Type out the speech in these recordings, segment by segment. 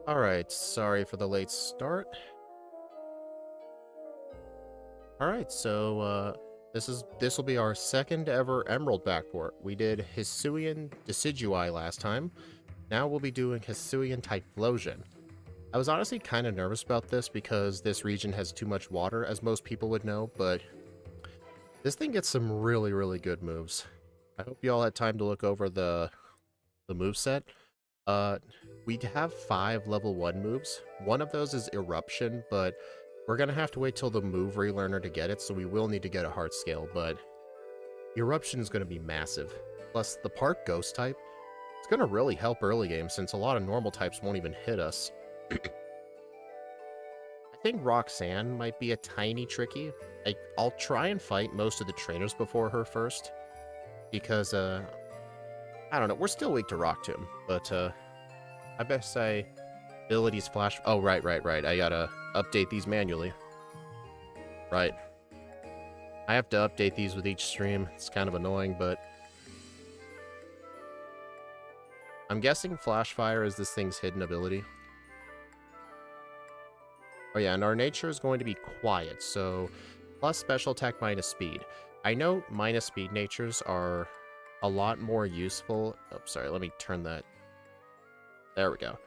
Alright, sorry for the late start. Alright, so this will be our second ever Emerald backport. We did Hisuian Decidui last time. Now we'll be doing Hisuian Typhlosion. I was honestly kind of nervous about this because this region has too much water, as most people would know, but this thing gets some really good moves. I hope you all had time to look over the moveset. We have 5 level 1 moves. One of those is Eruption, but we're gonna have to wait till the move relearner to get it, so we will need to get a heart scale, but Eruption is gonna be massive. Plus, the part Ghost type, it's gonna really help early game since a lot of normal types won't even hit us. I think Roxanne might be a tiny tricky. I'll try and fight most of the trainers before her first, because, I don't know, we're still weak to Rock Tomb, but, I best say abilities flash. Oh, right. I gotta update these manually. Right. I have to update these with each stream. It's kind of annoying, but I'm guessing Flash Fire is this thing's hidden ability. Oh yeah, and our nature is going to be quiet, so plus special attack minus speed. I know minus speed natures are a lot more useful. Oh, sorry, let me turn that. There we go.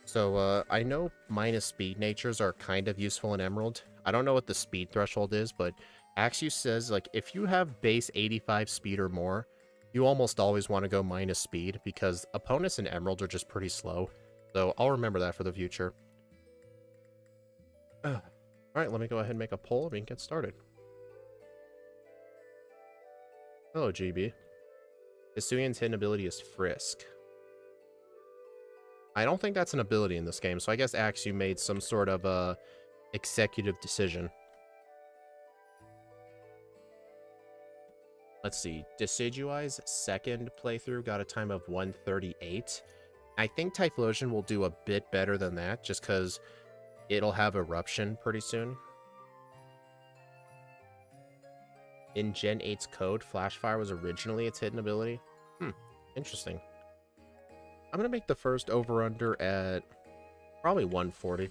So, I know minus speed natures are kind of useful in Emerald. I don't know what the speed threshold is, but Axios says, like, if you have base 85 speed or more, you almost always want to go minus speed, because opponents in Emerald are just pretty slow. So, I'll remember that for the future. Alright, let me go ahead and make a poll and we can get started. Hello, GB. Hisuian's hidden ability is Frisk. I don't think that's an ability in this game, so I guess Axu made some sort of executive decision. Let's see. Decidueye's second playthrough got a time of 1:38. I think Typhlosion will do a bit better than that, just because it'll have Eruption pretty soon. In Gen 8's code, Flashfire was originally its hidden ability. Interesting. I'm going to make the first over-under at probably 140.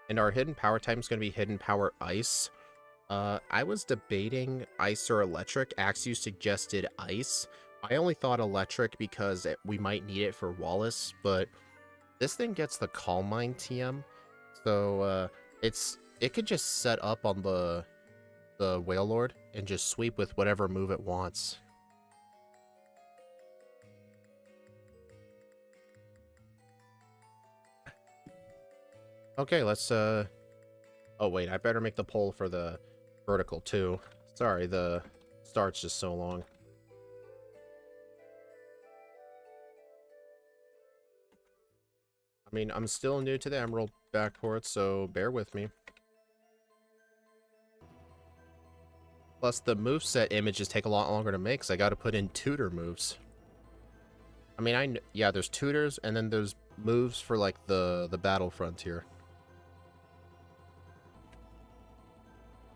And our hidden power type is going to be hidden power ice. I was debating ice or electric. Axu suggested ice. I only thought electric because we might need it for Wallace, but this thing gets the Calm Mind TM. So it could just set up on the Whale Lord and just sweep with whatever move it wants. Okay, let's, oh wait, I better make the poll for the vertical too. Sorry, the start's just so long. I mean, I'm still new to the Emerald backport, so bear with me. Plus, the moveset images take a lot longer to make, because I gotta put in tutor moves. I mean, yeah, there's tutors, and then there's moves for, like, the battle frontier.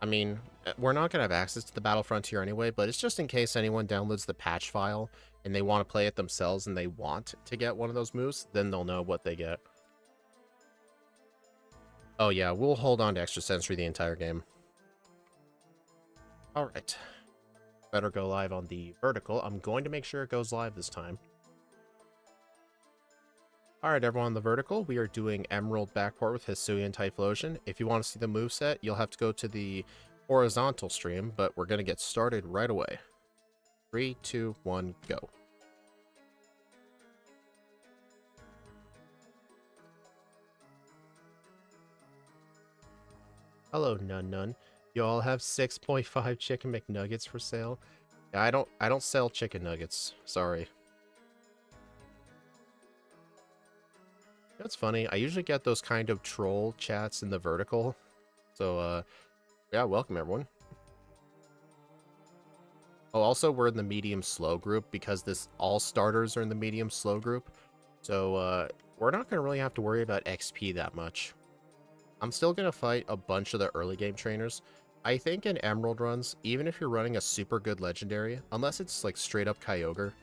I mean, we're not going to have access to the Battle Frontier anyway, but it's just in case anyone downloads the patch file and they want to play it themselves and they want to get one of those moves, then they'll know what they get. Oh yeah, we'll hold on to Extra Sensory the entire game. Alright. Better go live on the vertical. I'm going to make sure it goes live this time. Alright, everyone, on the vertical, we are doing Emerald backport with Hisuian Typhlosion. If you want to see the moveset, you'll have to go to the horizontal stream, but we're going to get started right away. 3, 2, 1, go. Hello, Nun. You all have 6.5 chicken McNuggets for sale? Yeah, I don't sell chicken nuggets. Sorry. That's funny. I usually get those kind of troll chats in the vertical. So, yeah, welcome everyone. Oh, also, we're in the medium slow group because all starters are in the medium slow group. So, we're not going to really have to worry about XP that much. I'm still going to fight a bunch of the early game trainers. I think in Emerald runs, even if you're running a super good legendary, unless it's like straight up Kyogre,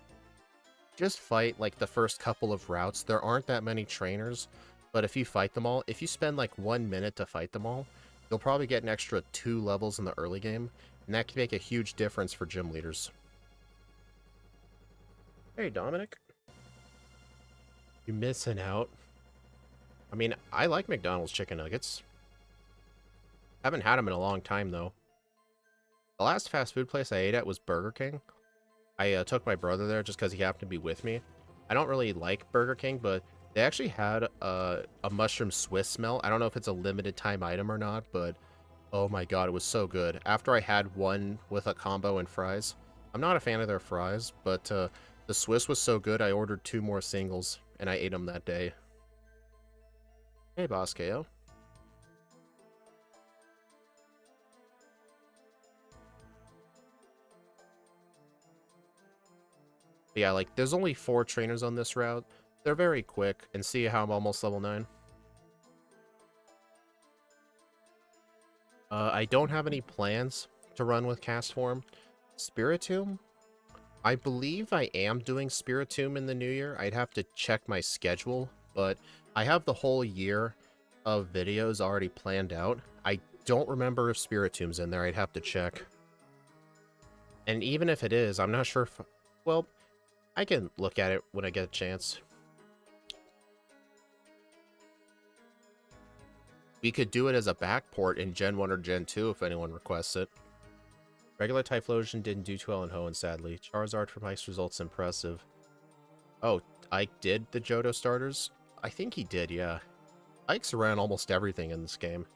just fight like the first couple of routes. There aren't that many trainers, but if you fight them all, if you spend like 1 minute to fight them all, you'll probably get an extra 2 levels in the early game, and that can make a huge difference for gym leaders. Hey, Dominic. You missing out? I mean, I like McDonald's chicken nuggets. Haven't had them in a long time, though. The last fast food place I ate at was Burger King. I took my brother there just because he happened to be with me. I don't really like Burger King, but they actually had a mushroom Swiss smell. I don't know if it's a limited time item or not, but oh my god, it was so good. After I had one with a combo and fries. I'm not a fan of their fries, but the Swiss was so good, I ordered 2 more singles, and I ate them that day. Hey, Boss KO. But yeah, like, there's only 4 trainers on this route. They're very quick, and see how I'm almost level 9. I don't have any plans to run with Cast Form. Spiritomb? I believe I am doing Spiritomb in the new year. I'd have to check my schedule, but I have the whole year of videos already planned out. I don't remember if Spiritomb's in there. I'd have to check. And even if it is, I'm not sure if... Well, I can look at it when I get a chance. We could do it as a backport in Gen 1 or Gen 2 if anyone requests it. Regular Typhlosion didn't do too well in Hoenn, sadly. Charizard from Ike's results impressive. Oh, Ike did the Johto starters? I think he did, yeah. Ike's around almost everything in this game.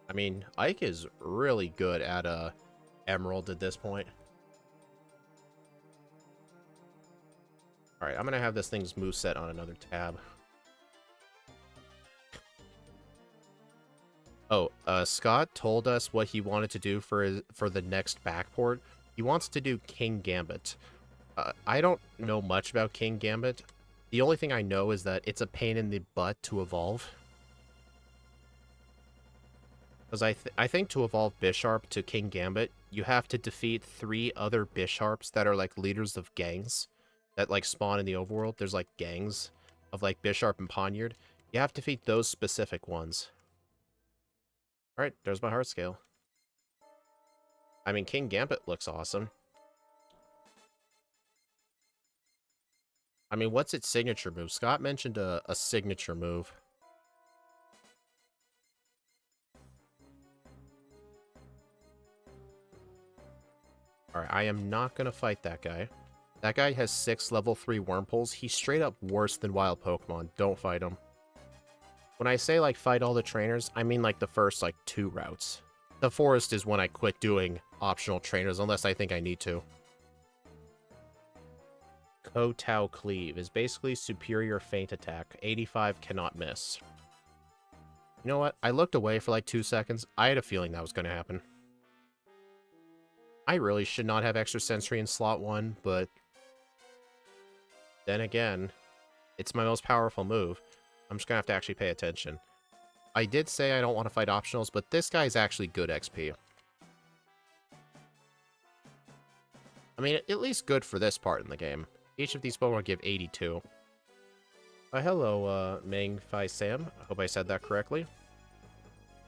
I mean, Ike is really good at Emerald at this point. Alright, I'm gonna have this thing's moveset on another tab. Oh, Scott told us what he wanted to do for the next backport. He wants to do King Gambit. I don't know much about King Gambit. The only thing I know is that it's a pain in the butt to evolve. Because I think to evolve Bisharp to King Gambit, you have to defeat 3 other Bisharps that are like leaders of gangs that like spawn in the overworld. There's like gangs of like Bisharp and Poniard. You have to defeat those specific ones. Alright, there's my heart scale. I mean, King Gambit looks awesome. I mean, what's its signature move? Scott mentioned a signature move. Alright, I am not going to fight that guy. That guy has 6 level 3 Wurmples. He's straight up worse than wild Pokemon. Don't fight him. When I say, like, fight all the trainers, I mean, like, the first, like, 2 routes. The forest is when I quit doing optional trainers, unless I think I need to. Kotao Cleave is basically superior feint attack. 85 cannot miss. You know what? I looked away for, like, 2 seconds. I had a feeling that was going to happen. I really should not have extra sensory in slot 1, but... then again, it's my most powerful move. I'm just gonna have to actually pay attention. I did say I don't want to fight optionals, but this guy's actually good XP. I mean, at least good for this part in the game. Each of these Pokemon give 82. Hello, Meng Fai Sam. I hope I said that correctly.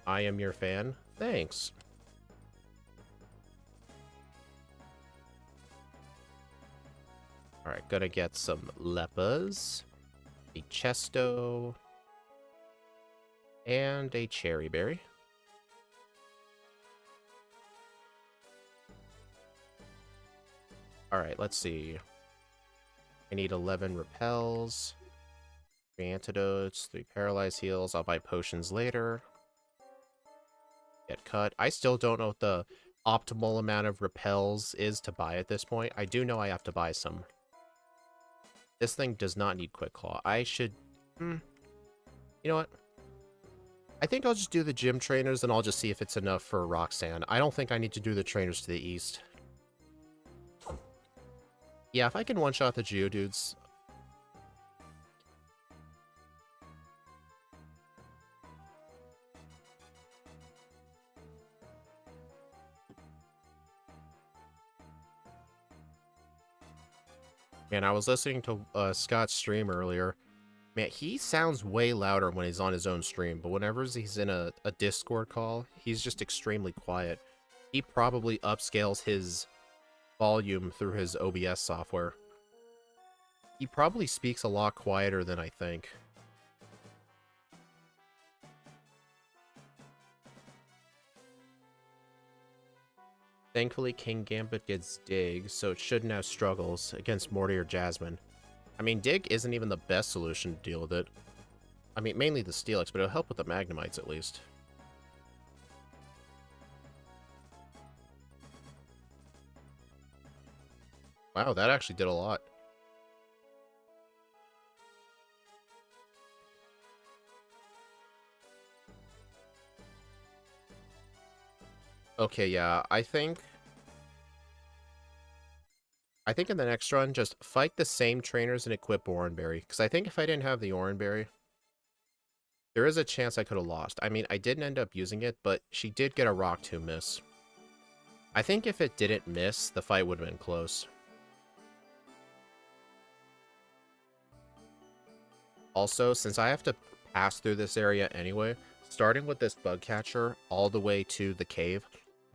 I am your fan. Thanks. Alright, gonna get some Leppas. A Chesto, and a Cherry Berry. Alright, let's see. I need 11 repels, 3 antidotes, 3 paralyze heals. I'll buy potions later. Get cut. I still don't know what the optimal amount of repels is to buy at this point. I do know I have to buy some. This thing does not need Quick Claw. I should... You know what? I think I'll just do the gym trainers, and I'll just see if it's enough for Roxanne. I don't think I need to do the trainers to the east. Yeah, if I can one-shot the Geodudes... Man, I was listening to Scott's stream earlier. Man, he sounds way louder when he's on his own stream, but whenever he's in a Discord call, he's just extremely quiet. He probably upscales his volume through his OBS software. He probably speaks a lot quieter than I think. Thankfully, King Gambit gets Dig, so it shouldn't have struggles against Morty or Jasmine. I mean, Dig isn't even the best solution to deal with it. I mean, mainly the Steelix, but it'll help with the Magnemites at least. Wow, that actually did a lot. Okay, yeah, I think in the next run, just fight the same trainers and equip Oranberry. Because I think if I didn't have the Oranberry, there is a chance I could have lost. I mean, I didn't end up using it, but she did get a Rock Tomb miss. I think if it didn't miss, the fight would have been close. Also, since I have to pass through this area anyway, starting with this bug catcher all the way to the cave,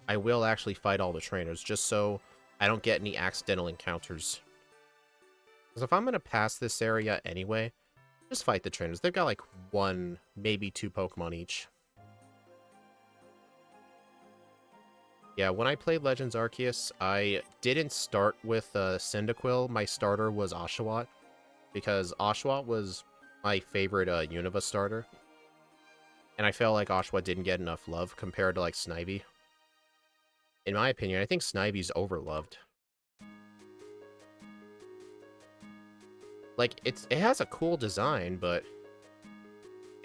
I will actually fight all the trainers, just so I don't get any accidental encounters. Because if I'm going to pass this area anyway, just fight the trainers. They've got like 1, maybe 2 Pokemon each. Yeah, when I played Legends Arceus, I didn't start with Cyndaquil. My starter was Oshawott, because Oshawott was my favorite Unova starter. And I felt like Oshawott didn't get enough love compared to like Snivy. In my opinion, I think Snivy's overloved. Like, it has a cool design, but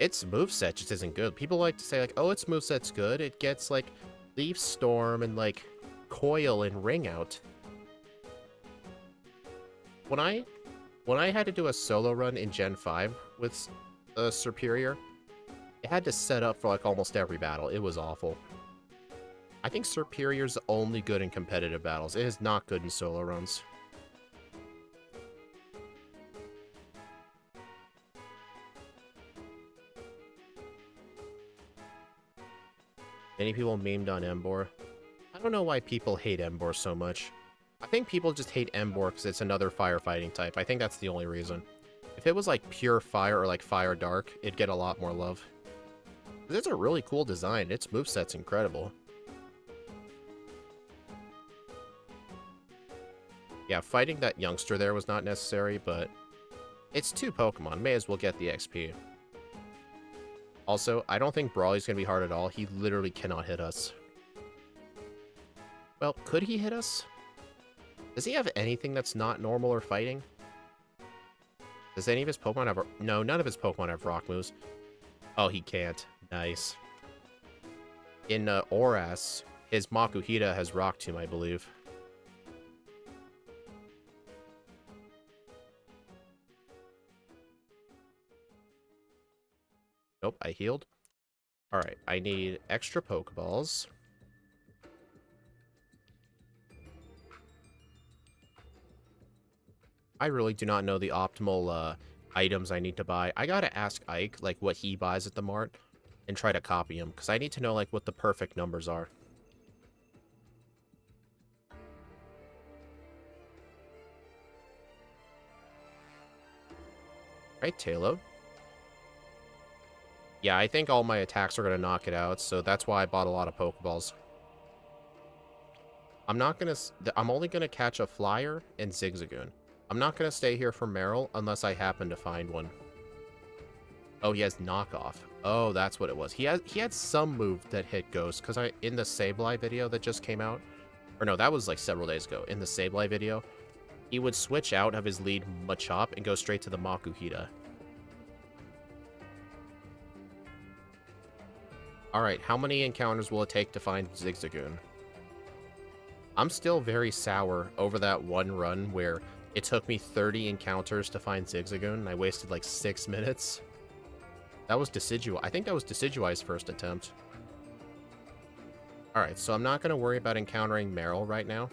its moveset just isn't good. People like to say, like, oh, its moveset's good. It gets, like, Leaf Storm and, like, Coil and Ring Out. When I had to do a solo run in Gen 5 with Superior, it had to set up for, like, almost every battle. It was awful. I think Superior's only good in competitive battles. It is not good in solo runs. Many people memed on Emboar. I don't know why people hate Emboar so much. I think people just hate Emboar because it's another firefighting type. I think that's the only reason. If it was like pure fire or like fire dark, it'd get a lot more love. It's a really cool design. Its moveset's incredible. Yeah, fighting that youngster there was not necessary, but it's 2 Pokemon. May as well get the XP. Also, I don't think Brawly's going to be hard at all. He literally cannot hit us. Well, could he hit us? Does he have anything that's not normal or fighting? Does any of his Pokemon have... No, none of his Pokemon have rock moves. Oh, he can't. Nice. In Oras, his Makuhita has Rock Tomb, I believe. Nope, I healed. Alright, I need extra Pokeballs. I really do not know the optimal items I need to buy. I gotta ask Ike, like, what he buys at the mart, and try to copy him, because I need to know, like, what the perfect numbers are. Right, Talo. Yeah, I think all my attacks are going to knock it out, so that's why I bought a lot of Pokeballs. I'm only going to catch a Flyer and Zigzagoon. I'm not going to stay here for Meryl unless I happen to find one. Oh, he has Knockoff. Oh, that's what it was. He had some move that hit Ghost, because in the Sableye video that just came out, or no, that was like several days ago, in the Sableye video, he would switch out of his lead Machop and go straight to the Makuhita. Alright, how many encounters will it take to find Zigzagoon? I'm still very sour over that one run where it took me 30 encounters to find Zigzagoon, and I wasted like 6 minutes. That was Decidueye. I think that was Decidueye's first attempt. Alright, so I'm not going to worry about encountering Meryl right now,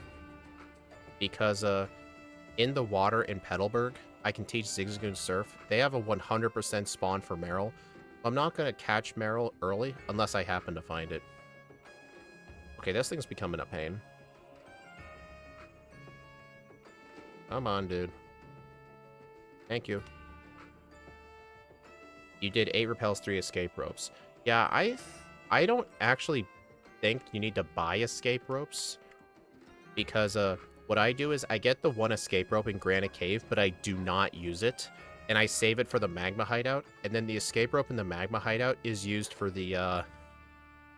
because in the water in Petalburg, I can teach Zigzagoon Surf. They have a 100% spawn for Meryl. I'm not going to catch Meryl early unless I happen to find it. Okay, this thing's becoming a pain. Come on, dude. Thank you. You did 8 repels, 3 escape ropes. Yeah, I don't actually think you need to buy escape ropes. Because what I do is I get the 1 escape rope in Granite Cave, but I do not use it. And I save it for the magma hideout. And then the escape rope in the magma hideout is used for the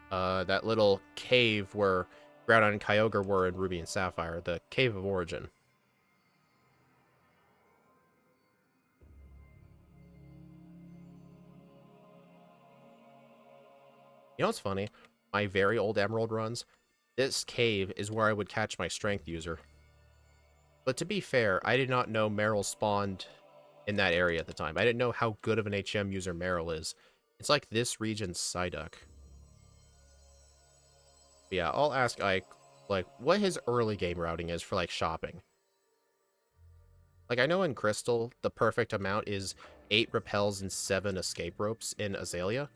that little cave where Groudon and Kyogre were in Ruby and Sapphire, the Cave of Origin. You know what's funny? My very old Emerald runs, this cave is where I would catch my strength user. But to be fair, I did not know Meryl spawned in that area at the time. I didn't know how good of an HM user Meryl is. It's like this region's Psyduck. Yeah, I'll ask Ike, like, what his early game routing is for, like, shopping. Like, I know in Crystal, the perfect amount is 8 repels and 7 escape ropes in Azalea.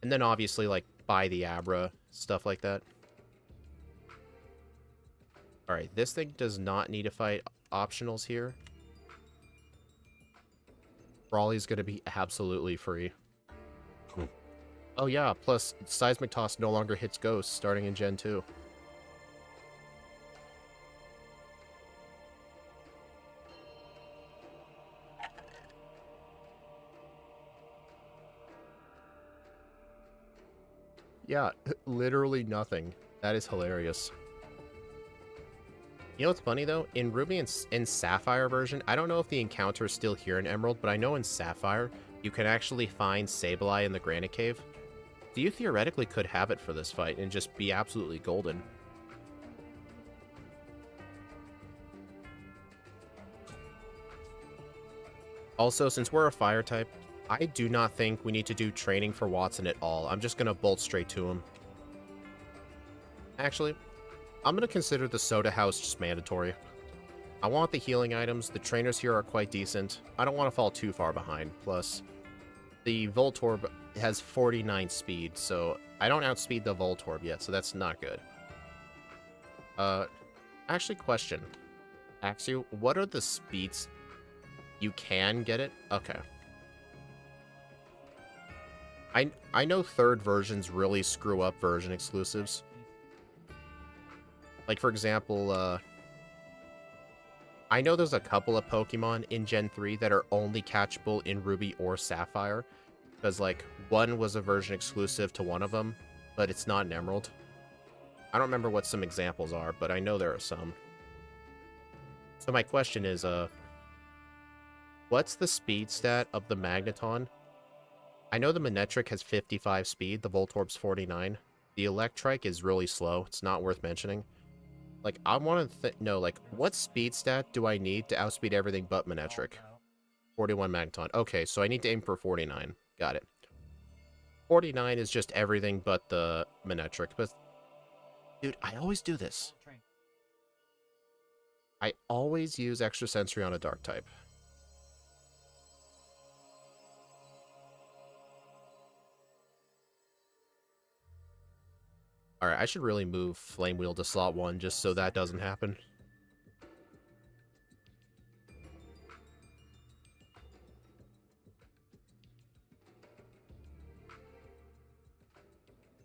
And then obviously, like, buy the Abra, stuff like that. Alright, this thing does not need to fight optionals here. Brawly's gonna be absolutely free. Oh yeah, plus Seismic Toss no longer hits Ghosts starting in Gen 2. Yeah, literally nothing. That is hilarious. You know what's funny though? In Ruby and Sapphire version, I don't know if the encounter is still here in Emerald, but I know in Sapphire, you can actually find Sableye in the Granite Cave. So you theoretically could have it for this fight and just be absolutely golden. Also, since we're a fire type, I do not think we need to do training for Watson at all. I'm just going to bolt straight to him. Actually, I'm going to consider the Soda House just mandatory. I want the healing items. The trainers here are quite decent. I don't want to fall too far behind. Plus, the Voltorb has 49 speed, so I don't outspeed the Voltorb yet, so that's not good. Actually, question. Axu, what are the speeds? You can get it? Okay. I know third versions really screw up version exclusives. Like, for example, I know there's a couple of Pokemon in Gen 3 that are only catchable in Ruby or Sapphire. Because, like, one was a version exclusive to one of them, but it's not an Emerald. I don't remember what some examples are, but I know there are some. So my question is, what's the speed stat of the Magneton? I know the Manectric has 55 speed, the Voltorb's 49. The Electrike is really slow, it's not worth mentioning. Like, I want to know, like, what speed stat do I need to outspeed everything but Manectric? 41 Magneton. Okay, so I need to aim for 49. Got it. 49 is just everything but the Manectric. But, dude, I always do this. I always use Extra Sensory on a Dark type. Alright, I should really move Flame Wheel to slot 1 just so that doesn't happen.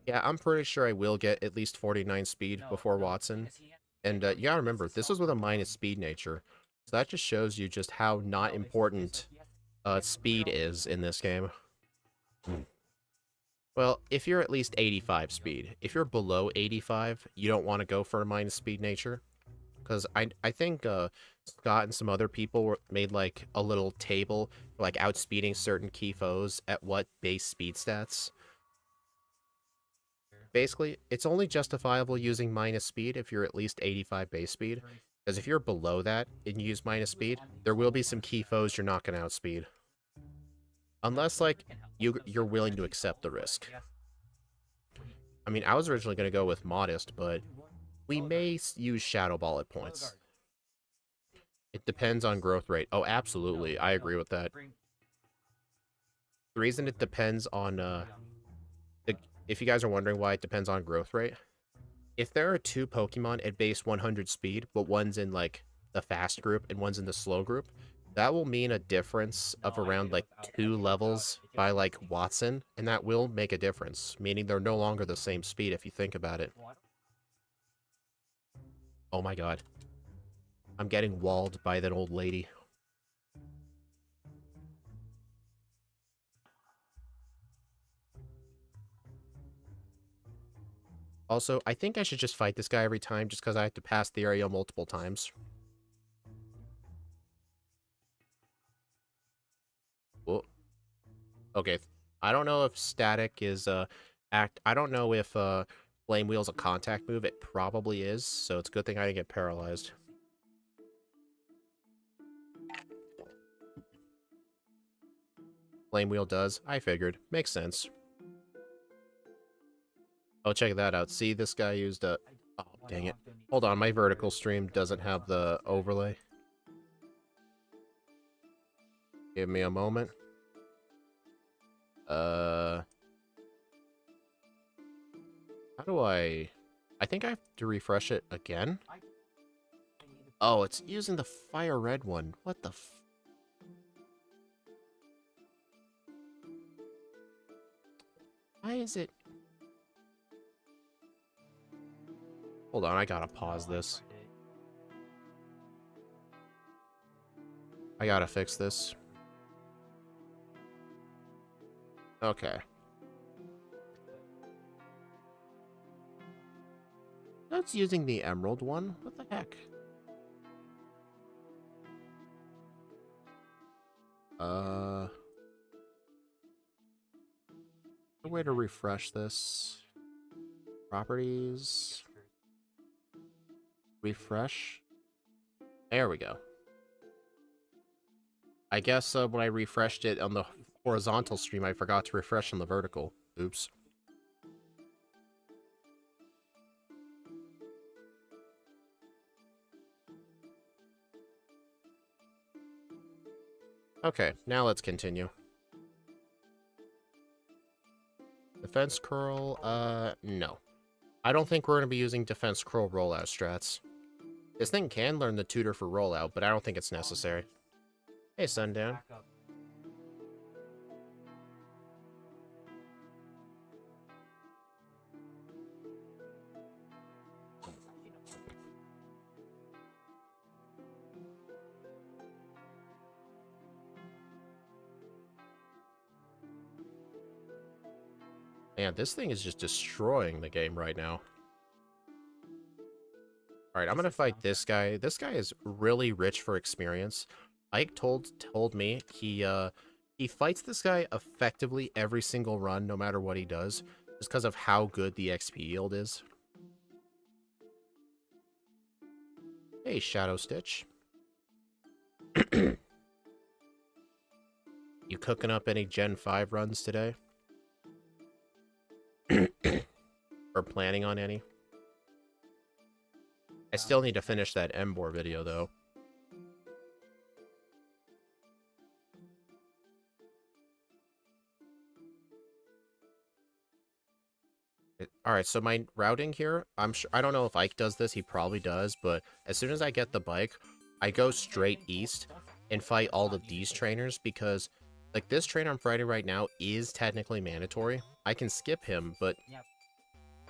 Yeah, I'm pretty sure I will get at least 49 speed before Watson. And you gotta remember, this was with a minus speed nature. So that just shows you just how not important speed is in this game. Well, if you're at least 85 speed. If you're below 85, you don't want to go for a minus speed nature. Because I think Scott and some other people made like a little table for like outspeeding certain key foes at what base speed stats. Basically, it's only justifiable using minus speed if you're at least 85 base speed. Because if you're below that and you use minus speed, there will be some key foes you're not going to outspeed. Unless, like, you're willing to accept the risk. I mean, I was originally going to go with Modest, but We may use Shadow Ball at points. It depends on growth rate. Oh, absolutely. I agree with that. The reason it depends on, if you guys are wondering why it depends on growth rate, if there are two Pokemon at base 100 speed, but one's in, like, the fast group and one's in the slow group, that will mean a difference of around, like, 2 levels by, like, Watson, and that will make a difference, meaning they're no longer the same speed if you think about it. Oh my god. I'm getting walled by that old lady. Also, I think I should just fight this guy every time just because I have to pass the area multiple times. Whoa. Okay. I don't know if static is I don't know if Flame Wheel's a contact move. It probably is, so it's a good thing I didn't get paralyzed. Flame Wheel does. I figured. Makes sense. Oh, check that out. See, this guy used a... Oh, dang it. Hold on, my vertical stream doesn't have the overlay. Give me a moment. How do I think I have to refresh it again? Oh, it's using the fire red one. What the f... Why is it... Hold on, I gotta pause this. I gotta fix this. Okay. That's using the emerald one? What the heck? A way to refresh this. Properties. Refresh. There we go. I guess when I refreshed it on the horizontal stream, I forgot to refresh on the vertical. Oops. Okay, now let's continue. Defense curl, no. I don't think we're going to be using defense curl rollout strats. This thing can learn the tutor for rollout, but I don't think it's necessary. Hey, Sundown. Man, this thing is just destroying the game right now. Alright, I'm gonna fight this guy. This guy is really rich for experience. Ike told me he fights this guy effectively every single run, no matter what he does, just because of how good the XP yield is. Hey, Shadow Stitch. You cooking up any Gen 5 runs today? Or planning on any? I still need to finish that Embor video, though. Alright, so my routing here, I don't know if Ike does this, he probably does, but as soon as I get the bike, I go straight east and fight all of these trainers because, like, this trainer I'm fighting right now is technically mandatory. I can skip him, but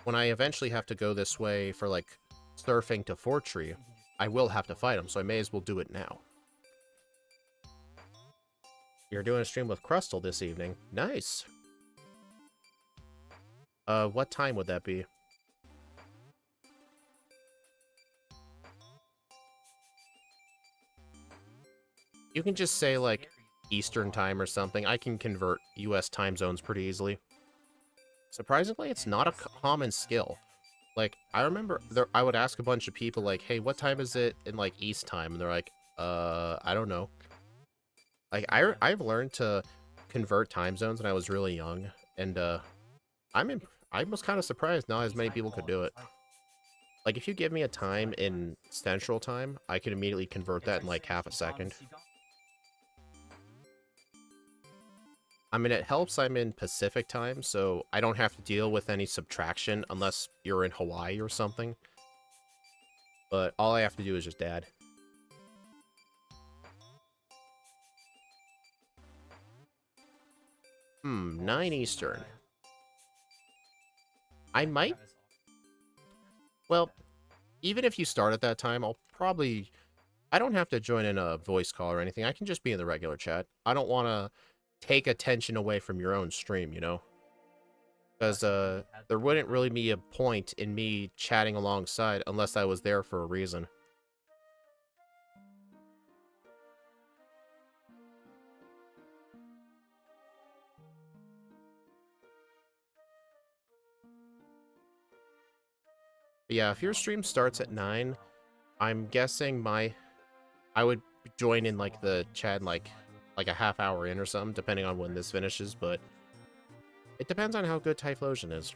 when I eventually have to go this way for, like, surfing to Fortree, I will have to fight him, so I may as well do it now. You're doing a stream with Crustle this evening. Nice! What time would that be? You can just say, like, Eastern time or something. I can convert US time zones pretty easily. Surprisingly, it's not a common skill. Like, I remember I would ask a bunch of people, like, hey, what time is it in, like, East time? And they're like, I don't know. Like, I've learned to convert time zones when I was really young, and, I was kind of surprised not as many people could do it. Like, if you give me a time in Central Time, I can immediately convert that in, like, half a second. I mean, it helps I'm in Pacific Time, so I don't have to deal with any subtraction unless you're in Hawaii or something. But all I have to do is just add. 9 Eastern. I might... Well, even if you start at that time, I'll probably... I don't have to join in a voice call or anything. I can just be in the regular chat. I don't want to take attention away from your own stream, you know? Because there wouldn't really be a point in me chatting alongside unless I was there for a reason. But yeah, if your stream starts at 9, I'm guessing I would join in like the chat like a half hour in or something, depending on when this finishes, but it depends on how good Typhlosion is.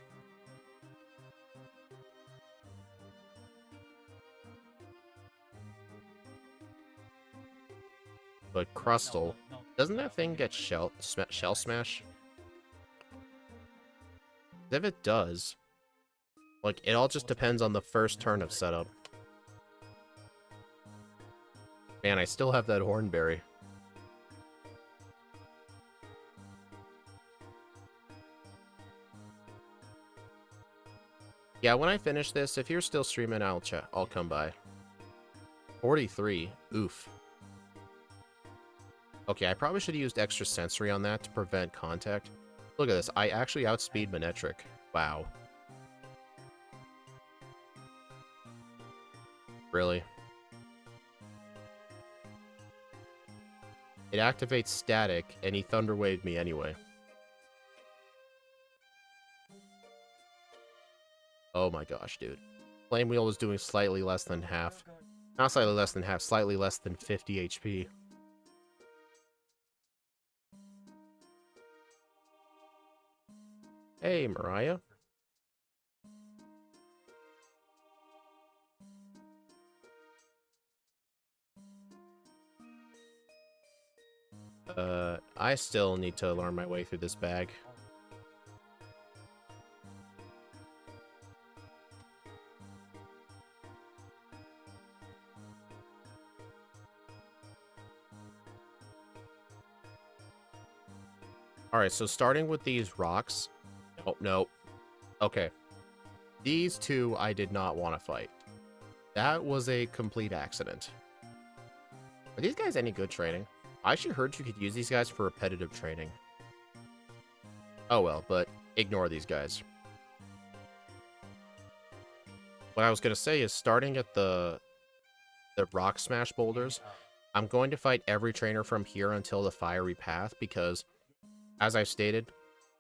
But Crustle, doesn't that thing get shell smash? If it does, like, it all just depends on the first turn of setup. Man, I still have that Hornberry. Yeah, when I finish this, if you're still streaming, I'll come by. 43. Oof. Okay, I probably should have used extra sensory on that to prevent contact. Look at this. I actually outspeed Manectric. Wow. Really? It activates static, and he Thunder Waved me anyway. Oh my gosh, dude. Flame Wheel was doing slightly less than half. Not slightly less than half, slightly less than 50 HP. Hey, Mariah. I still need to learn my way through this bag. Alright, so starting with these rocks... Oh, no. Okay. These two I did not want to fight. That was a complete accident. Are these guys any good training? I actually heard you could use these guys for repetitive training. Oh well, but ignore these guys. What I was going to say is, starting at the rock smash boulders, I'm going to fight every trainer from here until the fiery path, because, as I've stated,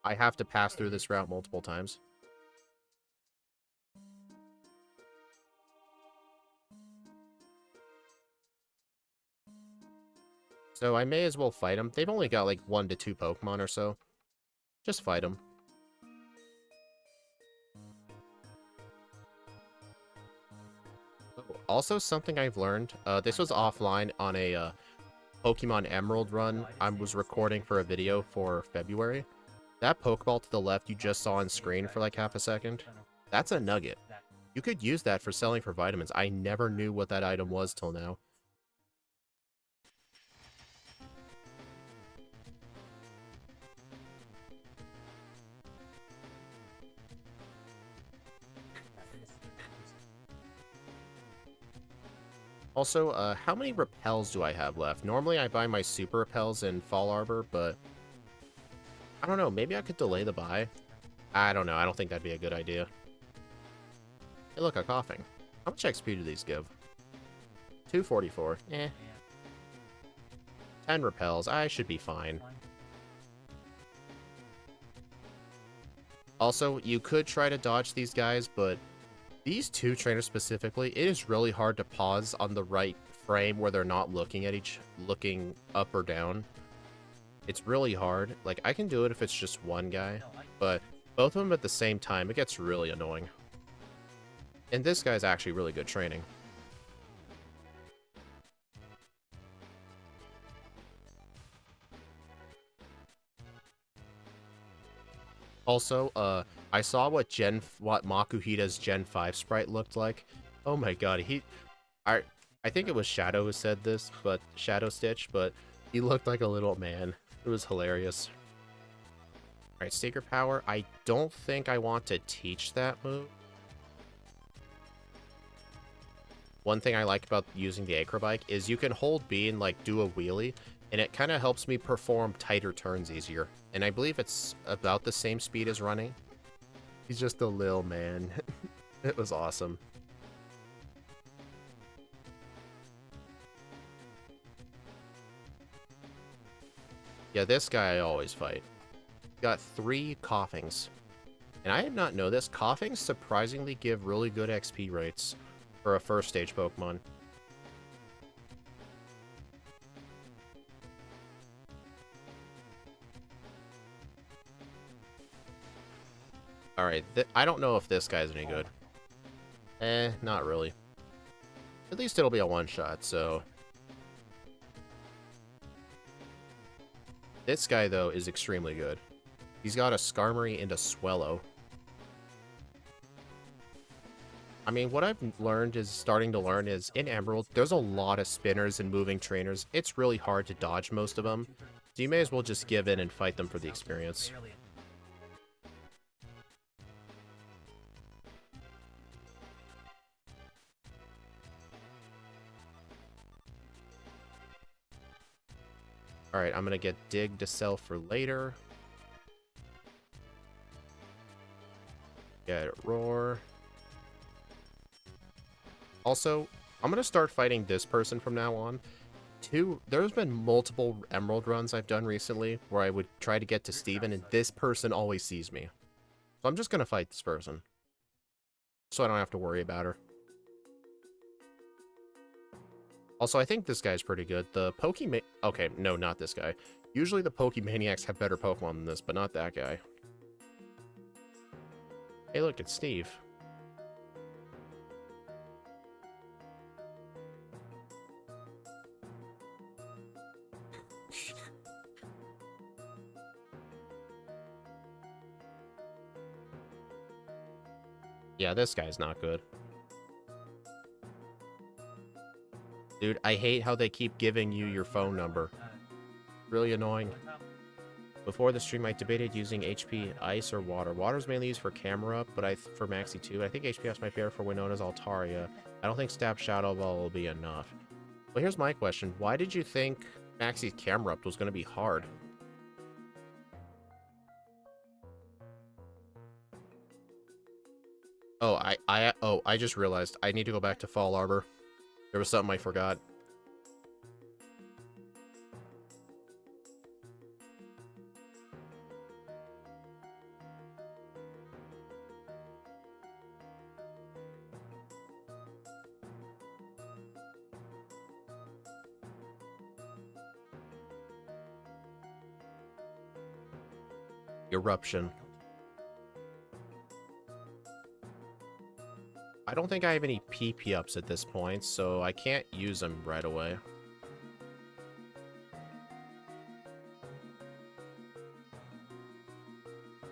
I have to pass through this route multiple times. So I may as well fight them. They've only got like 1 to 2 Pokemon or so. Just fight them. Also, something I've learned, this was offline on a Pokemon Emerald run I was recording for a video for February. That Pokeball to the left you just saw on screen for like half a second, that's a nugget. You could use that for selling for vitamins. I never knew what that item was till now. Also, how many repels do I have left? Normally I buy my super repels in Fall Arbor, but I don't know, maybe I could delay the buy? I don't know, I don't think that'd be a good idea. Hey look, a coughing. How much XP do these give? 244, eh. 10 repels, I should be fine. Also, you could try to dodge these guys, but these two trainers specifically, it is really hard to pause on the right frame where they're not looking up or down. It's really hard. Like, I can do it if it's just one guy, but both of them at the same time, it gets really annoying. And this guy's actually really good training. Also, I saw what Makuhita's Gen 5 sprite looked like. Oh my god, I think it was Shadow who said this, but Shadow Stitch, but he looked like a little man. It was hilarious. Alright, Secret Power. I don't think I want to teach that move. One thing I like about using the Acrobike is you can hold B and like do a wheelie, and it kind of helps me perform tighter turns easier. And I believe it's about the same speed as running. He's just a little man. It was awesome. Yeah, this guy I always fight. Got 3 Coughings. And I did not know this. Coughings surprisingly give really good XP rates for a first stage Pokemon. Alright, I don't know if this guy's any good. Not really. At least it'll be a one-shot, so... This guy, though, is extremely good. He's got a Skarmory and a Swellow. I mean, what I've starting to learn is, in Emerald, there's a lot of spinners and moving trainers. It's really hard to dodge most of them. So you may as well just give in and fight them for the experience. Alright, I'm gonna get Dig to sell for later. Get Roar. Also, I'm gonna start fighting this person from now on. There's been multiple Emerald runs I've done recently where I would try to get to Steven, and this person always sees me. So I'm just gonna fight this person. So I don't have to worry about her. Also, I think this guy's pretty good. The Okay, no, not this guy. Usually the Pokemaniacs have better Pokemon than this, but not that guy. Hey, look, it's Steve. Yeah, this guy's not good. Dude, I hate how they keep giving you your phone number. Really annoying. Before the stream, I debated using HP Ice or Water. Water's mainly used for camera up, but for Maxi too. I think HP Ice might be better for Winona's Altaria. I don't think Stab Shadow Ball will be enough. Well, here's my question. Why did you think Maxi's camera up was going to be hard? Oh, I just realized. I need to go back to Fall Arbor. There was something I forgot. Eruption. I don't think I have any PP ups at this point, so I can't use them right away.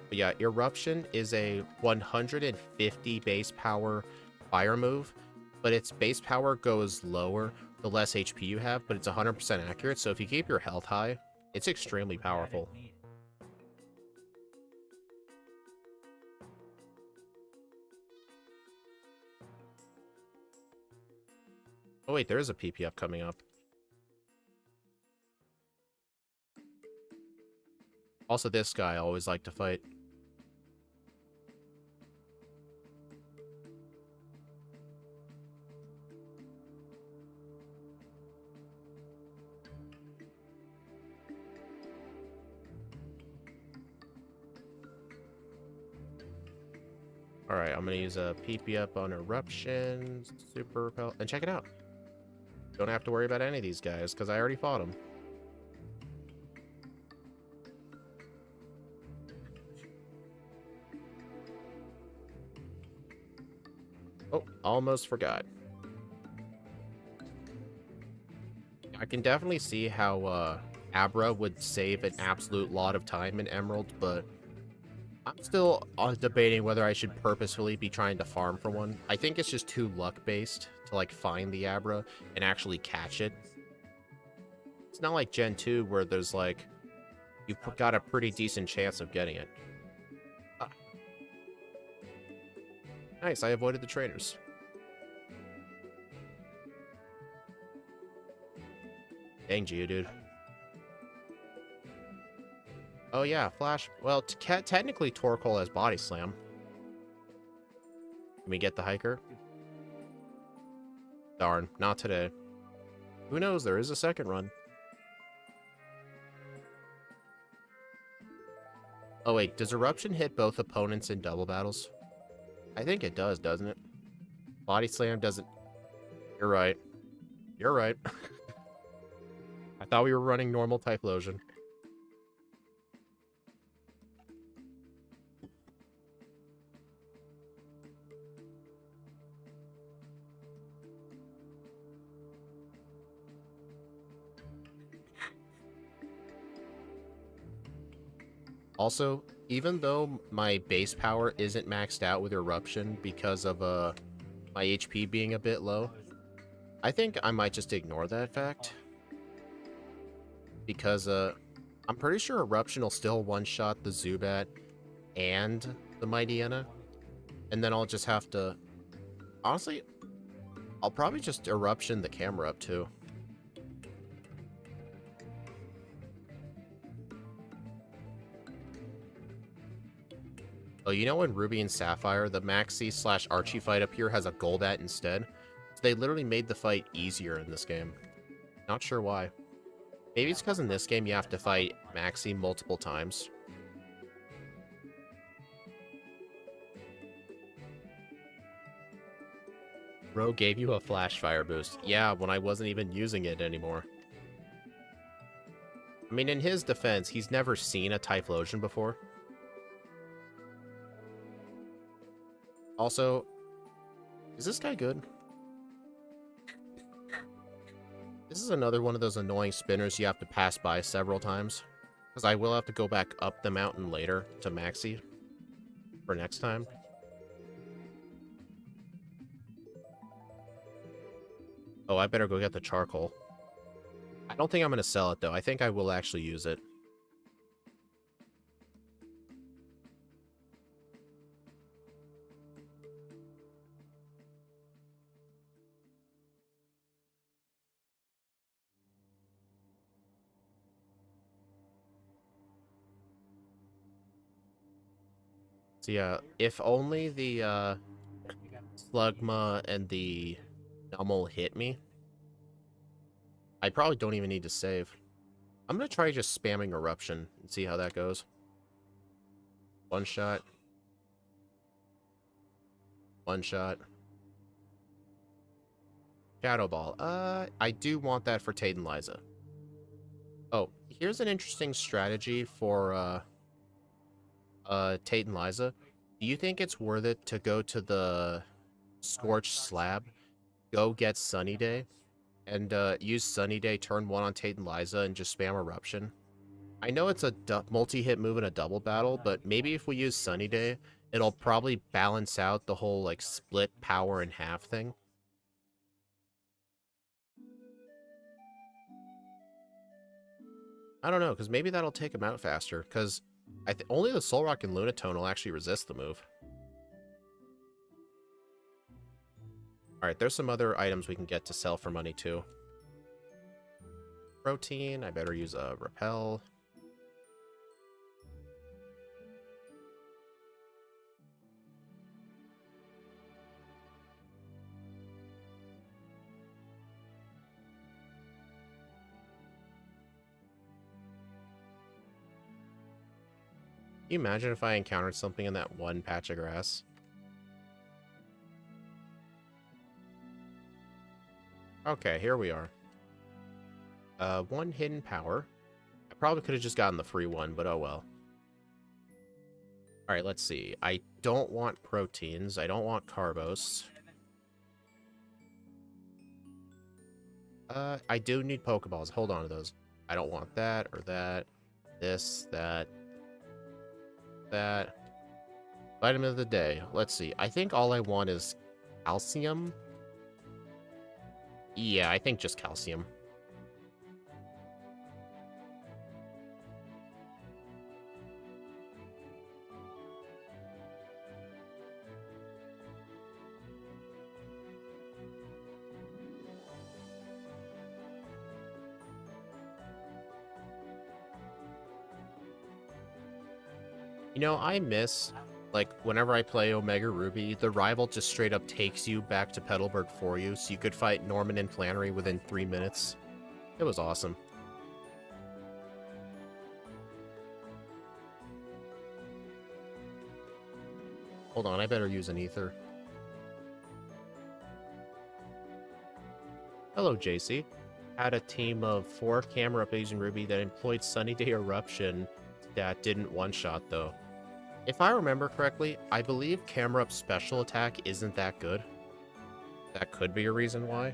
But yeah, Eruption is a 150 base power fire move, but its base power goes lower the less HP you have, but it's 100% accurate, so if you keep your health high, it's extremely powerful. Oh wait, there is a PP up coming up. Also, this guy I always like to fight. Alright, I'm gonna use a PP up on Eruption, Super Repel, and check it out. Don't have to worry about any of these guys, because I already fought them. Oh, almost forgot. I can definitely see how Abra would save an absolute lot of time in Emerald, but I'm still debating whether I should purposefully be trying to farm for one. I think it's just too luck-based to, like, find the Abra and actually catch it. It's not like Gen 2 where there's, like, you've got a pretty decent chance of getting it. Ah. Nice, I avoided the trainers. Dang Geodude. Oh yeah, Flash. Well, technically Torkoal has Body Slam. Can we get the Hiker? Darn, not today. Who knows, there is a second run. Oh wait, does Eruption hit both opponents in double battles? I think it does, doesn't it? Body Slam doesn't... You're right. You're right. I thought we were running normal Typhlosion. Also, even though my base power isn't maxed out with Eruption because of my HP being a bit low, I think I might just ignore that fact. Because I'm pretty sure Eruption will still one-shot the Zubat and the Mightyena. And then I'll just have to... Honestly, I'll probably just Eruption the camera up too. Oh, you know in Ruby and Sapphire, the Maxie/Archie fight up here has a Golbat instead? So they literally made the fight easier in this game. Not sure why. Maybe it's because in this game you have to fight Maxie multiple times. Bro gave you a Flash Fire boost. Yeah, when I wasn't even using it anymore. I mean, in his defense, he's never seen a Typhlosion before. Also, is this guy good? This is another one of those annoying spinners you have to pass by several times. Because I will have to go back up the mountain later to Maxie for next time. Oh, I better go get the charcoal. I don't think I'm going to sell it, though. I think I will actually use it. So yeah, if only the Slugma and the Nummel hit me, I probably don't even need to save. I'm going to try just spamming Eruption and see how that goes. One shot. One shot. Shadow Ball. I do want that for Taydenlyza. Oh, here's an interesting strategy for, Taydenlyza. Do you think it's worth it to go to the Scorched Slab, go get Sunny Day, and use Sunny Day turn 1 on Taydenlyza and just spam Eruption? I know it's a multi-hit move in a double battle, but maybe if we use Sunny Day, it'll probably balance out the whole, like, split power in half thing. I don't know, because maybe that'll take him out faster, because only the Solrock and Lunatone will actually resist the move. Alright, there's some other items we can get to sell for money, too. Protein, I better use a Repel. Can you imagine if I encountered something in that one patch of grass? Okay, here we are. One hidden power. I probably could have just gotten the free one, but oh well. Alright, let's see. I don't want proteins. I don't want carbos. I do need pokeballs. Hold on to those. I don't want that or that. This, that, that. Vitamin of the day. Let's see. I think all I want is calcium. Yeah, I think just calcium. You know, I miss, like, whenever I play Omega Ruby, the rival just straight up takes you back to Petalburg for you, so you could fight Norman and Flannery within 3 minutes. It was awesome. Hold on, I better use an ether. Hello, JC. Had a team of 4 camera up Asian Ruby that employed Sunny Day Eruption that didn't one-shot, though. If I remember correctly, I believe Camera Up's special attack isn't that good. That could be a reason why.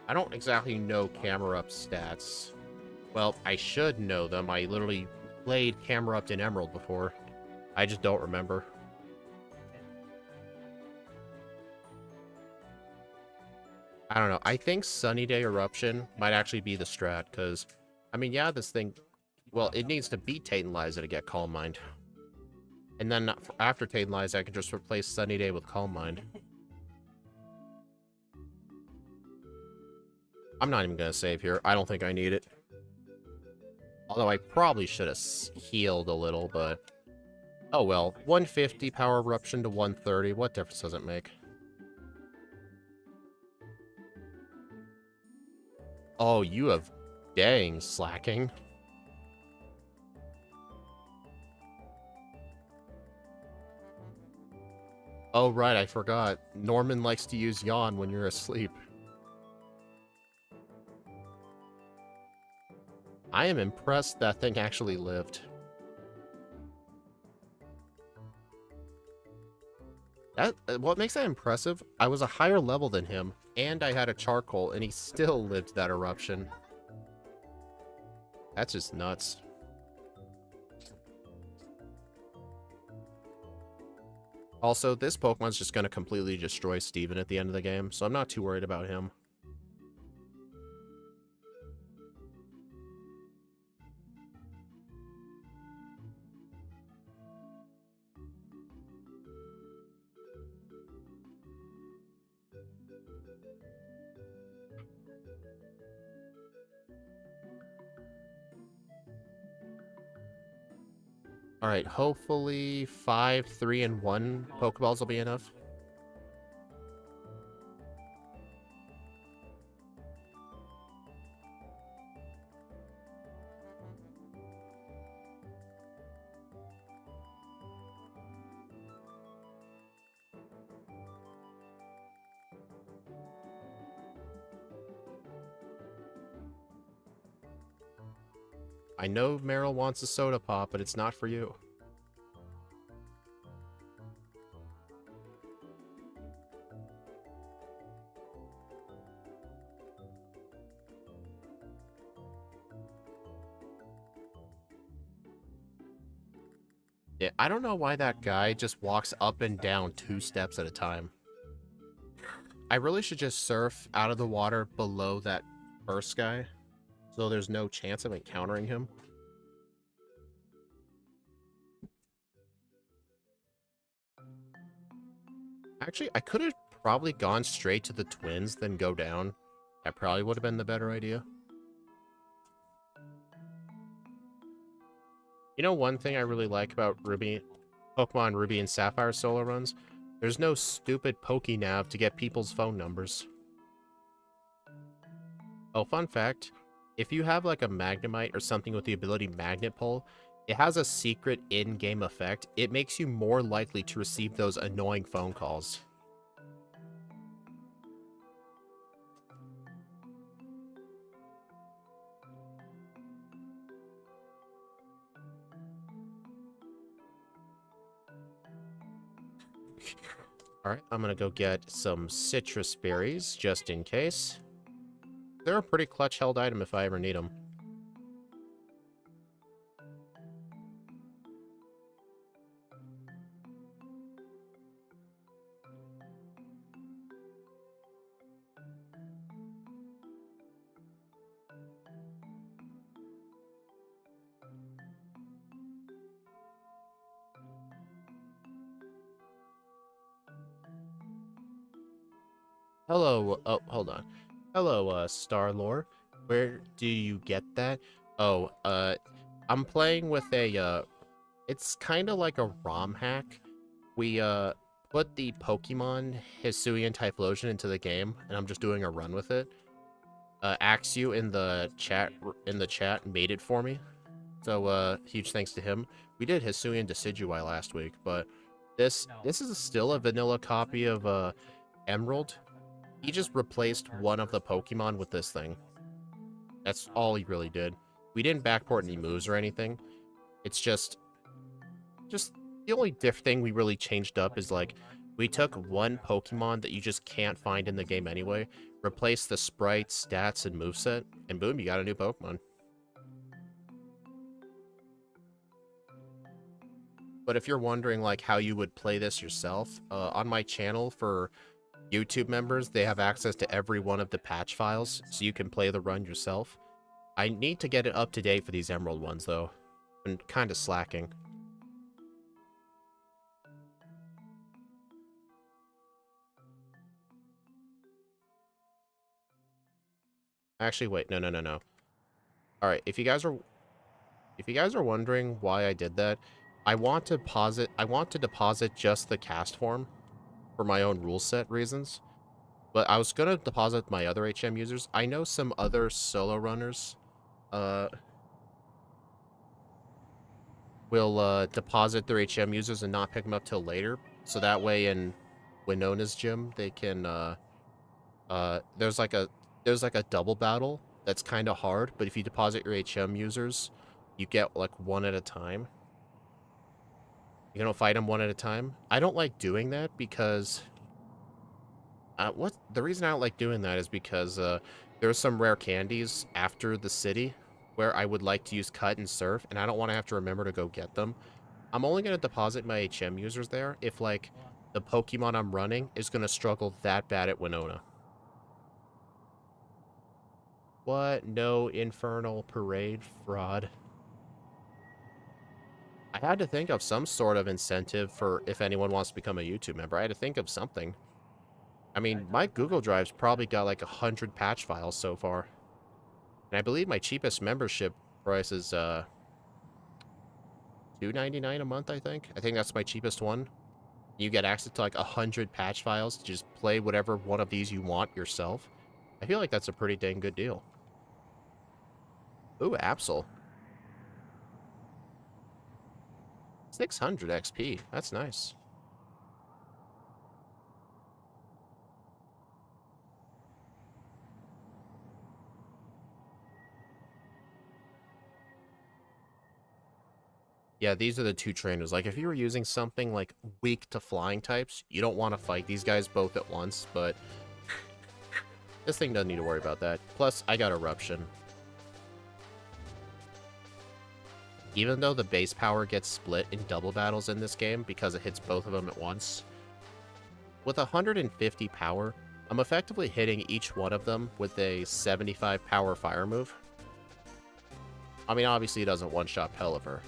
I don't exactly know Camera Up's stats. Well, I should know them. I literally played Camera Up in Emerald before. I just don't remember. I don't know. I think Sunny Day Eruption might actually be the strat, because, I mean, yeah, this thing... Well, it needs to beat Titanize to get Calm Mind. And then after Titanize, I can just replace Sunny Day with Calm Mind. I'm not even going to save here. I don't think I need it. Although I probably should have healed a little, but... Oh well. 150 Power Eruption to 130. What difference does it make? Oh, you have... Dang, slacking. Oh, right, I forgot. Norman likes to use yawn when you're asleep. I am impressed that thing actually lived. What makes that impressive, I was a higher level than him, and I had a charcoal, and he still lived that eruption. That's just nuts. Also, this Pokemon's just going to completely destroy Steven at the end of the game, so I'm not too worried about him. Alright, hopefully 5, 3, and 1 Pokeballs will be enough. I know Meryl wants a soda pop, but it's not for you. Yeah, I don't know why that guy just walks up and down 2 steps at a time. I really should just surf out of the water below that first guy, so there's no chance of encountering him. Actually, I could have probably gone straight to the twins, then go down. That probably would have been the better idea. You know one thing I really like about Pokemon Ruby and Sapphire solo runs? There's no stupid Pokenav to get people's phone numbers. Oh, fun fact. If you have like a Magnemite or something with the ability Magnet Pull, it has a secret in-game effect. It makes you more likely to receive those annoying phone calls. Alright, I'm gonna go get some citrus berries, just in case. they're a pretty clutch held item if I ever need them. Hello, oh, hold on. Hello, Starlore. Where do you get that? Oh, I'm playing with a, it's kind of like a ROM hack. We, put the Pokemon Hisuian Typhlosion into the game, and I'm just doing a run with it. Axu in the chat made it for me. So, huge thanks to him. We did Hisuian Decidueye last week, but this is still a vanilla copy of, Emerald. He just replaced one of the Pokemon with this thing. That's all he really did. We didn't backport any moves or anything. It's just the only thing we really changed up is, like, we took one Pokemon that you just can't find in the game anyway, replaced the sprites, stats, and moveset, and boom, you got a new Pokemon. But if you're wondering, like, how you would play this yourself, on my channel for YouTube members, they have access to every one of the patch files, so you can play the run yourself. I need to get it up to date for these Emerald ones, though. I'm kind of slacking. Actually, wait, no. Alright, if you guys are wondering why I did that, I want to deposit just the cast form for my own rule set reasons. But I was gonna deposit my other HM users. I know some other solo runners will deposit their HM users and not pick them up till later. So that way in Winona's gym they can there's like a double battle that's kind of hard, but if you deposit your HM users, you get like one at a time. You don't fight them one at a time. I don't like doing that because the reason I don't like doing that is because there's some rare candies after the city where I would like to use cut and surf, and I don't want to have to remember to go get them. I'm only going to deposit my HM users there if, like, the Pokemon I'm running is going to struggle that bad at Winona. What? No infernal parade fraud. I had to think of some sort of incentive for if anyone wants to become a YouTube member. I had to think of something. I mean, my Google Drive's probably got like 100 patch files so far. And I believe my cheapest membership price is $2.99 a month, I think. I think that's my cheapest one. You get access to like 100 patch files to just play whatever one of these you want yourself. I feel like that's a pretty dang good deal. Ooh, Absol. 600 XP. That's nice. Yeah, these are the two trainers. Like, if you were using something, like, weak to flying types, you don't want to fight these guys both at once, but this thing doesn't need to worry about that. Plus, I got Eruption. Even though the base power gets split in double battles in this game because it hits both of them at once, with 150 power, I'm effectively hitting each one of them with a 75 power fire move. I mean, obviously it doesn't one-shot Pelipper.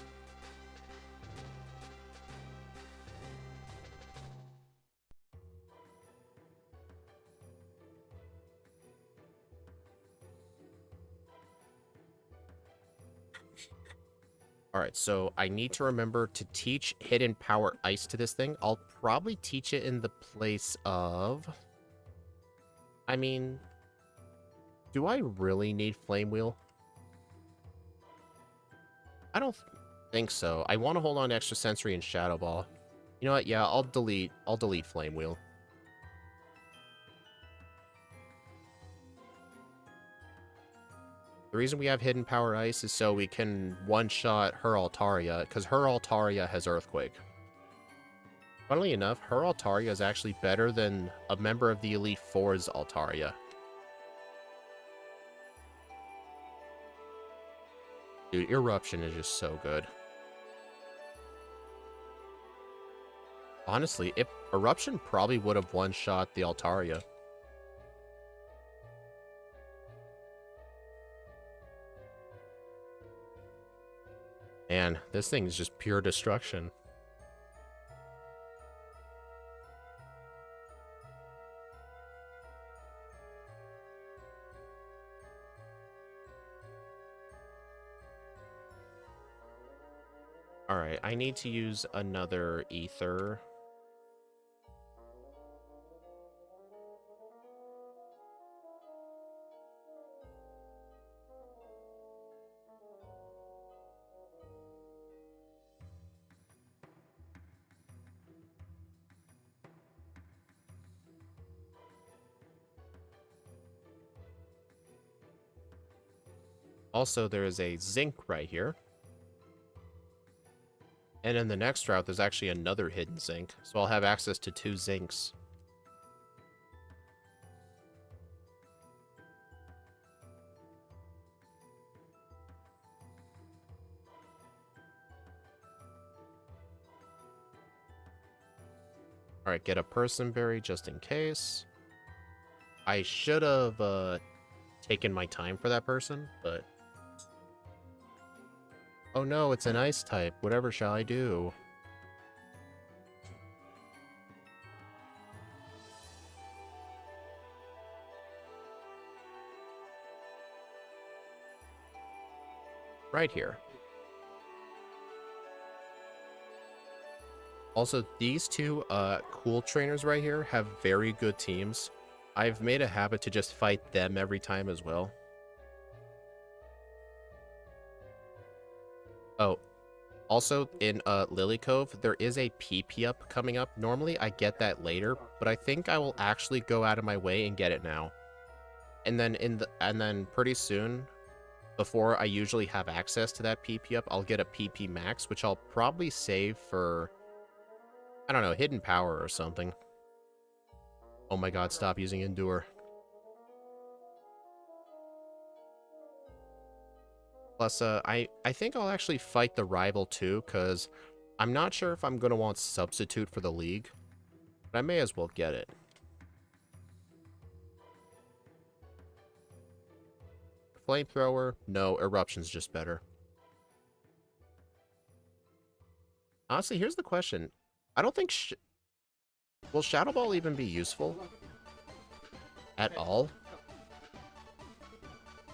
Alright, so I need to remember to teach Hidden Power Ice to this thing. I'll probably teach it in the place of... I mean... Do I really need Flame Wheel? I don't think so. I want to hold on to Extra Sensory and Shadow Ball. You know what? Yeah, I'll delete Flame Wheel. The reason we have Hidden Power Ice is so we can one-shot her Altaria, because her Altaria has Earthquake. Funnily enough, her Altaria is actually better than a member of the Elite Four's Altaria. Dude, Eruption is just so good. Honestly, Eruption probably would have one-shot the Altaria. Man, this thing is just pure destruction. Alright, I need to use another ether. Also, there is a zinc right here. And in the next route, there's actually another hidden zinc. So I'll have access to 2 zincs. Alright, get a person berry just in case. I should have taken my time for that person, but... Oh no, it's an ice type. Whatever shall I do? Right here. Also, these two cool trainers right here have very good teams. I've made a habit to just fight them every time as well. Oh, also in Lily Cove, there is a PP up coming up. Normally I get that later, but I think I will actually go out of my way and get it now. And then pretty soon, before I usually have access to that PP up, I'll get a PP max, which I'll probably save for, I don't know, hidden power or something. Oh my god, stop using Endure. Plus, I think I'll actually fight the rival too, because I'm not sure if I'm going to want Substitute for the League, but I may as well get it. Flamethrower? No, Eruption's just better. Honestly, here's the question. I don't think... Will Shadow Ball even be useful? At all?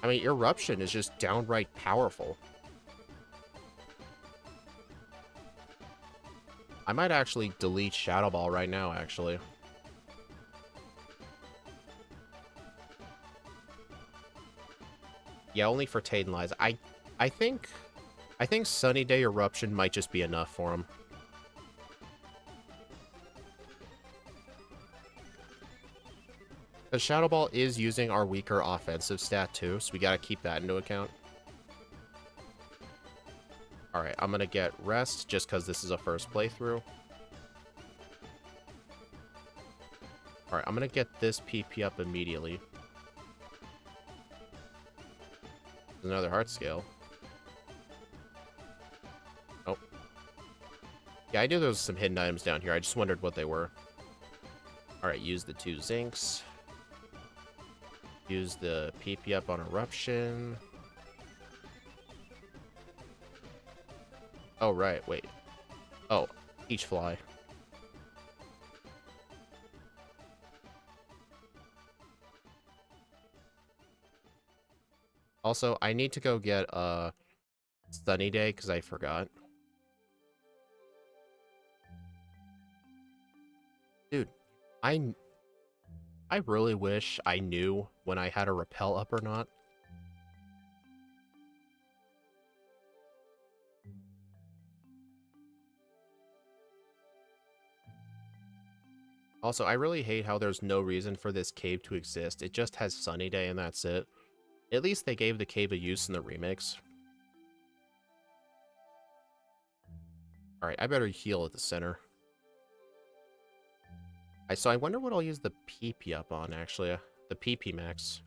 I mean, Eruption is just downright powerful. I might actually delete Shadow Ball right now, actually. Yeah, only for Taden Lies. I think Sunny Day Eruption might just be enough for him. Because Shadow Ball is using our weaker offensive stat too, so we gotta keep that into account. Alright, I'm gonna get Rest just because this is a first playthrough. Alright, I'm gonna get this PP up immediately. There's another heart scale. Oh. Yeah, I knew there was some hidden items down here. I just wondered what they were. Alright, use the 2 zincs. Use the PP up on Eruption. Oh, right, wait. Oh, each fly. Also, I need to go get Sunny Day because I forgot. Dude, I really wish I knew when I had a repel up or not. Also, I really hate how there's no reason for this cave to exist. It just has Sunny Day and that's it. At least they gave the cave a use in the remix. Alright, I better heal at the center. So I wonder what I'll use the PP up on, actually. The PP max.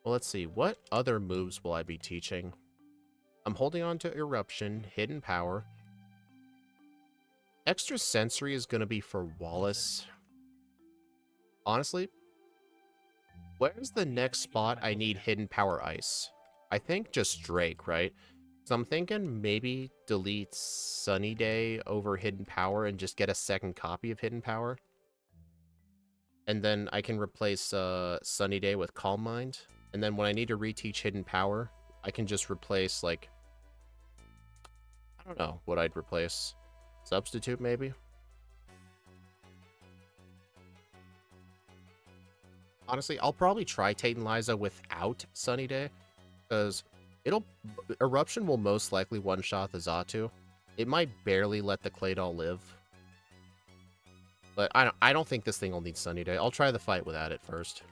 Well, let's see. What other moves will I be teaching? I'm holding on to Eruption, Hidden Power. Extra Sensory is going to be for Wallace. Honestly, where's the next spot I need Hidden Power Ice? I think just Drake, right? So I'm thinking maybe delete Sunny Day over Hidden Power and just get a second copy of Hidden Power. And then I can replace Sunny Day with Calm Mind. And then when I need to reteach Hidden Power, I can just replace, like, I don't know what I'd replace. Substitute, maybe? Honestly, I'll probably try Tate and Liza without Sunny Day, because Eruption will most likely one-shot the Xatu. It might barely let the Claydol live. But I don't think this thing will need Sunny Day. I'll try the fight without it first.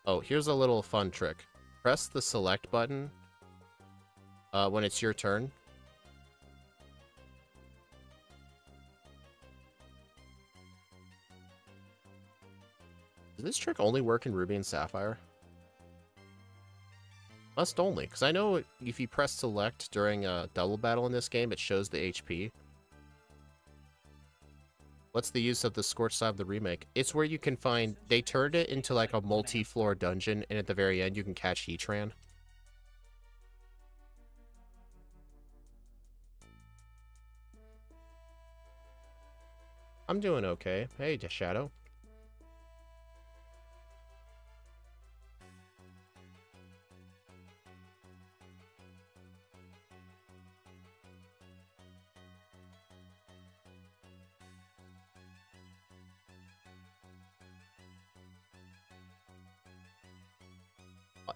Oh, here's a little fun trick. Press the select button when it's your turn. Does this trick only work in Ruby and Sapphire? Must only, because I know if you press select during a double battle in this game, it shows the HP. What's the use of the Scorched Side of the remake? It's where you can find... They turned it into like a multi-floor dungeon, and at the very end you can catch Heatran. I'm doing okay. Hey, Shadow.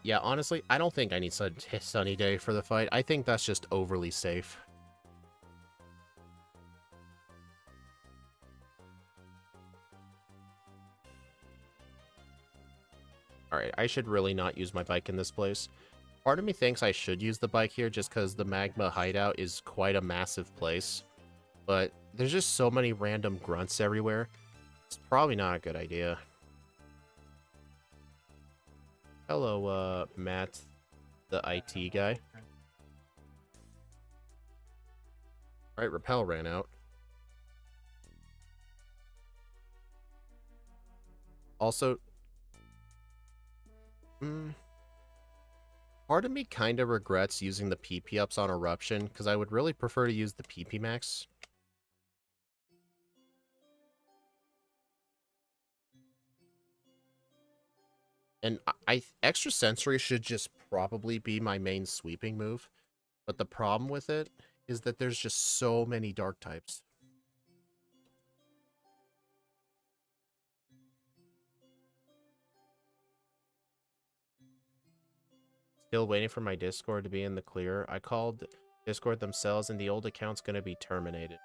Yeah, honestly, I don't think I need Sunny Day for the fight. I think that's just overly safe. Alright, I should really not use my bike in this place. Part of me thinks I should use the bike here just because the Magma hideout is quite a massive place. But there's just so many random grunts everywhere. It's probably not a good idea. Hello, Matt, the IT guy. Alright, Repel ran out. Also, part of me kind of regrets using the PP ups on Eruption, because I would really prefer to use the PP max. And Extra Sensory should just probably be my main sweeping move. But the problem with it is that there's just so many dark types. Still waiting for my Discord to be in the clear. I called Discord themselves and the old account's going to be terminated.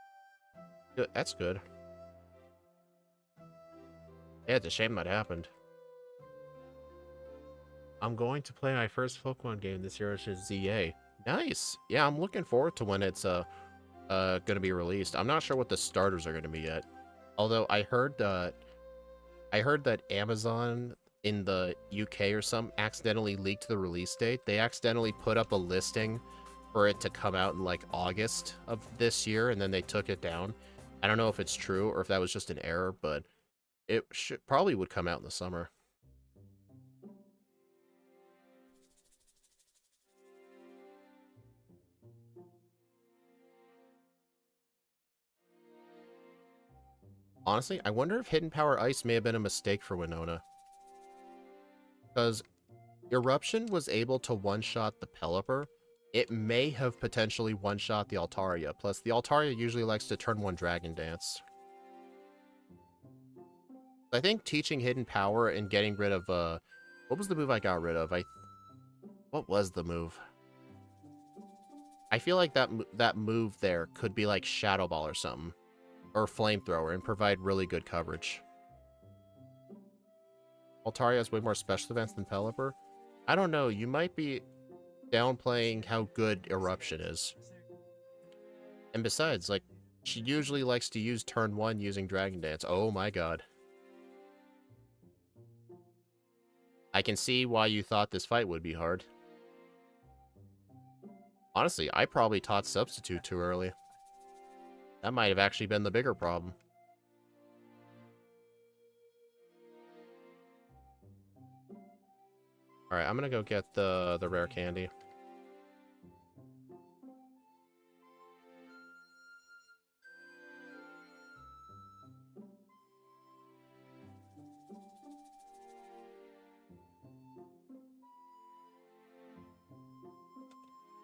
That's good. Yeah, it's a shame that happened. I'm going to play my first Pokemon game this year, which is ZA. Nice. Yeah, I'm looking forward to when it's going to be released. I'm not sure what the starters are going to be yet. Although I heard that Amazon in the UK or something accidentally leaked the release date. They accidentally put up a listing for it to come out in like August of this year, and then they took it down. I don't know if it's true or if that was just an error, but it probably would come out in the summer. Honestly, I wonder if Hidden Power Ice may have been a mistake for Winona. Because Eruption was able to one-shot the Pelipper. It may have potentially one-shot the Altaria. Plus, the Altaria usually likes to turn one Dragon Dance. I think teaching Hidden Power and getting rid of, what was the move I got rid of? What was the move? I feel like that move there could be like Shadow Ball or something. Or Flamethrower and provide really good coverage. Altaria has way more special events than Pelipper. I don't know, you might be downplaying how good Eruption is. And besides, like, she usually likes to use turn 1 using Dragon Dance. Oh my god. I can see why you thought this fight would be hard. Honestly, I probably taught Substitute too early. That might have actually been the bigger problem. Alright, I'm gonna go get the rare candy.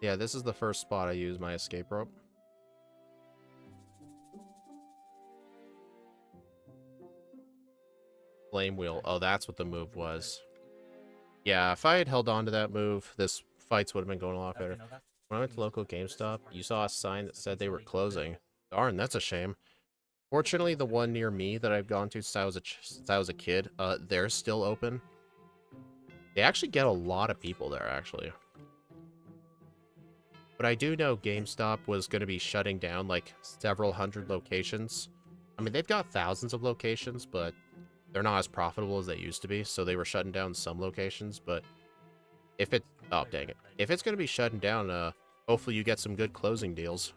Yeah, this is the first spot I use my escape rope. Flame wheel. Oh, that's what the move was. Yeah, if I had held on to that move, this fights would have been going a lot better. When I went to local GameStop, you saw a sign that said they were closing. Darn, that's a shame. Fortunately, the one near me that I've gone to since I was a kid, they're still open. They actually get a lot of people there, actually. But I do know GameStop was going to be shutting down, like, several hundred locations. I mean, they've got thousands of locations, but they're not as profitable as they used to be, so they were shutting down some locations, but if it... Oh, dang it. If it's going to be shutting down, hopefully you get some good closing deals.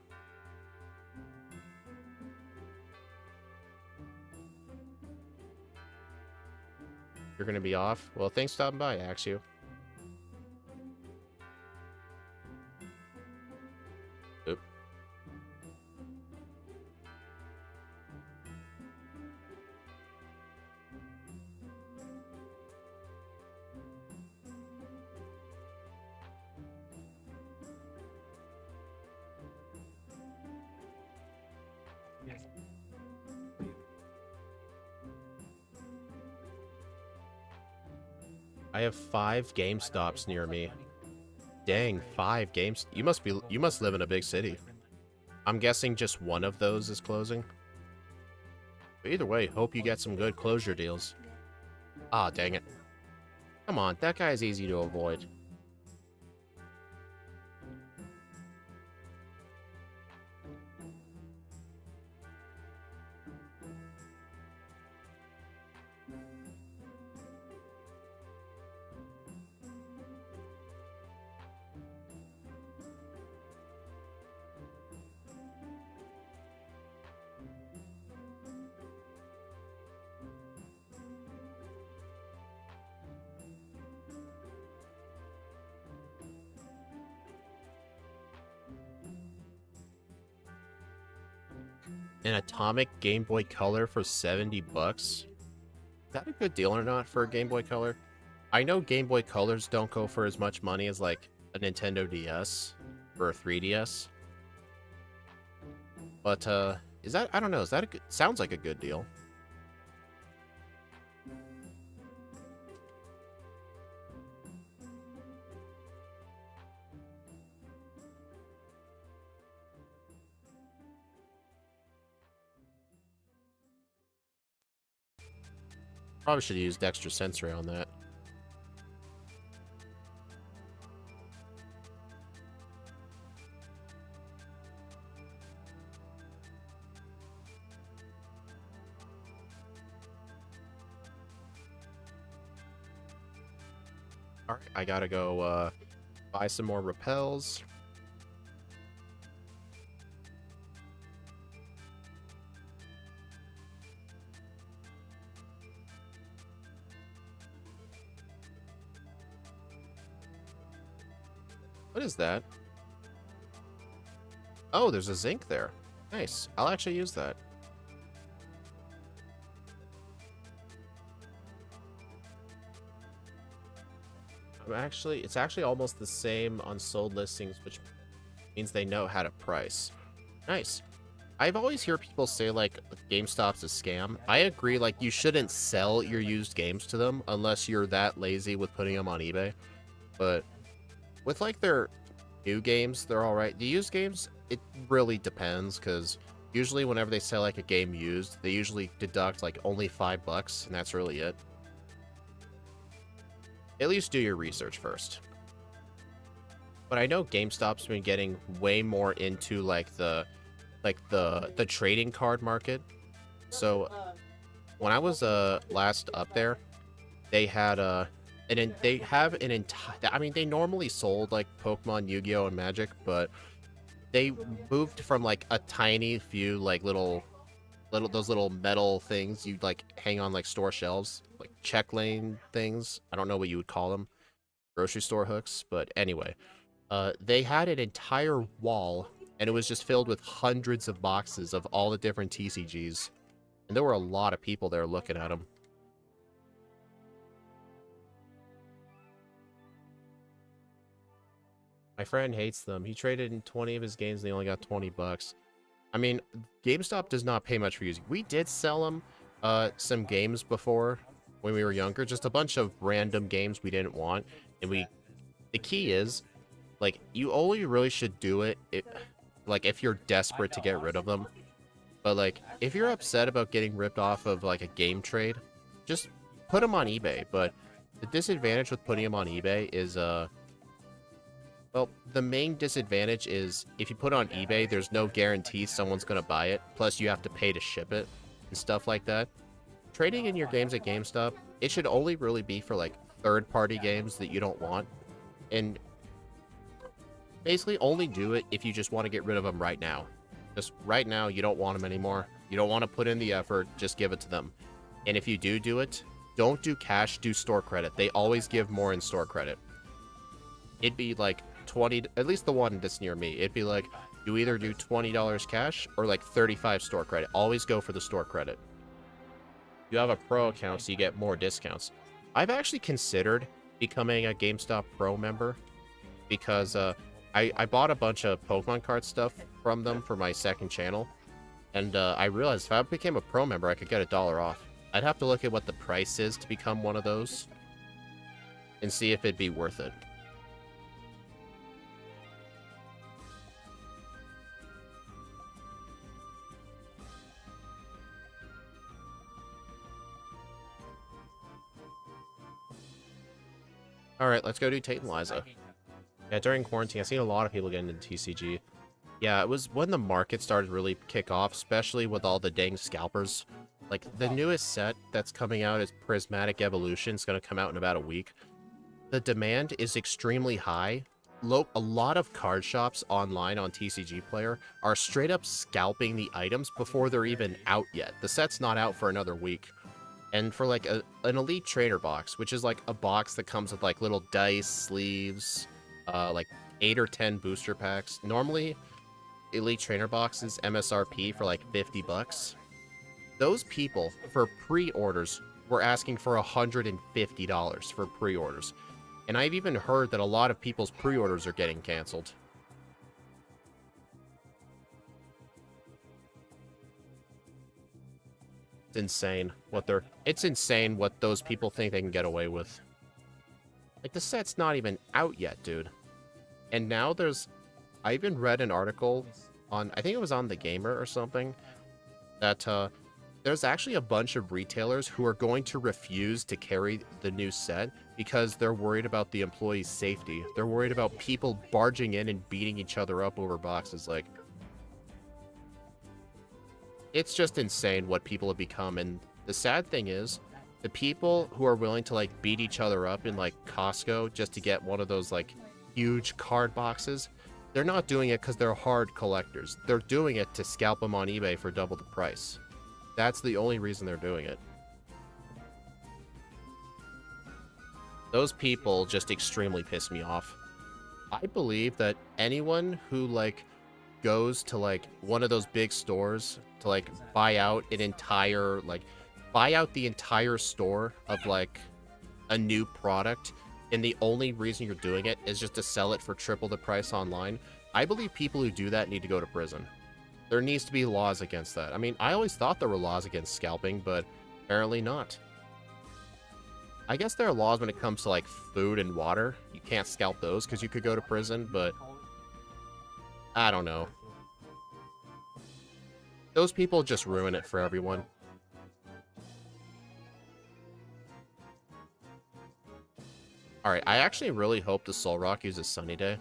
You're going to be off? Well, thanks for stopping by, Axio. Oop. I have 5 GameStops near me. Dang, 5 games. You must live in a big city. I'm guessing just one of those is closing. But either way, hope you get some good closure deals. Ah, dang it. Come on, that guy's easy to avoid. An Atomic Game Boy Color for 70 bucks? Is that a good deal or not for a Game Boy Color? I know Game Boy Colors don't go for as much money as, like, a Nintendo DS or a 3DS. But, is that... I don't know. Is that a good... Sounds like a good deal. Probably should have used extra sensory on that. Alright, I gotta go, buy some more repels. What is that? Oh, there's a zinc there. Nice. I'll actually use that. It's actually almost the same on sold listings, which means they know how to price. Nice. I've always heard people say, like, GameStop's a scam. I agree, like, you shouldn't sell your used games to them unless you're that lazy with putting them on eBay. But with, like, their new games, they're alright. The used games, it really depends, because usually whenever they sell, like, a game used, they usually deduct, like, only $5, and that's really it. At least do your research first. But I know GameStop's been getting way more into, like, the trading card market. So when I was last up there, they had And then they have an entire... I mean, they normally sold, like, Pokemon, Yu-Gi-Oh! And Magic, but they moved from, like, a tiny few, like, those little metal things you'd, like, hang on, like, store shelves. Like, check lane things. I don't know what you would call them. Grocery store hooks. But anyway, they had an entire wall, and it was just filled with hundreds of boxes of all the different TCGs. And there were a lot of people there looking at them. My friend hates them. He traded in 20 of his games and he only got 20 bucks. I mean, GameStop does not pay much for using. We did sell them some games before when we were younger. Just a bunch of random games we didn't want. And the key is, like, you only really should do it, like, if you're desperate to get rid of them. But, like, if you're upset about getting ripped off of, like, a game trade, just put them on eBay. But the disadvantage with putting them on eBay is, well, the main disadvantage is if you put it on eBay, there's no guarantee someone's going to buy it. Plus, you have to pay to ship it and stuff like that. Trading in your games at GameStop, it should only really be for, like, third-party games that you don't want. And basically only do it if you just want to get rid of them right now. Just right now, you don't want them anymore. You don't want to put in the effort. Just give it to them. And if you do it, don't do cash, do store credit. They always give more in store credit. It'd be like 20, at least the one that's near me, it'd be like, you either do $20 cash or like 35 store credit. Always go for the store credit. You have a pro account, so you get more discounts. I've actually considered becoming a GameStop Pro member because I bought a bunch of Pokemon card stuff from them for my second channel, and I realized if I became a Pro member, I could get $1 off. I'd have to look at what the price is to become one of those and see if it'd be worth it. Alright, let's go do Tate and Liza. Yeah, during quarantine, I've seen a lot of people getting into TCG. Yeah, it was when the market started to really kick off, especially with all the dang scalpers. Like, the newest set that's coming out is Prismatic Evolution. It's going to come out in about a week. The demand is extremely high. A lot of card shops online on TCG Player are straight up scalping the items before they're even out yet. The set's not out for another week. And for, like, an Elite Trainer box, which is, like, a box that comes with, like, little dice, sleeves, like, 8 or 10 booster packs. Normally, Elite Trainer boxes, MSRP for, like, 50 bucks. Those people, for pre-orders, were asking for $150 for pre-orders. And I've even heard that a lot of people's pre-orders are getting canceled. Insane it's insane what those people think they can get away with. Like, the set's not even out yet, dude. And now I even read an article on, I think it was on The Gamer or something, that there's actually a bunch of retailers who are going to refuse to carry the new set because they're worried about the employees' safety. They're worried about people barging in and beating each other up over boxes. Like, it's just insane what people have become. And the sad thing is, the people who are willing to, like, beat each other up in, like, Costco just to get one of those, like, huge card boxes, they're not doing it because they're hard collectors. They're doing it to scalp them on eBay for double the price. That's the only reason they're doing it. Those people just extremely piss me off. I believe that anyone who, like, goes to, like, one of those big stores to, like, buy out the entire store of, like, a new product, and the only reason you're doing it is just to sell it for triple the price online, I believe people who do that need to go to prison. There needs to be laws against that. I mean, I always thought there were laws against scalping, but apparently not. I guess there are laws when it comes to, like, food and water. You can't scalp those because you could go to prison, but I don't know. Those people just ruin it for everyone. Alright, I actually really hope the Soul Rock uses Sunny Day.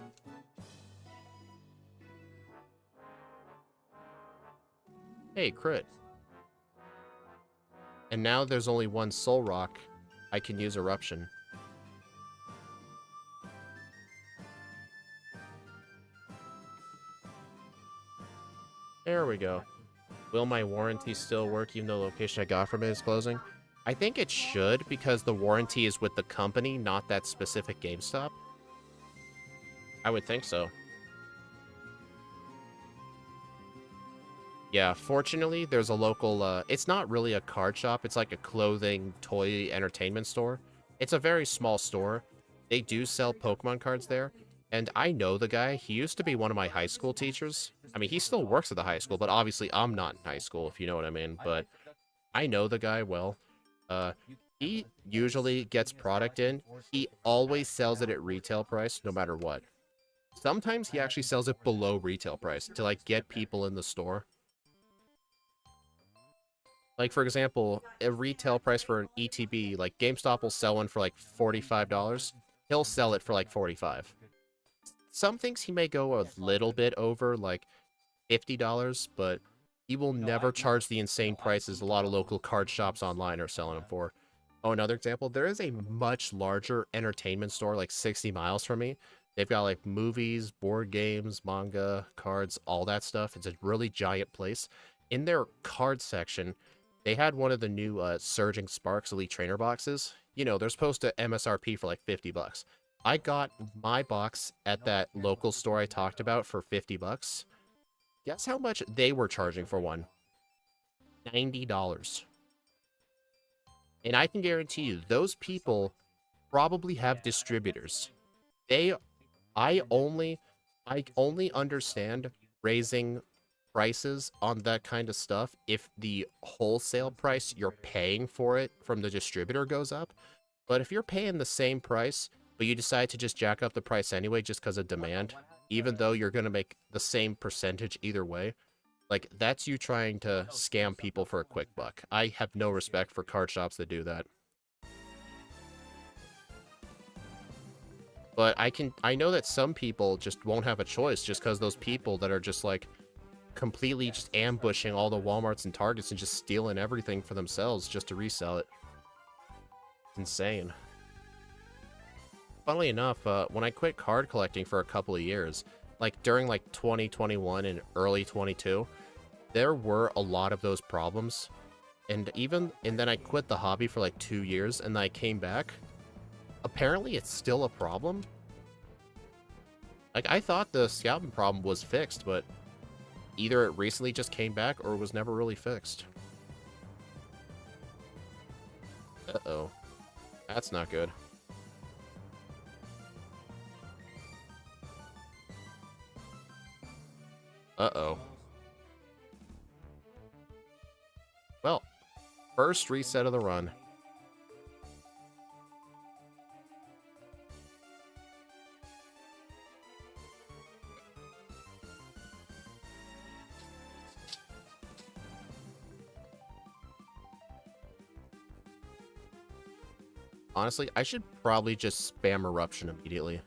Hey, crit. And now there's only one Soul Rock. I can use Eruption. There we go. Will my warranty still work even though the location I got from it is closing? I think it should because the warranty is with the company, not that specific GameStop. I would think so. Yeah, fortunately, there's a local, it's not really a card shop. It's like a clothing, toy, entertainment store. It's a very small store. They do sell Pokemon cards there. And I know the guy. He used to be one of my high school teachers. I mean, he still works at the high school, but obviously I'm not in high school, if you know what I mean. But I know the guy well. Uh, he usually gets product in. He always sells it at retail price, no matter what. Sometimes he actually sells it below retail price to, like, get people in the store. Like, for example, a retail price for an ETB, like, GameStop will sell one for, like, $45. He'll sell it for, like, $45. Some things he may go a little bit over, like, $50, but he will never charge the insane prices a lot of local card shops online are selling them for. Oh, another example, there is a much larger entertainment store, like, 60 miles from me. They've got, like, movies, board games, manga, cards, all that stuff. It's a really giant place. In their card section, they had one of the new Surging Sparks Elite Trainer boxes. You know, they're supposed to MSRP for like $50. I got my box at that local store I talked about for $50. Guess how much they were charging for one? $90. And I can guarantee you, those people probably have distributors. They, I only understand raising prices on that kind of stuff if the wholesale price you're paying for it from the distributor goes up. But if you're paying the same price, but you decide to just jack up the price anyway just because of demand, even though you're going to make the same percentage either way, like, that's you trying to scam people for a quick buck. I have no respect for card shops that do that. But I know that some people just won't have a choice just because those people that are just like completely just ambushing all the Walmarts and Targets and just stealing everything for themselves just to resell it. It's insane. Funnily enough, when I quit card collecting for a couple of years, like during like 2021 and early 22, there were a lot of those problems. And then I quit the hobby for like 2 years and then I came back. Apparently it's still a problem. Like, I thought the scalping problem was fixed, but either it recently just came back or it was never really fixed. Uh-oh. That's not good. Uh-oh. Well, first reset of the run. Honestly, I should probably just spam Eruption immediately.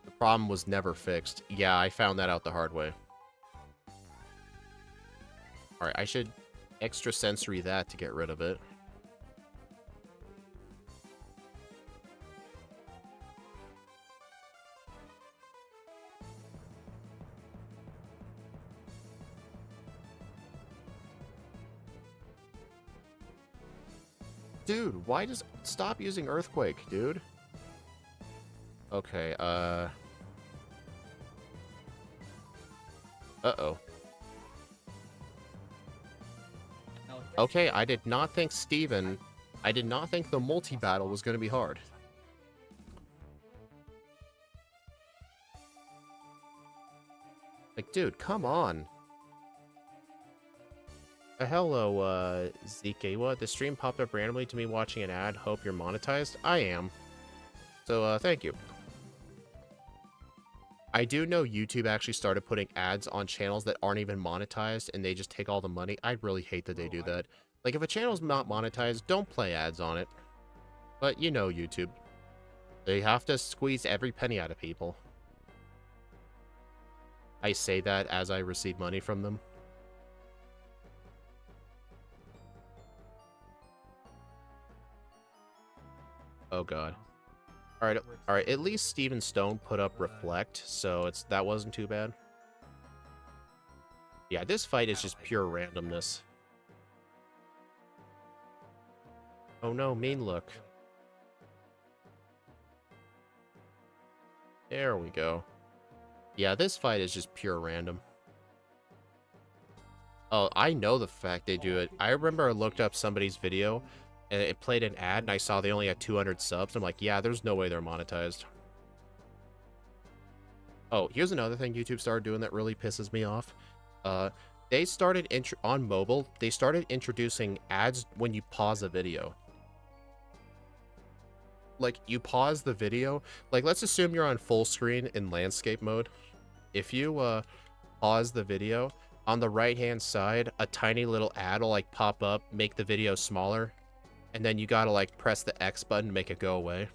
The problem was never fixed. Yeah, I found that out the hard way. Alright, I should extrasensory that to get rid of it. Dude, why does... Stop using Earthquake, dude. Okay, Uh-oh. Okay, I did not think Steven... I did not think the multi-battle was going to be hard. Like, dude, come on. Hello, Zeke. What? The stream popped up randomly to me watching an ad. Hope you're monetized. I am. So, thank you. I do know YouTube actually started putting ads on channels that aren't even monetized, and they just take all the money. I really hate that they do that. Like, if a channel's not monetized, don't play ads on it. But, you know YouTube. They have to squeeze every penny out of people. I say that as I receive money from them. Oh god. Alright, at least Steven Stone put up Reflect, so that wasn't too bad. Yeah, this fight is just pure randomness. Oh no, mean look. There we go. Yeah, this fight is just pure random. Oh, I know the fact they do it. I remember I looked up somebody's video, and it played an ad, and I saw they only had 200 subs. I'm like, yeah, there's no way they're monetized. Oh, here's another thing YouTube started doing that really pisses me off. They started, on mobile, they started introducing ads when you pause a video. Like, you pause the video, like, let's assume you're on full screen in landscape mode. If you, pause the video, on the right-hand side, a tiny little ad will, like, pop up, make the video smaller, and then you gotta, like, press the X button to make it go away.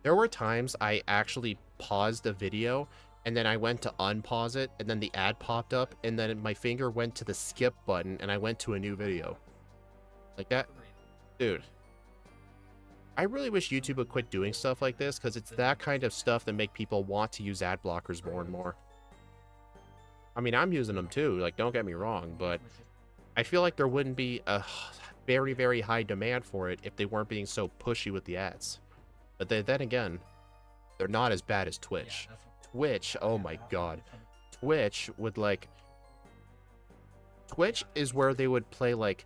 There were times I actually paused a video, and then I went to unpause it, and then the ad popped up, and then my finger went to the skip button, and I went to a new video. Like that? Dude. I really wish YouTube would quit doing stuff like this, because it's that kind of stuff that make people want to use ad blockers more and more. I mean, I'm using them too, like, don't get me wrong, but I feel like there wouldn't be a very, very high demand for it if they weren't being so pushy with the ads. But then again, they're not as bad as Twitch. Twitch, oh my god. Twitch would, like... Twitch is where they would play, like,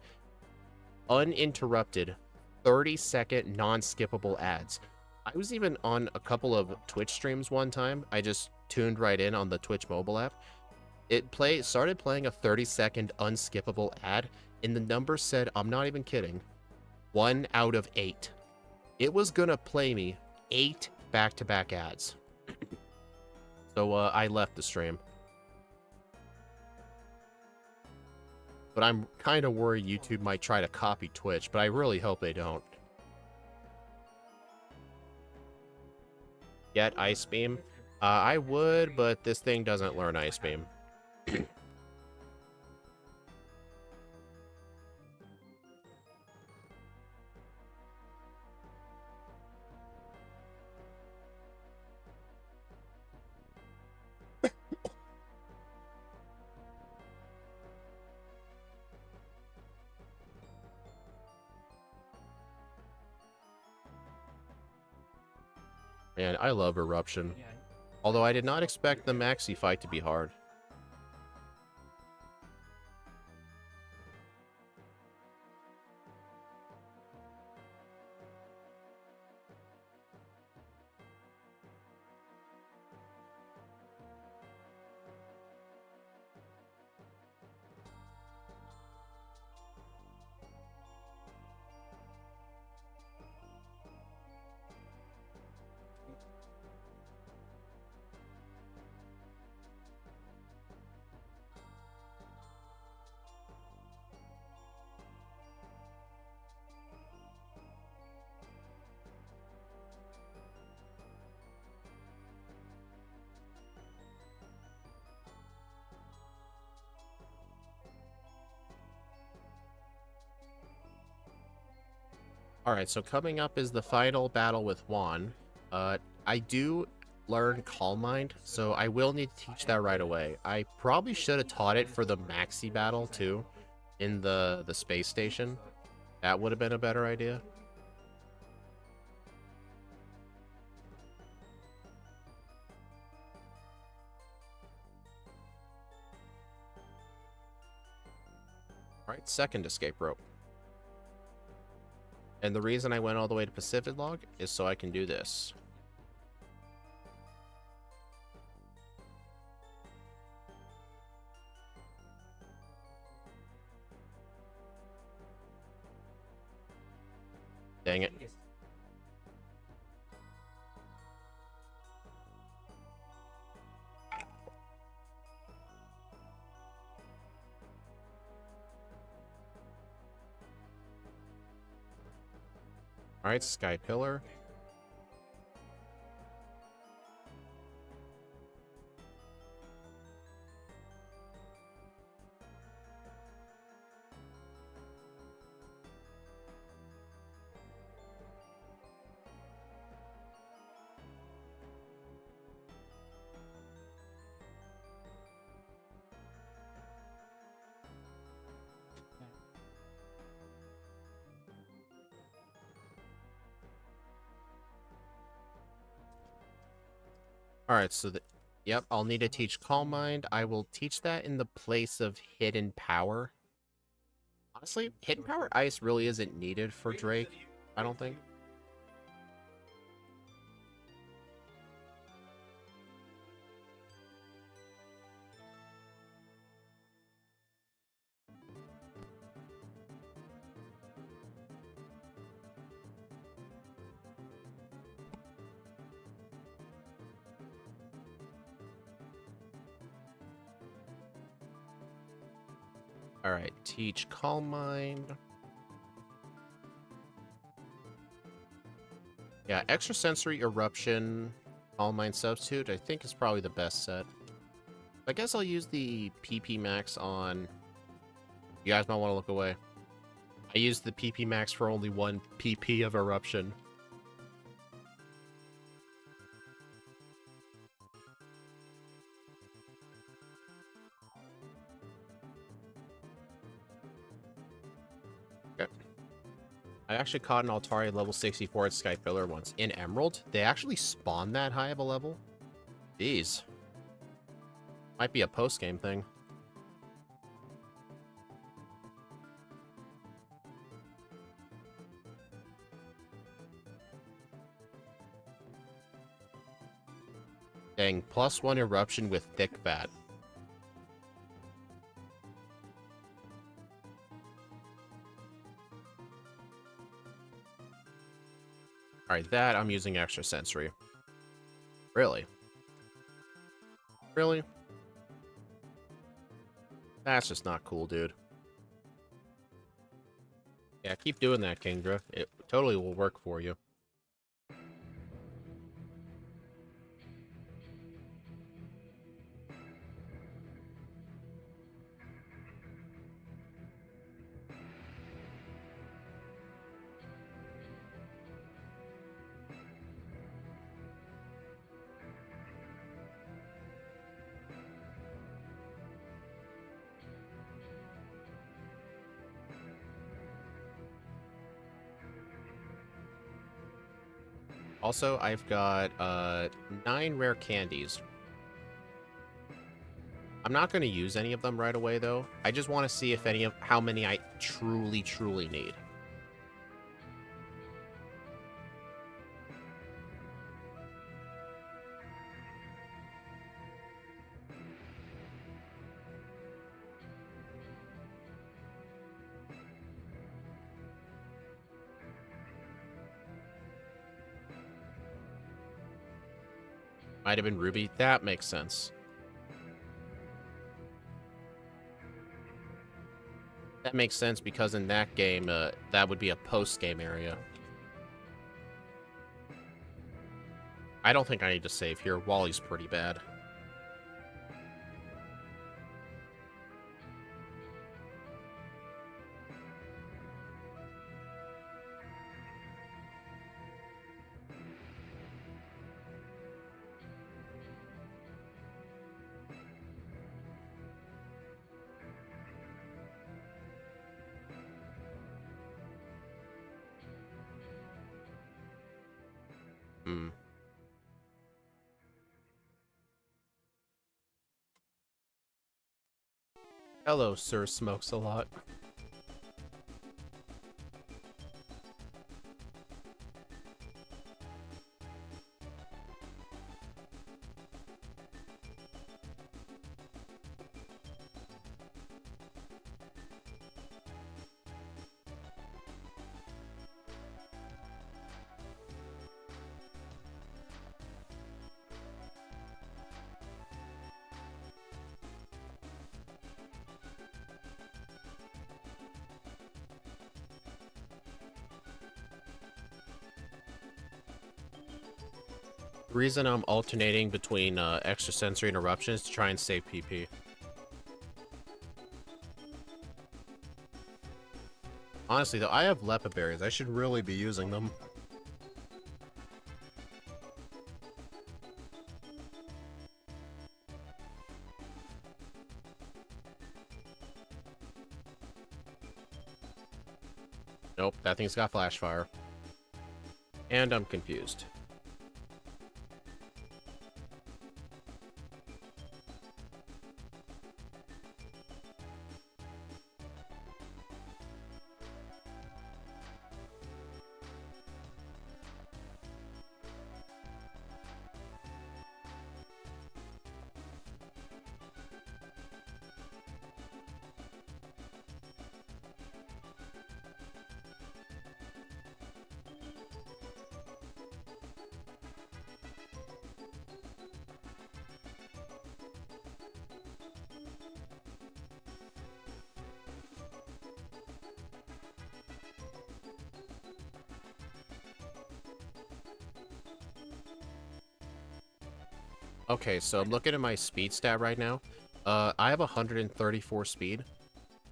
uninterrupted 30-second non-skippable ads. I was even on a couple of Twitch streams one time. I just tuned right in on the Twitch mobile app. It started playing a 30-second unskippable ad, and the number said, I'm not even kidding, 1 out of 8. It was gonna play me 8 back-to-back ads. So I left the stream. But I'm kind of worried YouTube might try to copy Twitch, but I really hope they don't. Get Ice Beam? I would, but this thing doesn't learn Ice Beam. Man, I love Eruption. Although I did not expect the Maxi fight to be hard. Alright, so coming up is the final battle with Juan. I do learn Calm Mind, so I will need to teach that right away. I probably should have taught it for the Maxi battle, too, in the space station. That would have been a better idea. Alright, second escape rope. And the reason I went all the way to Pacific Log is so I can do this. Dang it. Alright, Sky Pillar. Alright, so yep, I'll need to teach Calm Mind. I will teach that in the place of Hidden Power. Honestly, Hidden Power Ice really isn't needed for Drake, I don't think. Alright, teach Calm Mind. Yeah, Extrasensory Eruption, Calm Mind Substitute, I think is probably the best set. I guess I'll use the PP Max on... You guys might want to look away. I used the PP Max for only one PP of Eruption. Okay. I actually caught an Altari level 64 at Sky Pillar once. In Emerald, they actually spawn that high of a level? Jeez. Might be a post-game thing. Dang, +1 Eruption with Thick Fat. Alright, that I'm using Extrasensory. Really? Really? That's just not cool, dude. Yeah, keep doing that, Kingdra. It totally will work for you. Also, I've got 9 rare candies. I'm not going to use any of them right away, though. I just want to see if how many I truly need. Might have been Ruby. That makes sense. That makes sense because in that game, that would be a post-game area. I don't think I need to save here. Wally's pretty bad. Hmm. Hello, Sir Smokes a Lot. The reason I'm alternating between Extrasensory and Eruption is to try and save PP. Honestly, though, I have Lepa Berries. I should really be using them. Nope, that thing's got Flash Fire. And I'm confused. Okay, so I'm looking at my speed stat right now. I have 134 speed.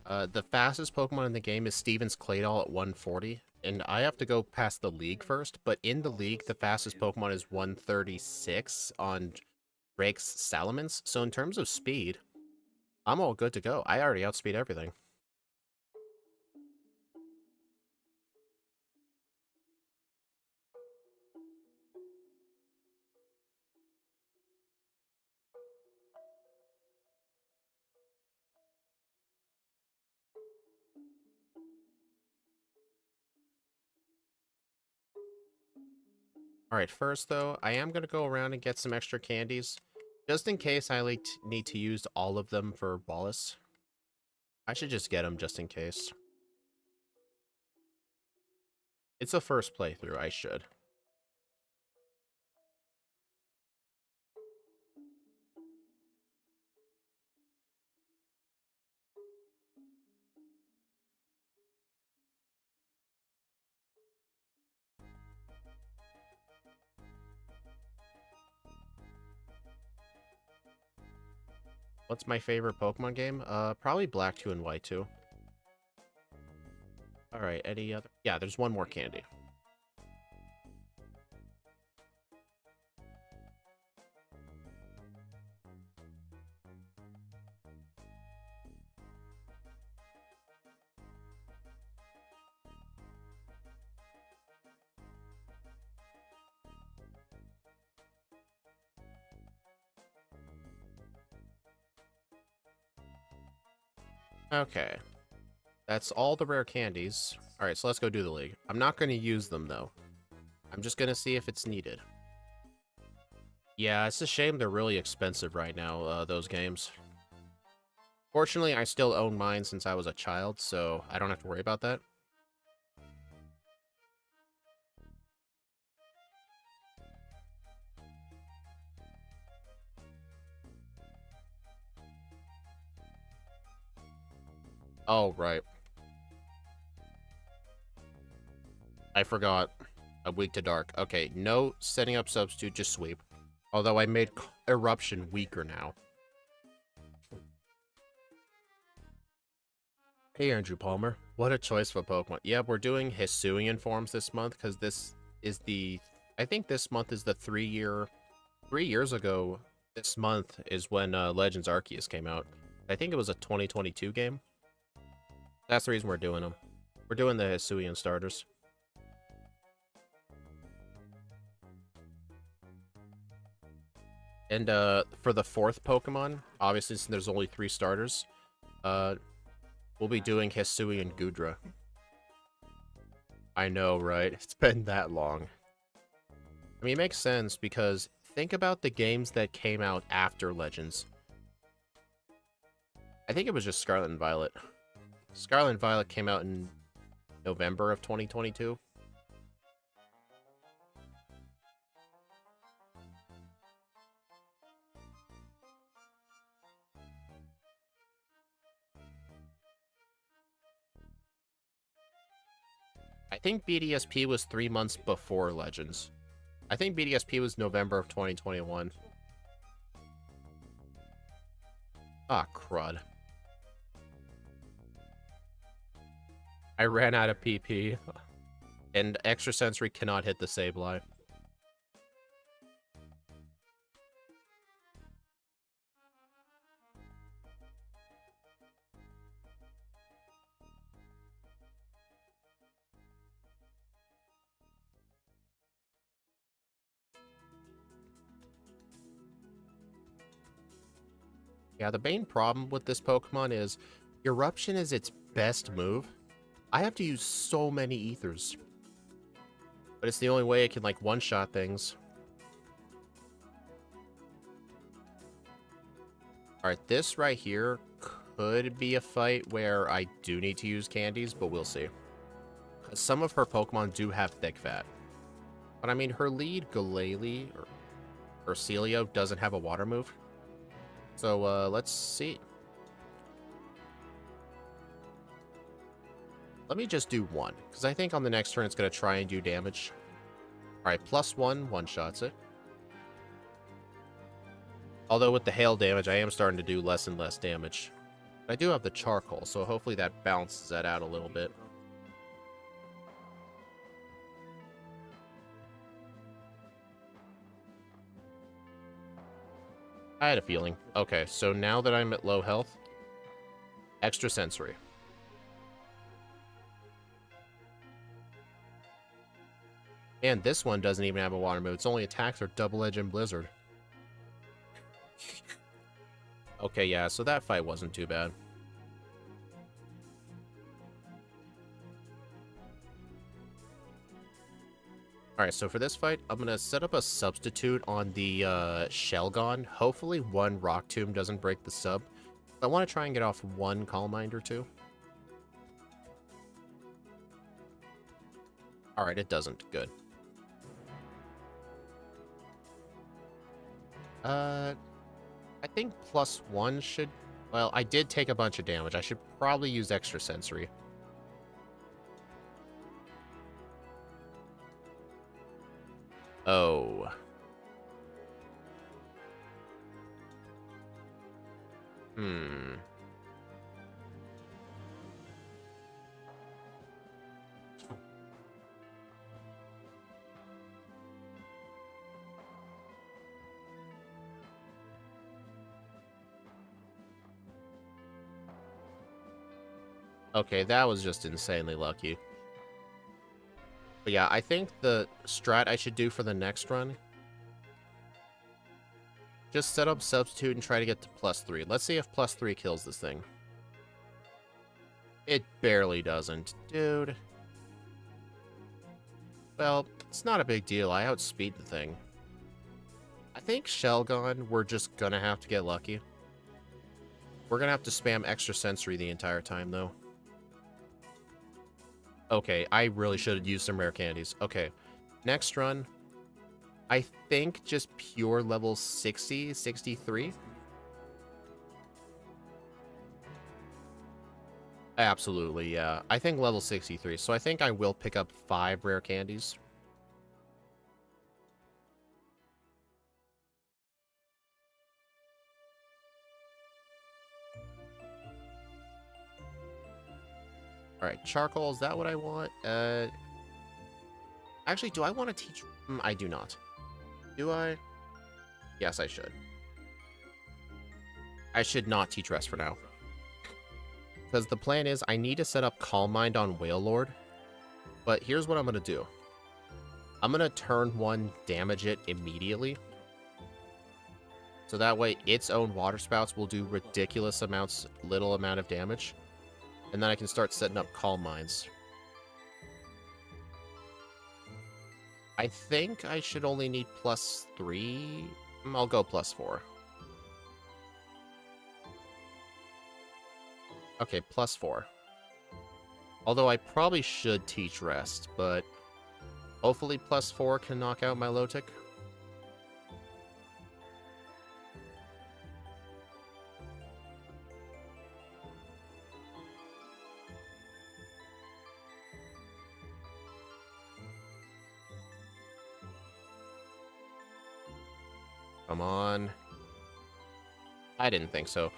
The fastest Pokemon in the game is Steven's Claydol at 140, and I have to go past the league first, but in the league, the fastest Pokemon is 136 on Drake's Salamence, so in terms of speed, I'm all good to go. I already outspeed everything. Alright, first though, I am going to go around and get some extra candies, just in case I need to use all of them for Wallace. I should just get them just in case. It's a first playthrough, I should. What's my favorite Pokemon game? Probably Black 2 and White 2. Alright, any other? Yeah, there's one more candy. Okay. That's all the rare candies. Alright, so let's go do the league. I'm not going to use them, though. I'm just going to see if it's needed. Yeah, it's a shame they're really expensive right now, those games. Fortunately, I still own mine since I was a child, so I don't have to worry about that. Oh, right. I forgot. I'm weak to dark. Okay, no setting up substitute, just sweep. Although I made Eruption weaker now. Hey, Andrew Palmer. What a choice for Pokemon. Yeah, we're doing Hisuian forms this month, because this is the... I think this month is the 3-year... 3 years ago, this month is when Legends Arceus came out. I think it was a 2022 game. That's the reason we're doing them. We're doing the Hisuian starters. And for the 4th Pokemon, obviously since there's only 3 starters, we'll be doing Hisuian Gudra. I know, right? It's been that long. I mean, it makes sense because think about the games that came out after Legends. I think it was just Scarlet and Violet. Scarlet and Violet came out in November of 2022. I think BDSP was 3 months before Legends. I think BDSP was November of 2021. Ah, crud. I ran out of PP. And Extrasensory cannot hit the Sableye. Yeah, the main problem with this Pokemon is Eruption is its best move. I have to use so many Ethers. But it's the only way it can, like, one-shot things. Alright, this right here could be a fight where I do need to use candies, but we'll see. Some of her Pokemon do have thick fat. But I mean, her lead, Glalie, or Celio, doesn't have a water move. So, let's see. Let me just do one, because I think on the next turn it's going to try and do damage. Alright, +1, one-shots it. Although with the hail damage, I am starting to do less and less damage. I do have the charcoal, so hopefully that balances that out a little bit. I had a feeling. Okay, so now that I'm at low health, extra sensory. And this one doesn't even have a water move. Its only attacks are Double Edge and Blizzard. Okay, yeah, so that fight wasn't too bad. Alright, so for this fight, I'm going to set up a substitute on the Shelgon. Hopefully one Rock Tomb doesn't break the sub. I want to try and get off one Calm Mind or two. Alright, it doesn't. Good. I think +1 should... Well, I did take a bunch of damage. I should probably use extra sensory. Oh. Hmm. Okay, that was just insanely lucky. But yeah, I think the strat I should do for the next run, just set up substitute and try to get to +3. Let's see if +3 kills this thing. It barely doesn't. Dude. Well, it's not a big deal. I outspeed the thing. I think Shelgon, we're just gonna have to get lucky. We're gonna have to spam extra sensory the entire time, though. Okay, I really should have used some rare candies. Okay, next run, I think just pure level 60, 63. Absolutely, yeah. I think level 63, so I think I will pick up 5 rare candies. Alright, charcoal, is that what I want? Actually, do I want to teach... I do not. Do I? Yes, I should. I should not teach rest for now. Because the plan is, I need to set up Calm Mind on Whale Lord. But here's what I'm going to do. I'm going to turn 1 damage it immediately. So that way, its own water spouts will do ridiculous amounts, little amount of damage. And then I can start setting up Calm Minds. I think I should only need +3. I'll go +4. Okay, +4. Although I probably should teach rest, but hopefully +4 can knock out my low tick. Come on. I didn't think so.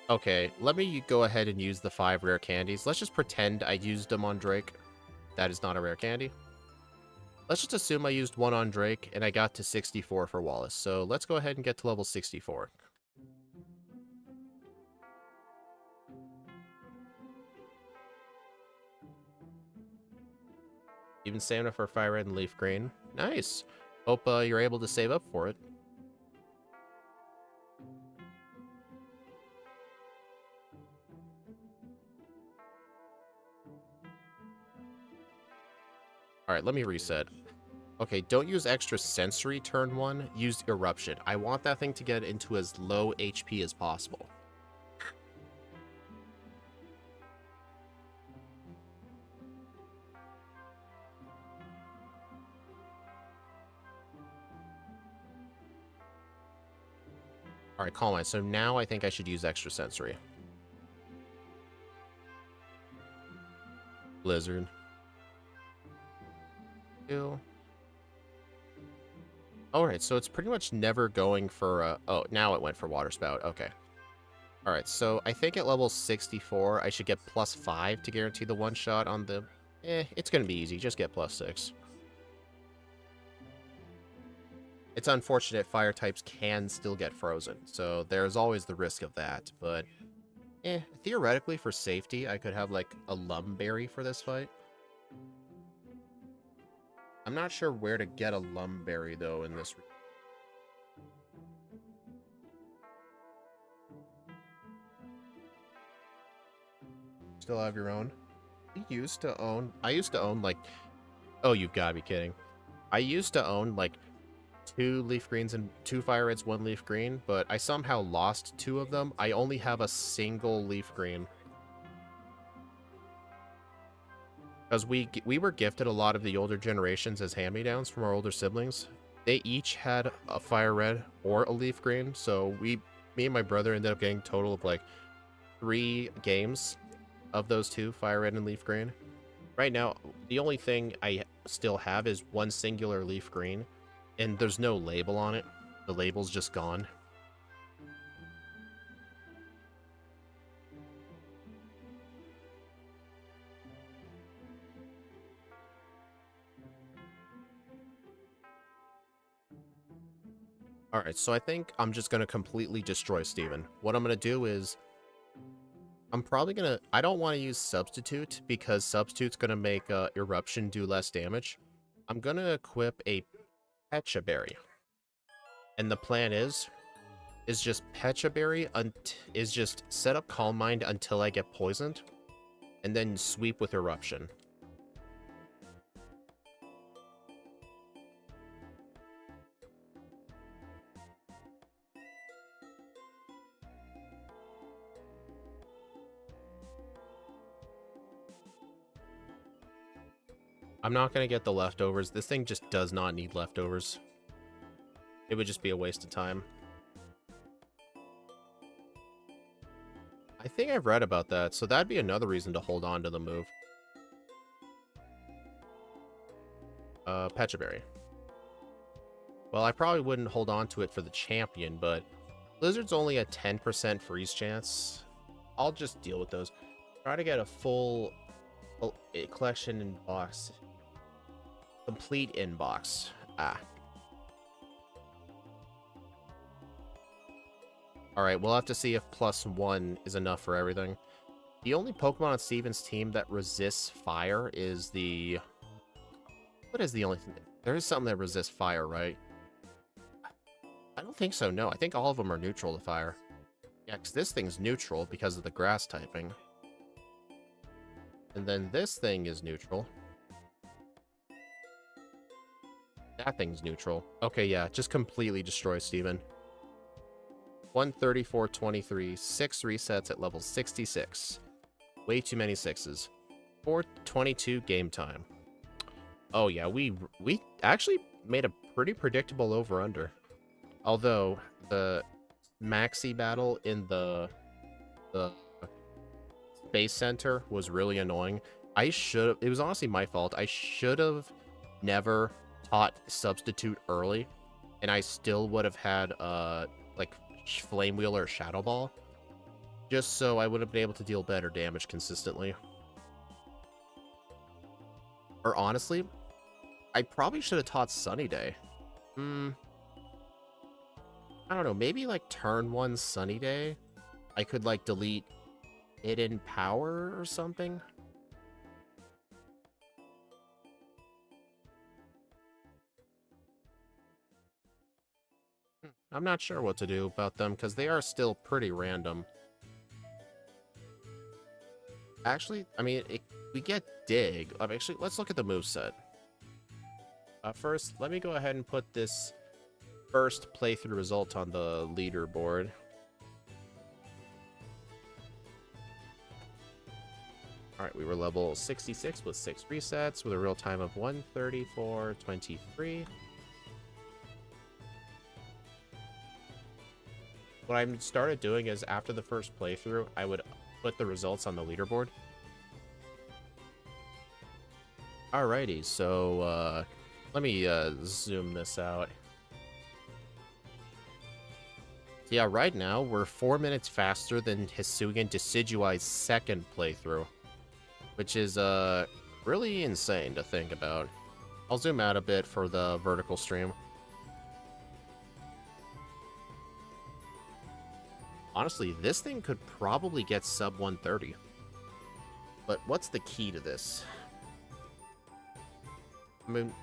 Okay, let me go ahead and use the 5 rare candies. Let's just pretend I used them on Drake. That is not a rare candy. Let's just assume I used 1 on Drake, and I got to 64 for Wallace. So let's go ahead and get to level 64. Even stamina for Fire Red and Leaf Green. Nice. Hope you're able to save up for it. Alright, let me reset. Okay, don't use extra sensory turn 1. Use Eruption. I want that thing to get into as low HP as possible. Alright, Calm Mind. So now I think I should use extra sensory. Blizzard. Ew. Alright, so it's pretty much never going for, oh, now it went for Water Spout. Okay. Alright, so I think at level 64, I should get +5 to guarantee the one-shot on the... it's gonna be easy. Just get +6. It's unfortunate fire types can still get frozen, so there's always the risk of that, but... theoretically, for safety, I could have, like, a Lumberry for this fight. I'm not sure where to get a Lumberry, though, in this... Still have your own? I used to own, like... Oh, you've got to be kidding. I used to own, like, 2 leaf greens and 2 fire reds, 1 leaf green, but I somehow lost 2 of them. I only have a single leaf green. Because we were gifted a lot of the older generations as hand-me-downs from our older siblings. They each had a fire red or a leaf green, so me and my brother ended up getting a total of like 3 games of those 2, fire red and leaf green. Right now, the only thing I still have is 1 singular leaf green, and there's no label on it. The label's just gone. Alright, so I think I'm just going to completely destroy Steven. What I'm going to do is... I'm probably going to... I don't want to use Substitute, because Substitute's going to make Eruption do less damage. I'm going to equip a Pecha Berry. And the plan is just Pecha Berry, is just set up Calm Mind until I get poisoned, and then sweep with Eruption. I'm not going to get the leftovers. This thing just does not need leftovers. It would just be a waste of time. I think I've read about that, so that'd be another reason to hold on to the move. Pecha Berry. Well, I probably wouldn't hold on to it for the champion, but Blizzard's only a 10% freeze chance. I'll just deal with those. Try to get a full collection in box. Complete inbox. Alright, we'll have to see if +1 is enough for everything. The only Pokemon on Steven's team that resists fire is the... What is the only thing? There is something that resists fire, right? I don't think so, no. I think all of them are neutral to fire. Yeah, because this thing's neutral because of the grass typing. And then this thing is neutral. That thing's neutral. Okay, yeah, just completely destroy Steven. 134.23, 6 resets at level 66. Way too many 6s. 422 game time. Oh yeah, we actually made a pretty predictable over-under. Although, the Maxi battle in the Space Center was really annoying. It was honestly my fault. I should have never taught Substitute early, and I still would have had, like, Flame Wheel or Shadow Ball, just so I would have been able to deal better damage consistently. Or honestly, I probably should have taught Sunny Day. I don't know, maybe like turn 1 Sunny Day, I could like delete Hidden Power or something. I'm not sure what to do about them, because they are still pretty random. Actually, I mean, we get Dig. Actually, let's look at the moveset. First, let me go ahead and put this first playthrough result on the leaderboard. Alright, we were level 66 with 6 resets, with a real time of 134.23. What I started doing is, after the first playthrough, I would put the results on the leaderboard. Alrighty, so, let me zoom this out. So yeah, right now, we're 4 minutes faster than Hisuian Decidueye's second playthrough. Which is, really insane to think about. I'll zoom out a bit for the vertical stream. Honestly, this thing could probably get sub 130. But what's the key to this? I mean,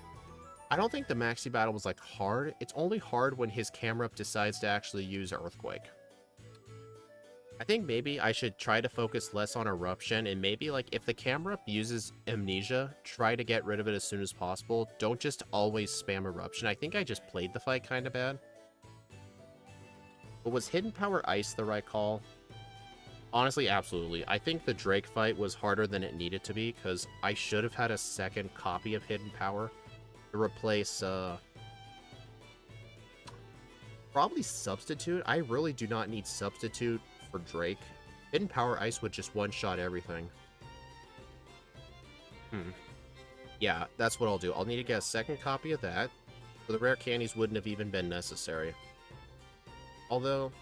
I don't think the maxi battle was, like, hard. It's only hard when his camera up decides to actually use Earthquake. I think maybe I should try to focus less on Eruption, and maybe, like, if the camera up uses Amnesia, try to get rid of it as soon as possible. Don't just always spam Eruption. I think I just played the fight kind of bad. But was Hidden Power Ice the right call? Honestly, absolutely. I think the Drake fight was harder than it needed to be, because I should have had a second copy of Hidden Power to replace, probably Substitute. I really do not need Substitute for Drake. Hidden Power Ice would just one-shot everything. Yeah, that's what I'll do. I'll need to get a second copy of that, so the rare candies wouldn't have even been necessary. Although,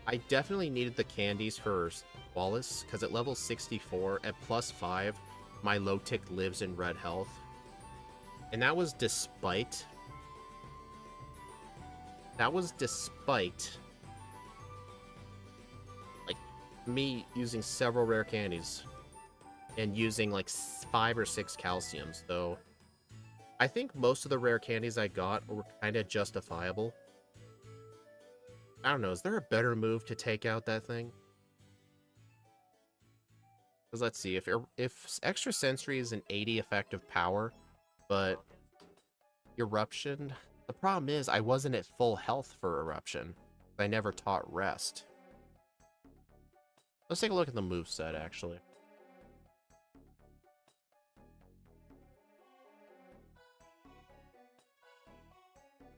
I definitely needed the candies for Wallace, because at level 64, at +5, my low tick lives in red health. And that was despite... like, me using several rare candies. And using, like, 5 or 6 calciums, though. I think most of the rare candies I got were kind of justifiable. I don't know, is there a better move to take out that thing? Because let's see, if Extra Sensory is an 80 effective power, but Eruption... The problem is, I wasn't at full health for Eruption. I never taught Rest. Let's take a look at the moveset, actually.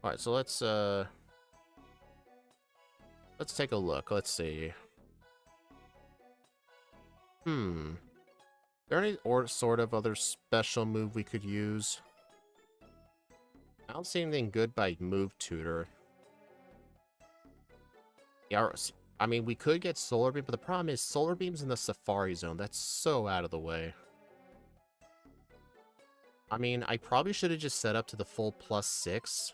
Alright, so let's take a look. Let's see. Is there any sort of other special move we could use? I don't see anything good by Move Tutor. Yeah, I mean, we could get Solar Beam, but the problem is Solar Beam's in the Safari Zone. That's so out of the way. I mean, I probably should have just set up to the full +6.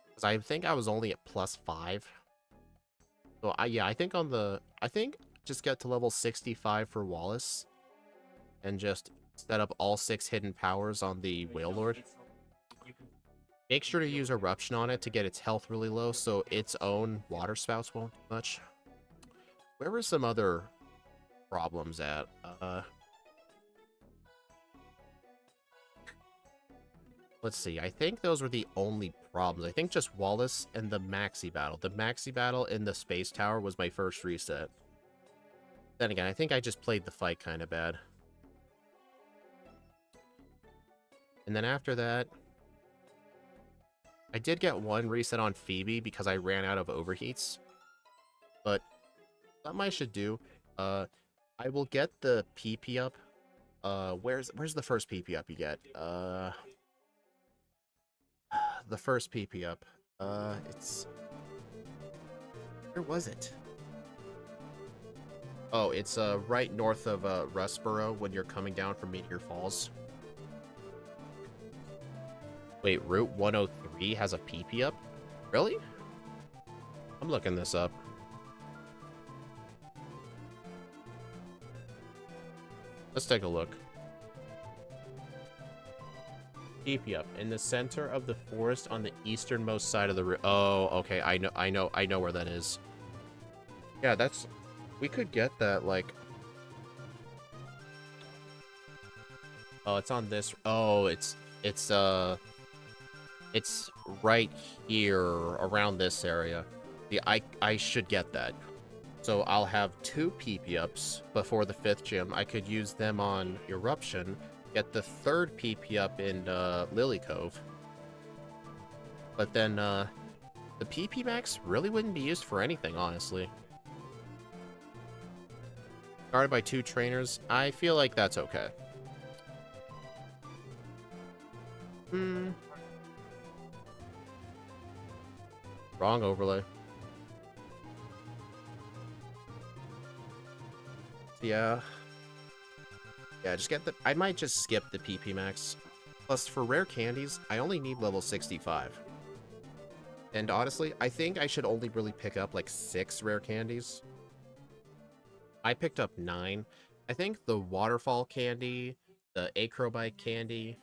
Because I think I was only at +5. So, yeah, I think just get to level 65 for Wallace. And just set up all 6 hidden powers on the Whale Lord. Make sure to use Eruption on it to get its health really low, so its own water spouts won't do much. Where were some other problems at? Let's see, I think those were the only problems. I think just Wallace and the Maxi Battle. The Maxi Battle in the Space Tower was my first reset. Then again, I think I just played the fight kind of bad. And then after that, I did get one reset on Phoebe because I ran out of overheats. But something I should do, I will get the PP up. Where's the first PP up you get? The first PP up. It's... Where was it? Oh, it's right north of Rustboro when you're coming down from Meteor Falls. Wait, Route 103 has a PP up? Really? I'm looking this up. Let's take a look. PP up in the center of the forest on the easternmost side of the route. Oh, okay. I know where that is. Yeah, that's... We could get that, like... Oh, it's on this... Oh, it's right here, around this area. Yeah, I should get that. So I'll have 2 PP ups before the 5th gym. I could use them on Eruption, get the 3rd PP up in Lily Cove. But then the PP max really wouldn't be used for anything, honestly. Guarded by 2 trainers, I feel like that's okay. Wrong overlay. Yeah. Yeah, just get the... I might just skip the PP max. Plus, for rare candies, I only need level 65. And honestly, I think I should only really pick up like 6 rare candies. I picked up 9. I think the waterfall candy, the acrobite candy,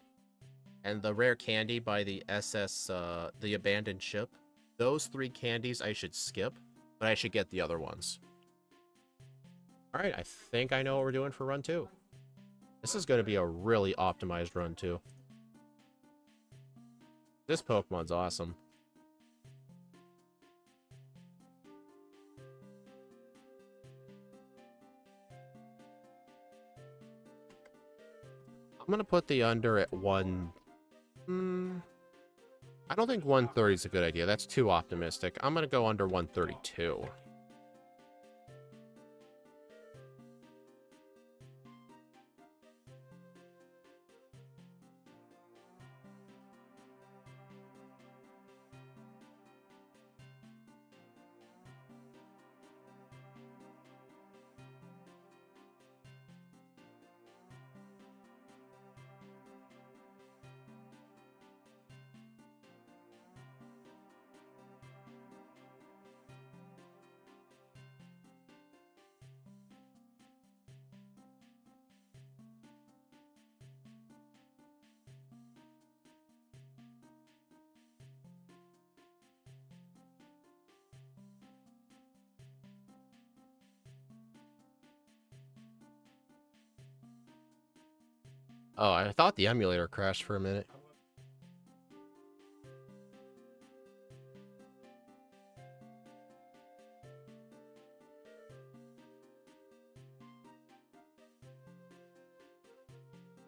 and the rare candy by the the abandoned ship. Those 3 candies I should skip, but I should get the other ones. Alright, I think I know what we're doing for run 2. This is going to be a really optimized run 2. This Pokemon's awesome. I'm going to put the under at 1... I don't think 130 is a good idea. That's too optimistic. I'm going to go under 132. Oh, I thought the emulator crashed for a minute.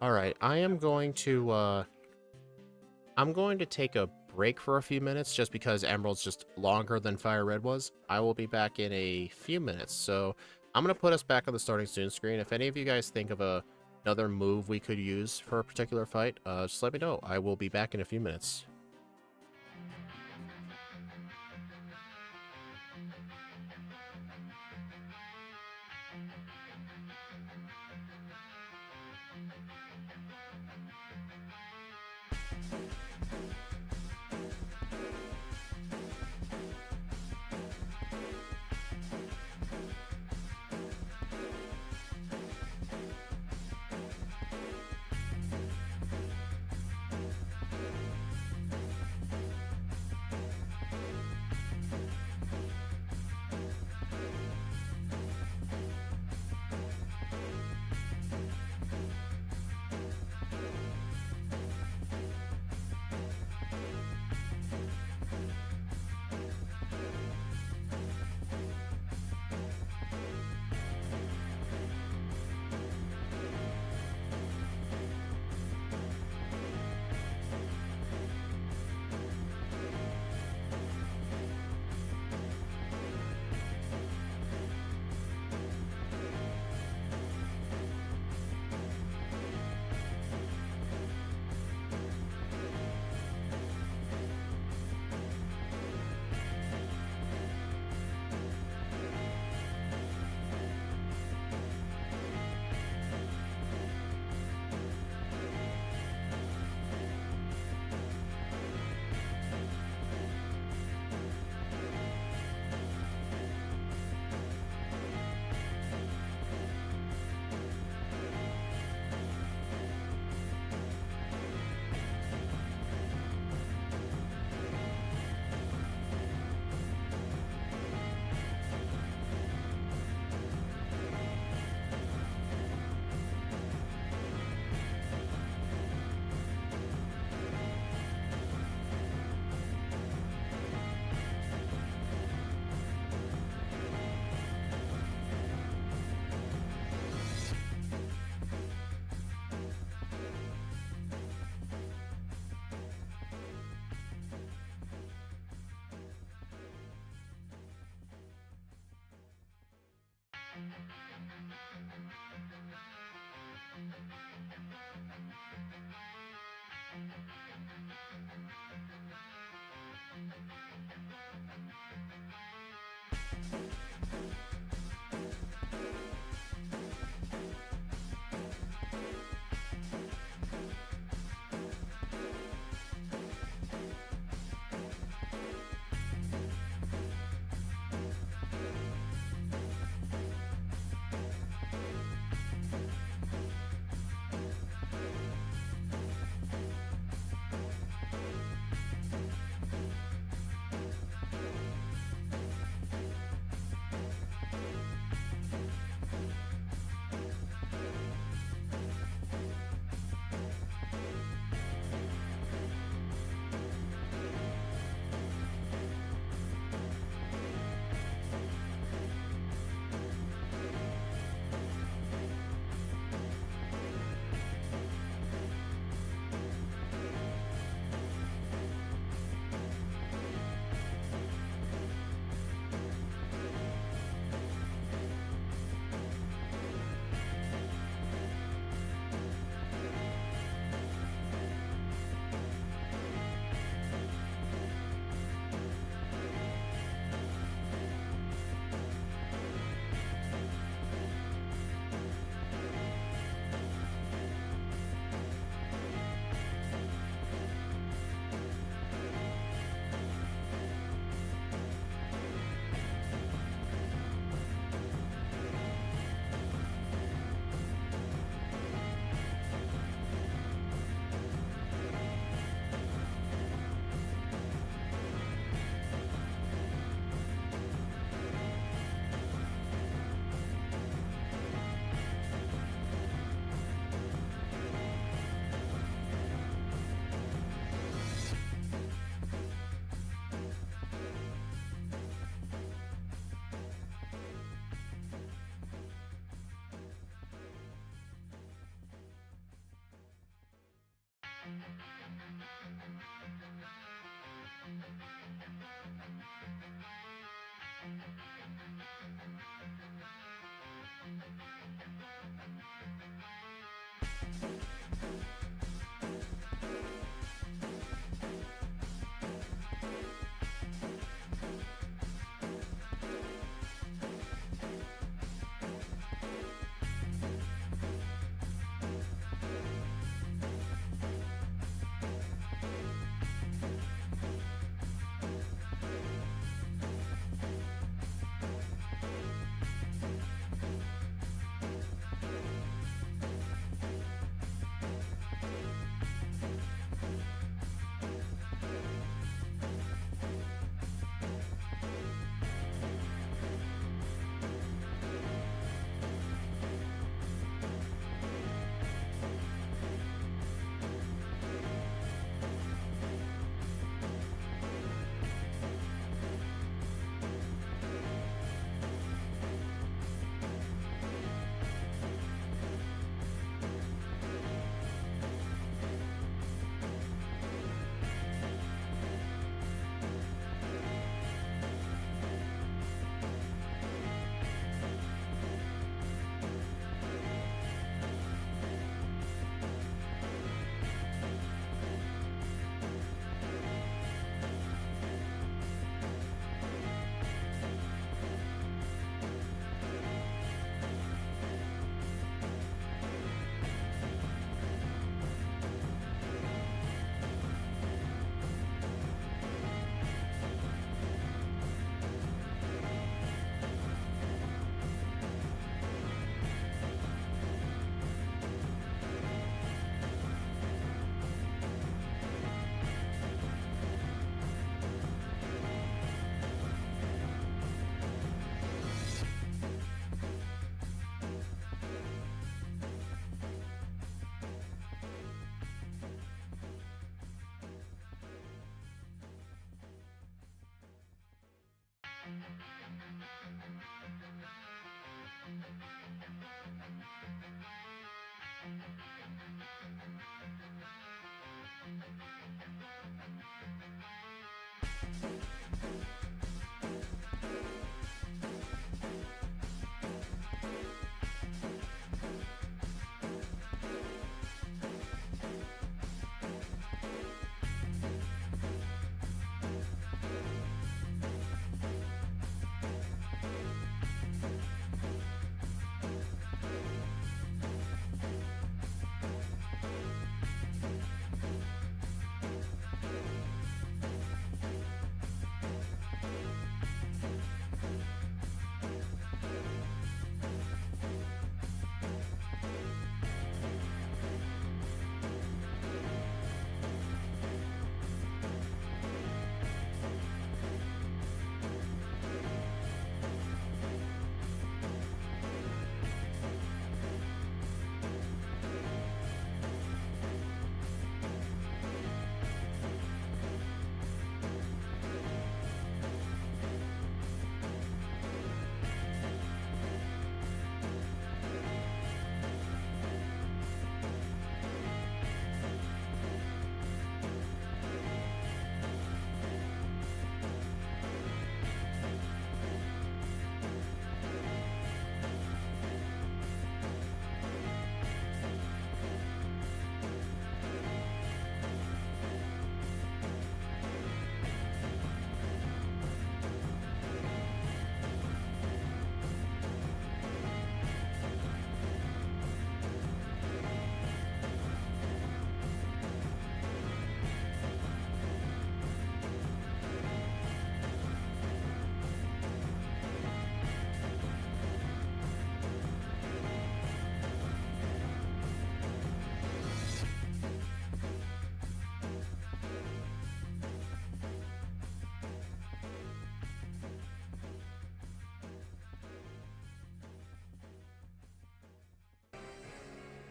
Alright, I'm going to take a break for a few minutes just because Emerald's just longer than Fire Red was. I will be back in a few minutes, so I'm going to put us back on the starting soon screen. If any of you guys think of another move we could use for a particular fight, just let me know. I will be back in a few minutes.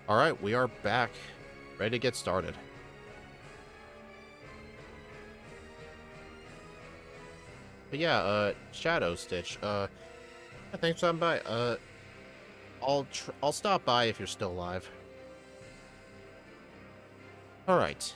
Alright, we are back. Ready to get started. But yeah, Shadow Stitch, thanks for stopping by. I'll stop by if you're still alive. Alright.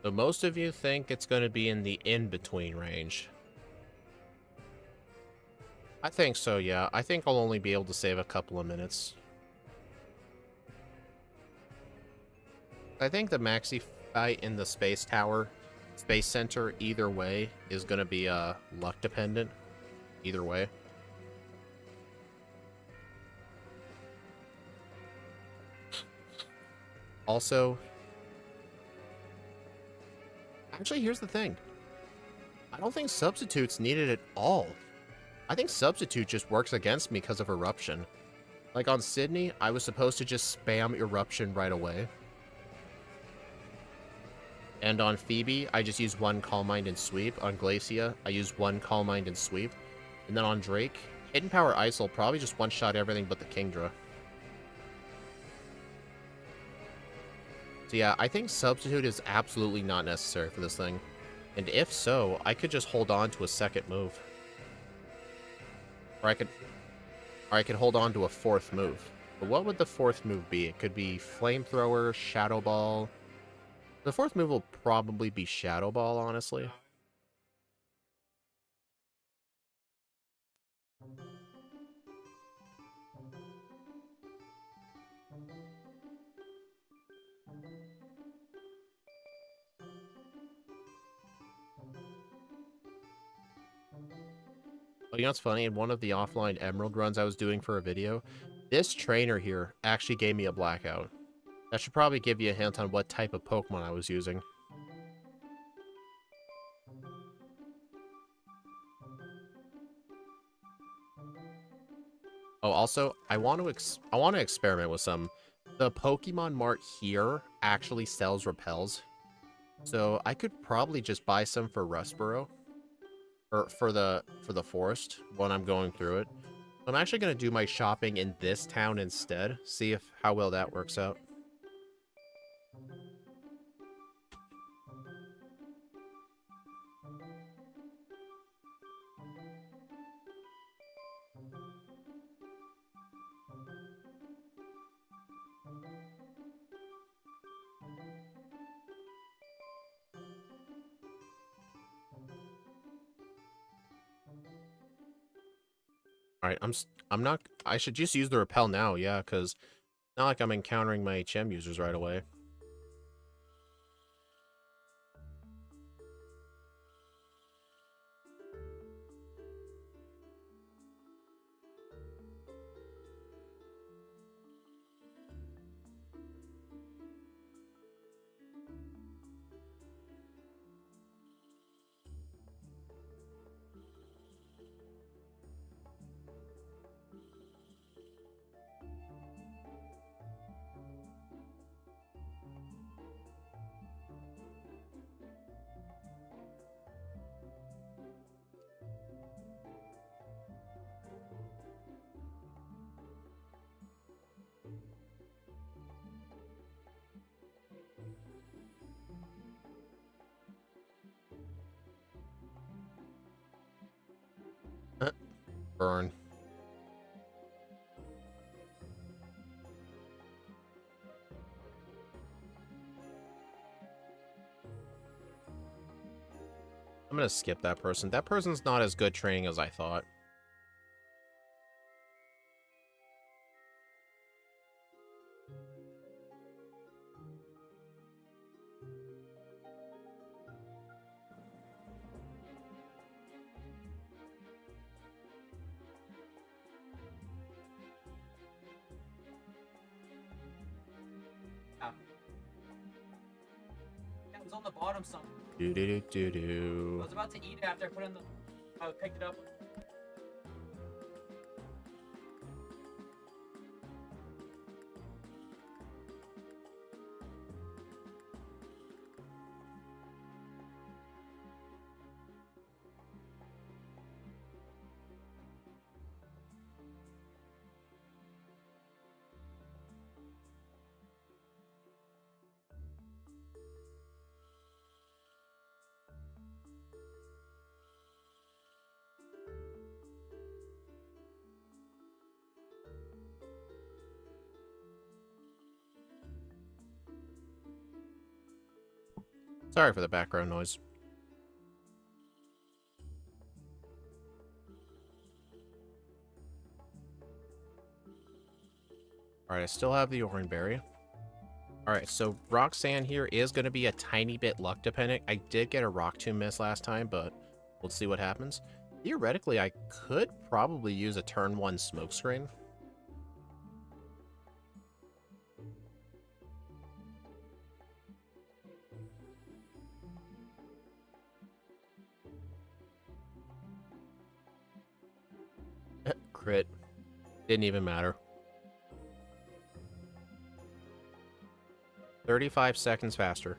So most of you think it's going to be in the in-between range. I think so, yeah. I think I'll only be able to save a couple of minutes. I think the maxi fight in the space tower, space center, either way, is going to be luck dependent. Either way. Also, actually, here's the thing. I don't think substitute's needed at all. I think substitute just works against me because of eruption. Like on Sydney, I was supposed to just spam eruption right away. And on Phoebe, I just use one Calm Mind and Sweep. On Glacia, I use one Calm Mind and Sweep. And then on Drake, Hidden Power Ice will probably just one-shot everything but the Kingdra. So yeah, I think Substitute is absolutely not necessary for this thing. And if so, I could just hold on to a second move. Or I could hold on to a fourth move. But what would the fourth move be? It could be Flamethrower, Shadow Ball. The fourth move will probably be Shadow Ball, honestly. Oh, you know what's funny? In one of the offline Emerald runs I was doing for a video, this trainer here actually gave me a blackout. That should probably give you a hint on what type of Pokemon I was using. Oh, also, I want to experiment with some. The Pokemon Mart here actually sells repels, so I could probably just buy some for Rustboro, or for the forest when I'm going through it. I'm actually gonna do my shopping in this town instead. See if how well that works out. All right, I'm not. I should just use the repel now, yeah, because not like I'm encountering my HM users right away. Burn. I'm gonna skip that person. That person's not as good training as I thought. Yeah, it was on the bottom somewhere. Do do do do do. I was about to eat it after I put it in the. I picked it up. Sorry for the background noise. Alright, I still have the orange berry. Alright, so Roxanne here is going to be a tiny bit luck dependent. I did get a Rock Tomb miss last time, but we'll see what happens. Theoretically, I could probably use a turn 1 smokescreen. Crit. Didn't even matter. 35 seconds faster.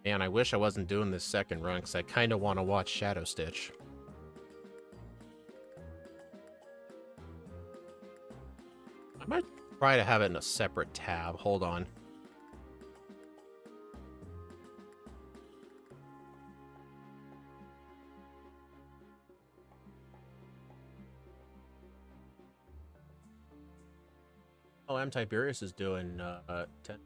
Man, I wish I wasn't doing this second run, because I kind of want to watch Shadow Stitch. I might try to have it in a separate tab. Hold on. Oh, M. Tiberius is doing 10.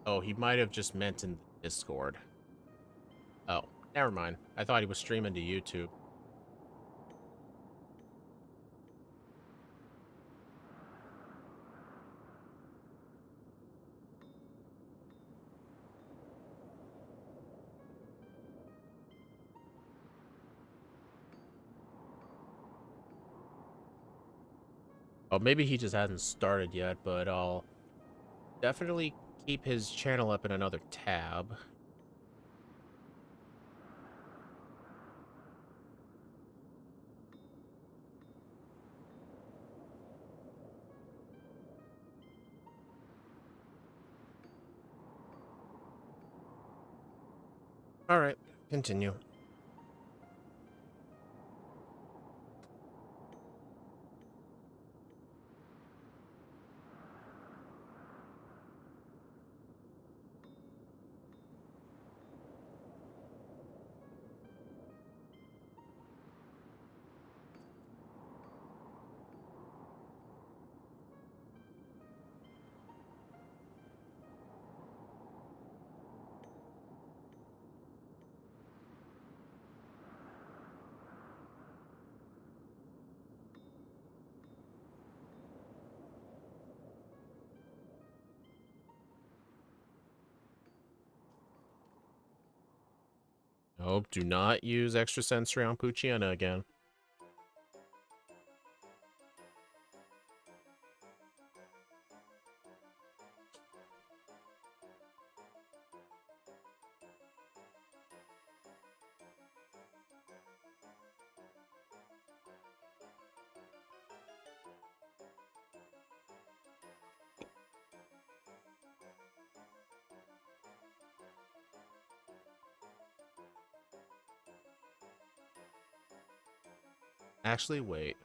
Oh, he might have just meant in Discord. Oh, never mind. I thought he was streaming to YouTube. Oh, maybe he just hasn't started yet, but I'll definitely keep his channel up in another tab. Alright, continue. Nope, do not use extra sensory on Pucciana again. Actually, wait.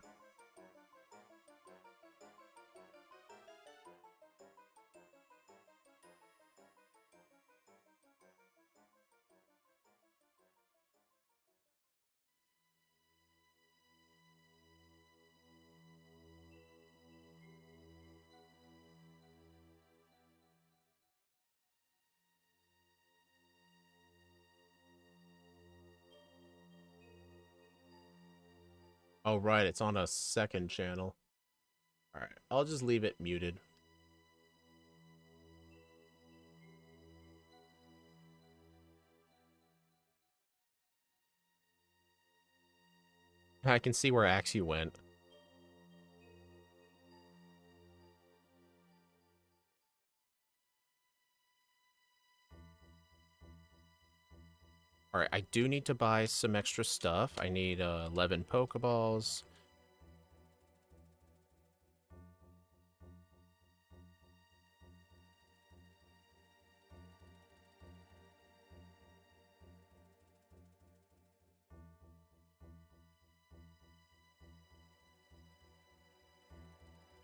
Oh, right, it's on a second channel. Alright, I'll just leave it muted. I can see where Axie went. Alright, I do need to buy some extra stuff. I need 11 pokeballs.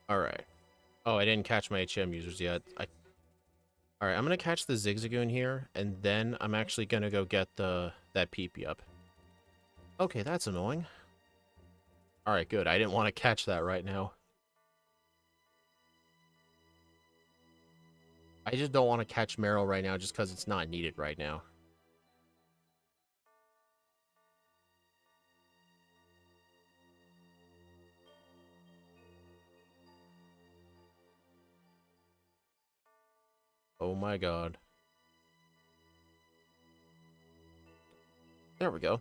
Alright. Oh, I didn't catch my HM users yet. Alright, I'm gonna catch the Zigzagoon here, and then I'm actually gonna go get that PP up. Okay, that's annoying. Alright, good. I didn't want to catch that right now. I just don't want to catch Meryl right now just because it's not needed right now. Oh my god. There we go.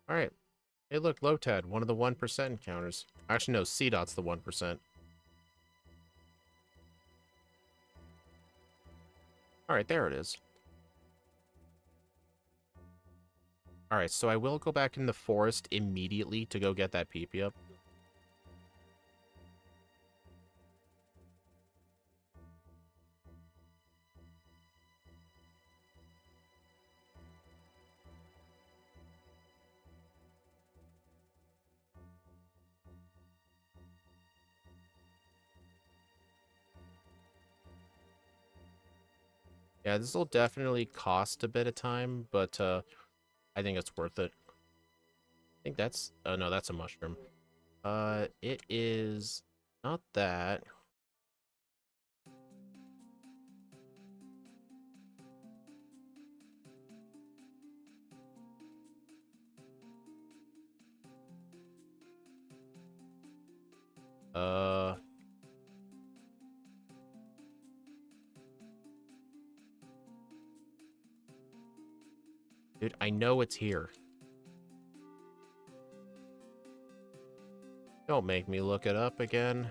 Alright. Hey look, Lotad, one of the 1% encounters. Actually no, C-Dot's the 1%. Alright, there it is. Alright, so I will go back in the forest immediately to go get that PP up. Yeah, this will definitely cost a bit of time, but I think it's worth it. I think that's... Oh, no, that's a mushroom. It is not that. Uh... Dude, I know it's here. Don't make me look it up again.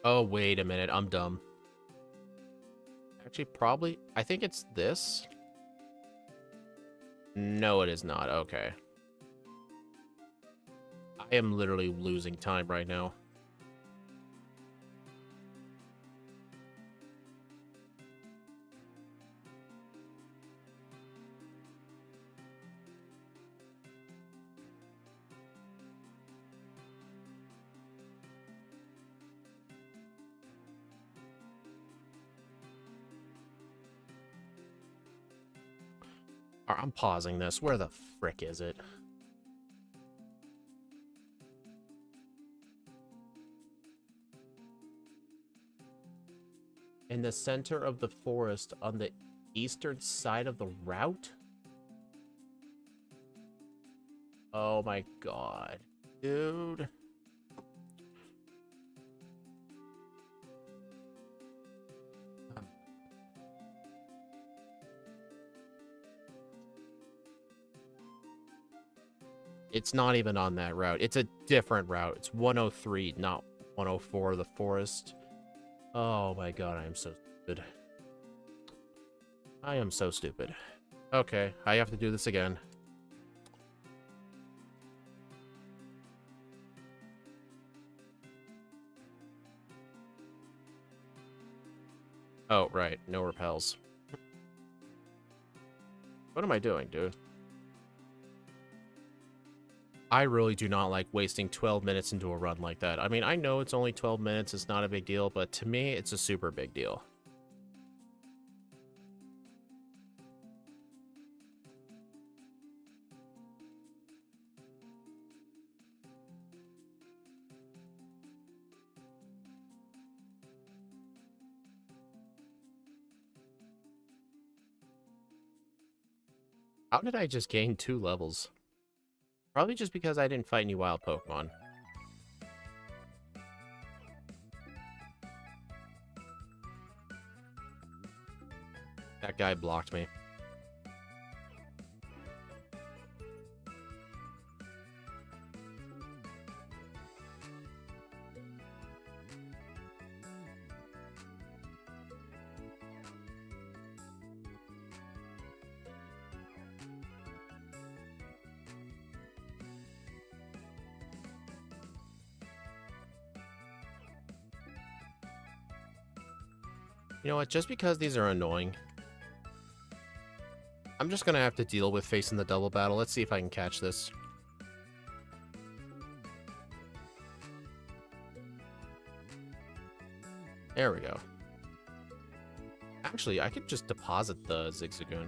Oh, wait a minute. I'm dumb. Actually, probably... I think it's this. No, it is not. Okay. I am literally losing time right now. Alright, I'm pausing this. Where the frick is it? In the center of the forest on the eastern side of the route? Oh my god. Dude. It's not even on that route. It's a different route. It's 103, not 104, the forest. Oh my god, I am so stupid. I am so stupid. Okay, I have to do this again. Oh, right. No repels. What am I doing, dude? I really do not like wasting 12 minutes into a run like that. I mean, I know it's only 12 minutes, it's not a big deal, but to me, it's a super big deal. How did I just gain 2 levels? Probably just because I didn't fight any wild Pokemon. That guy blocked me. You know what? Just because these are annoying, I'm just gonna have to deal with facing the double battle. Let's see if I can catch this. There we go. Actually, I could just deposit the Zigzagoon.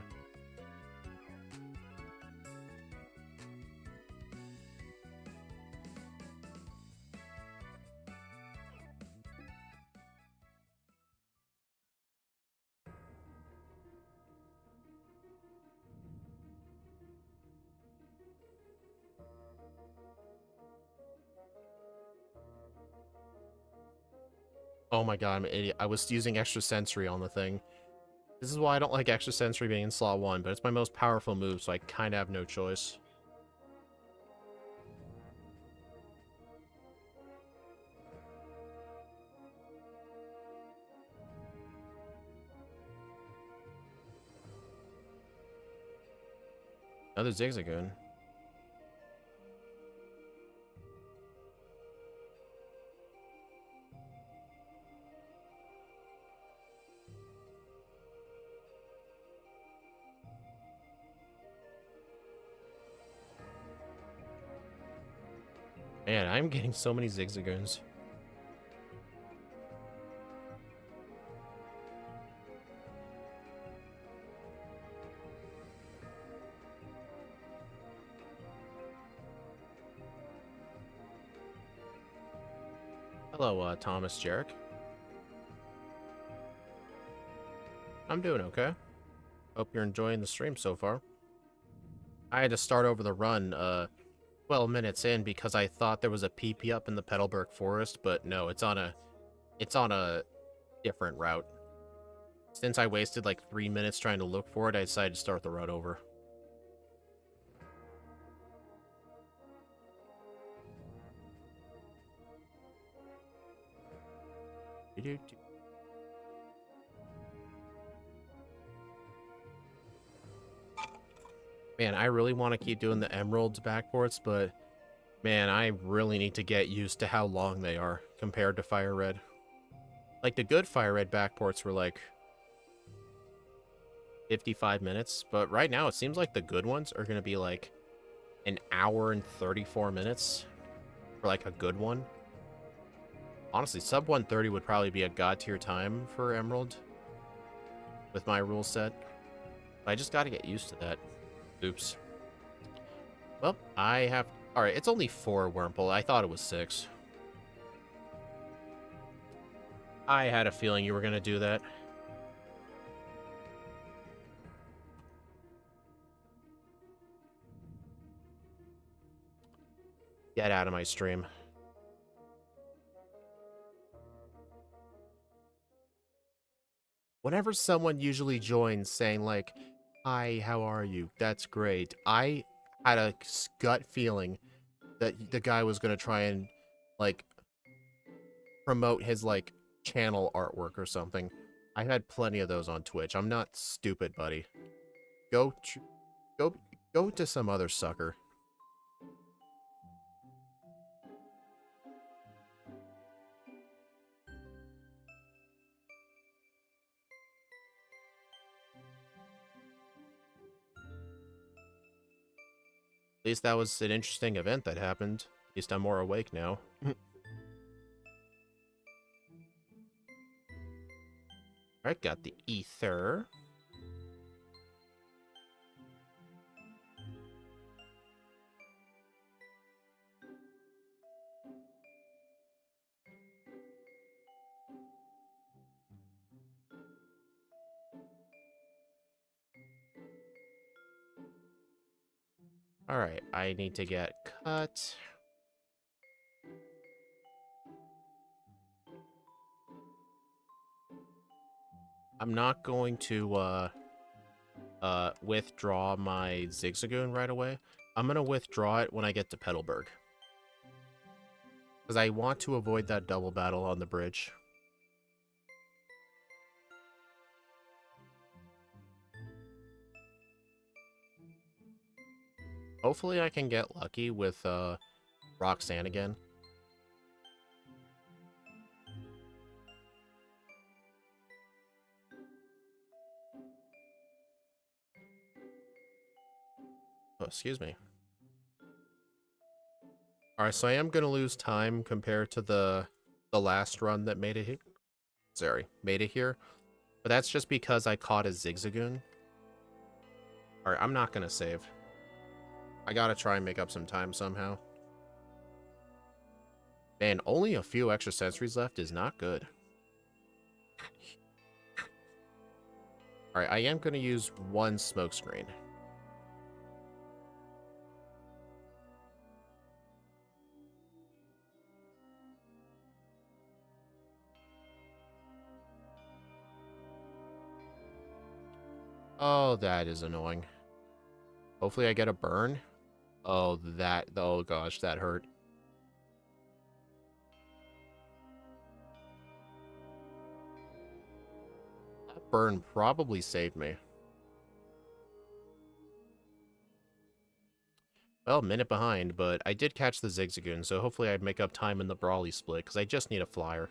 Oh my god, I'm an idiot. I was using extra sensory on the thing. This is why I don't like extra sensory being in slot 1, but it's my most powerful move, so I kind of have no choice. Another Zigzagoon. Man, I'm getting so many Zigzagoons. Hello, Thomas Jarek. I'm doing okay. Hope you're enjoying the stream so far. I had to start over the run, 12 minutes in because I thought there was a PP up in the Petalburg Forest, but no, it's on a different route. Since I wasted like 3 minutes trying to look for it, I decided to start the run over. Man, I really want to keep doing the Emeralds backports, but man, I really need to get used to how long they are compared to Fire Red. Like, the good Fire Red backports were like 55 minutes, but right now it seems like the good ones are going to be like an hour and 34 minutes for like a good one. Honestly, sub 130 would probably be a god tier time for Emerald with my rule set. But I just got to get used to that. Oops. Well, I have... Alright, it's only 4 Wurmple. I thought it was 6. I had a feeling you were going to do that. Get out of my stream. Whenever someone usually joins saying like, "Hi, how are you? That's great." I had a gut feeling that the guy was going to try and like promote his like channel artwork or something. I had plenty of those on Twitch. I'm not stupid, buddy. Go go go to some other sucker. At least that was an interesting event that happened. At least I'm more awake now. Alright, got the ether. Alright, I need to get cut. I'm not going to, withdraw my Zigzagoon right away. I'm gonna withdraw it when I get to Petalburg. Because I want to avoid that double battle on the bridge. Hopefully I can get lucky with, Roxanne again. Oh, excuse me. Alright, so I am gonna lose time compared to the last run that made it here. Sorry, made it here. But that's just because I caught a Zigzagoon. Alright, I'm not gonna save. I gotta try and make up some time somehow. Man, only a few extra sentries left is not good. Alright, I am gonna use one smokescreen. Oh, that is annoying. Hopefully I get a burn. Oh, oh gosh, that hurt. That burn probably saved me. Well, minute behind, but I did catch the Zigzagoon, so hopefully I'd make up time in the Brawly split, because I just need a flyer.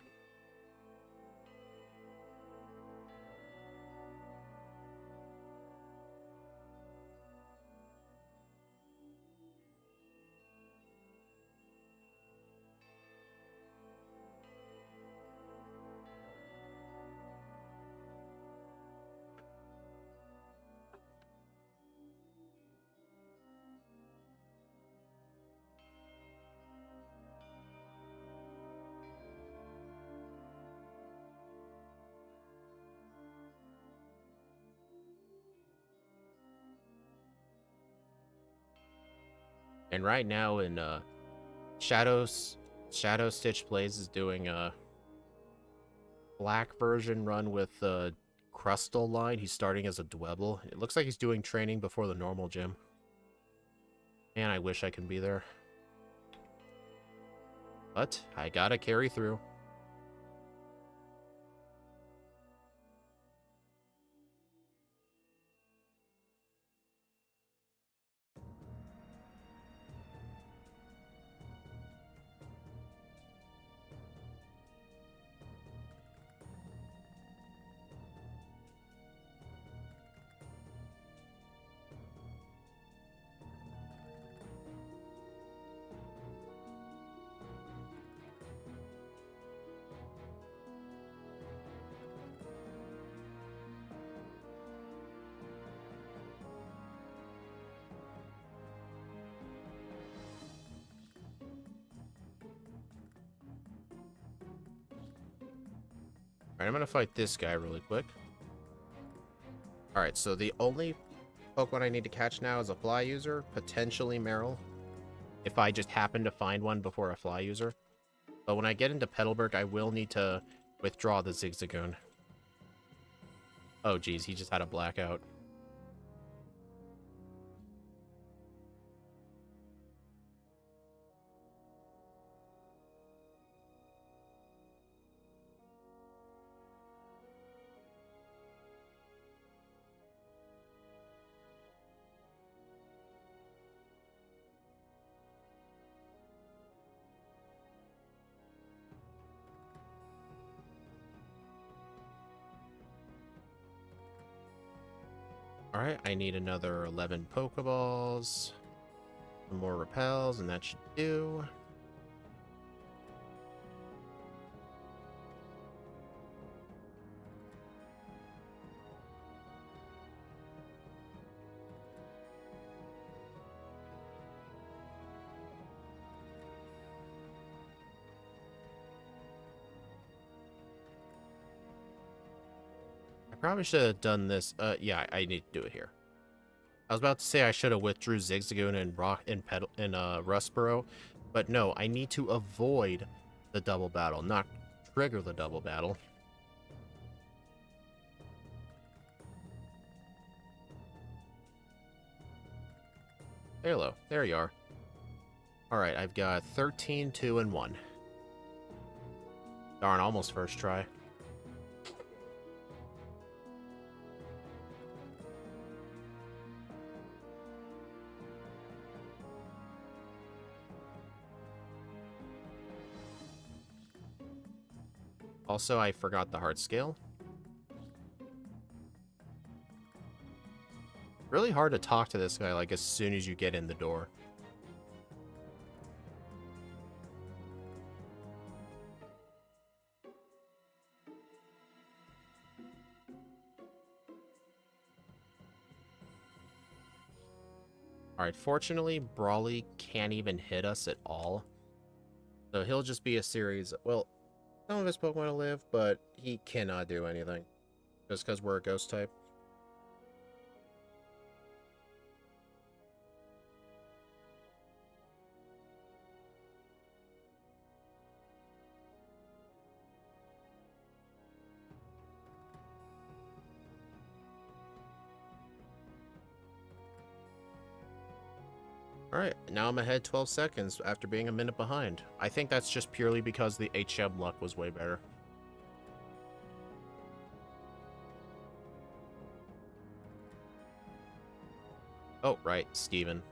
And right now in Shadow Stitch Plays is doing a black version run with Crustal line. He's starting as a Dwebble. It looks like he's doing training before the normal gym. Man, I wish I could be there. But I gotta carry through. Alright, I'm gonna fight this guy really quick. Alright, so the only Pokemon I need to catch now is a Fly user, potentially Meryl, if I just happen to find one before a Fly user. But when I get into Petalburg, I will need to withdraw the Zigzagoon. Oh geez, he just had a blackout. Alright, I need another 11 Pokeballs. Some more repels, and that should do. I probably should have done this. Yeah, I need to do it here. I was about to say I should have withdrew Zigzagoon and Rustboro, but no, I need to avoid the double battle, not trigger the double battle. Hello, there you are. Alright, I've got 13, 2, and 1. Darn, almost first try. Also, I forgot the heart scale. Really hard to talk to this guy, like, as soon as you get in the door. Alright, fortunately, Brawly can't even hit us at all. So he'll just be a series... Well, some of his Pokemon will live, but he cannot do anything. Just because we're a ghost type. Alright, now I'm ahead 12 seconds after being a minute behind. I think that's just purely because the HM luck was way better. Oh, right, Steven.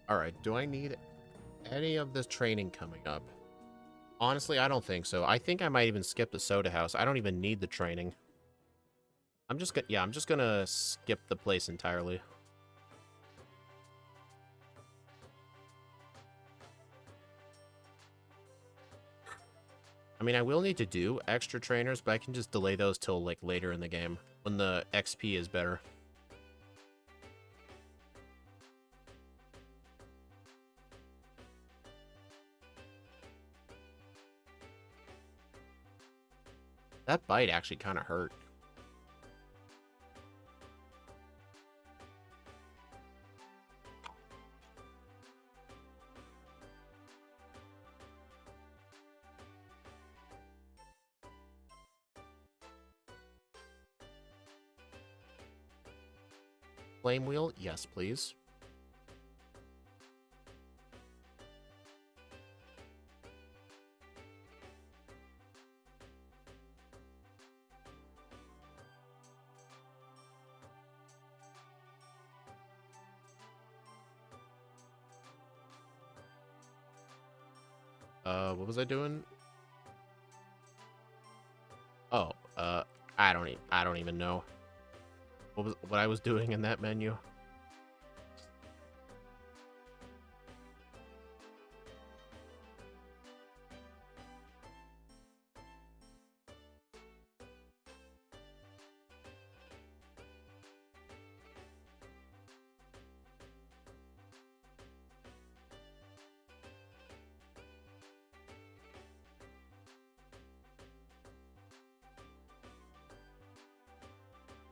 Alright, do I need any of this training coming up? Honestly, I don't think so. I think I might even skip the soda house. I don't even need the training. I'm just gonna skip the place entirely. I mean, I will need to do extra trainers, but I can just delay those till, like, later in the game, when the XP is better. That bite actually kind of hurt. Flame wheel? Yes, please. What was I doing? Oh, I don't even know what I was doing in that menu.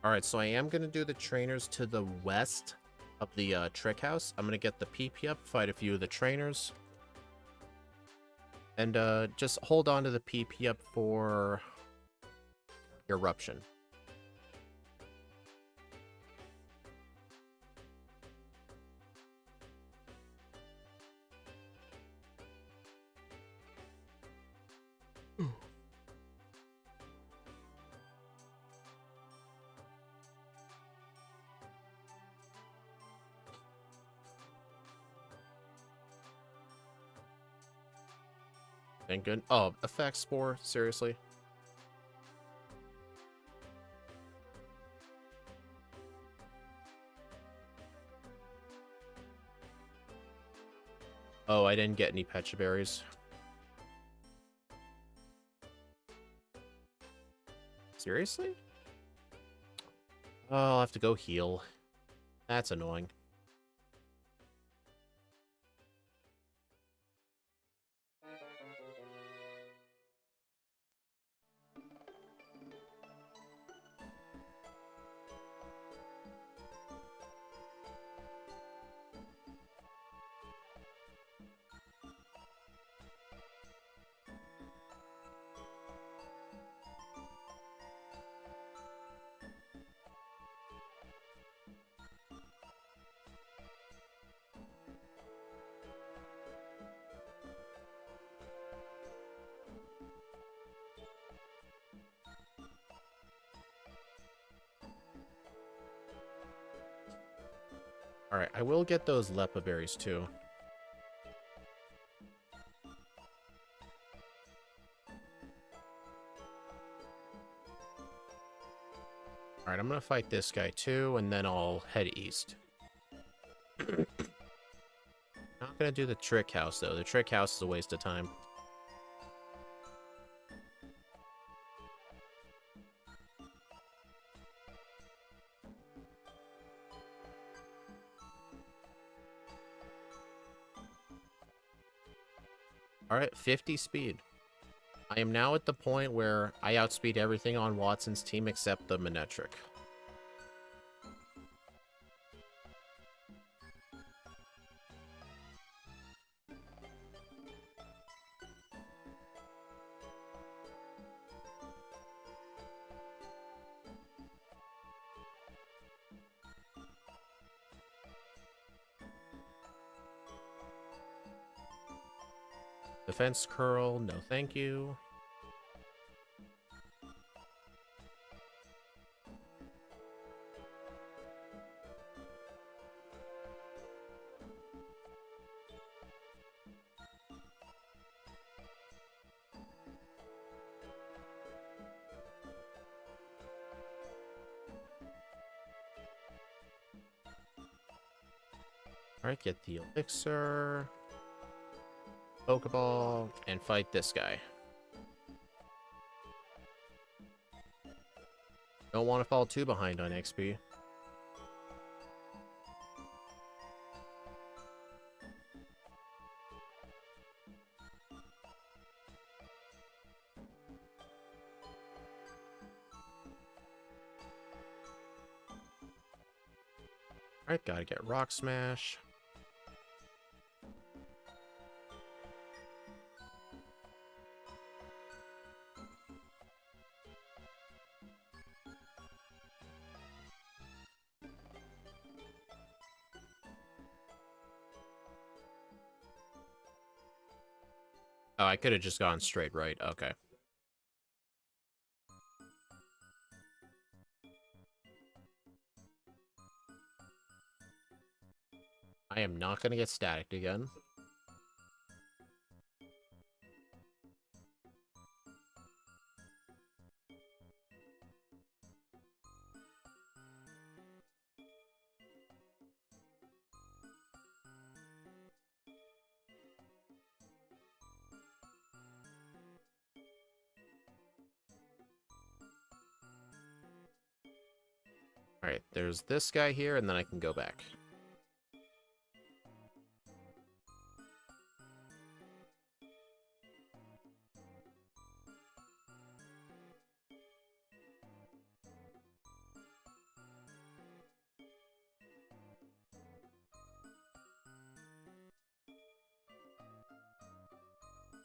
Alright, so I am going to do the trainers to the west of the trick house. I'm going to get the PP up, fight a few of the trainers. And just hold on to the PP up for Eruption. Thank good. Oh, effect spore, seriously. Oh, I didn't get any Pecha Berries. Seriously? Oh, I'll have to go heal. That's annoying. Alright, I will get those Lepa berries too. Alright, I'm gonna fight this guy too, and then I'll head east. Not gonna do the trick house though. The trick house is a waste of time. Alright, 50 speed. I am now at the point where I outspeed everything on Watson's team except the Manectric. Defense curl, no thank you. Alright, get the elixir, Pokeball, and fight this guy. Don't want to fall too behind on XP. Alright, gotta get Rock Smash. Oh, I could have just gone straight right. Okay. I am not going to get staticked again. Alright, there's this guy here, and then I can go back.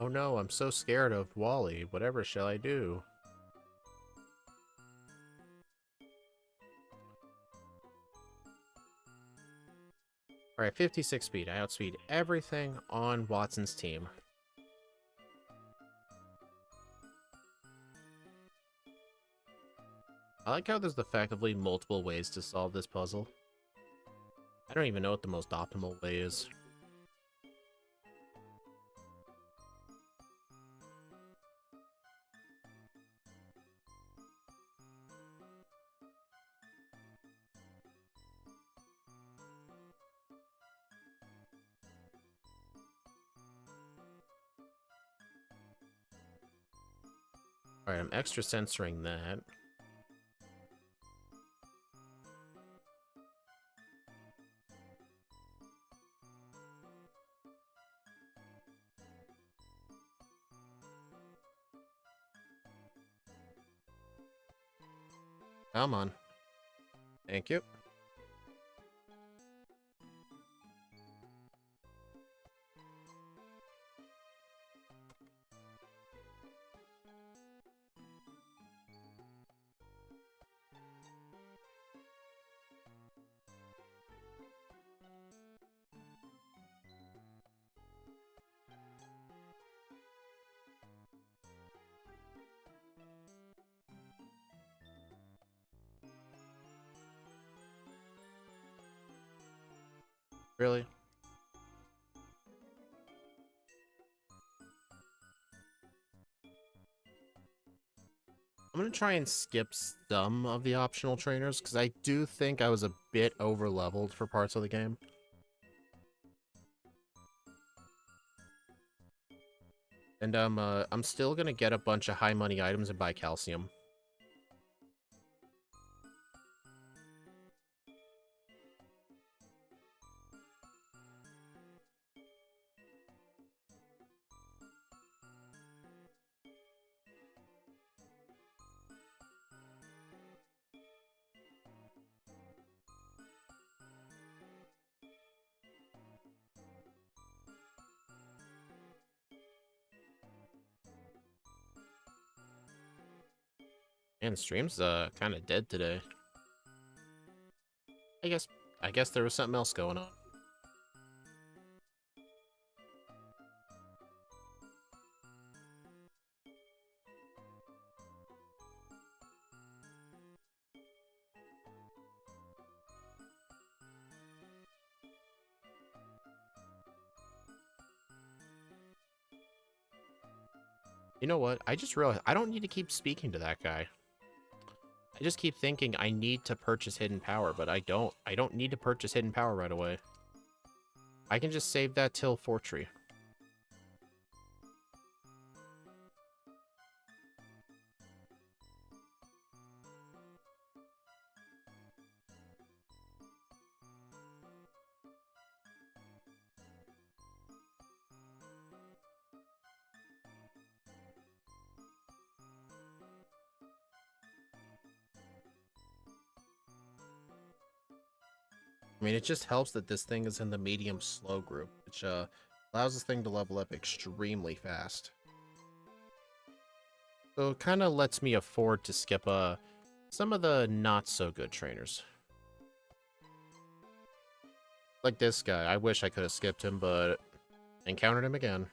Oh no, I'm so scared of Wally. Whatever shall I do? Alright, 56 speed. I outspeed everything on Watson's team. I like how there's effectively multiple ways to solve this puzzle. I don't even know what the most optimal way is. Alright, I'm extra censoring that. Come on. Thank you. Really? I'm going to try and skip some of the optional trainers, because I do think I was a bit over-leveled for parts of the game. And I'm still going to get a bunch of high-money items and buy calcium. And stream's kind of dead today. I guess there was something else going on. You know what? I just realized I don't need to keep speaking to that guy. I just keep thinking I need to purchase hidden power, but I don't. I don't need to purchase hidden power right away. I can just save that till Fortree. I mean, it just helps that this thing is in the medium slow group, which allows this thing to level up extremely fast. So it kind of lets me afford to skip some of the not so good trainers. Like this guy. I wish I could have skipped him, but encountered him again.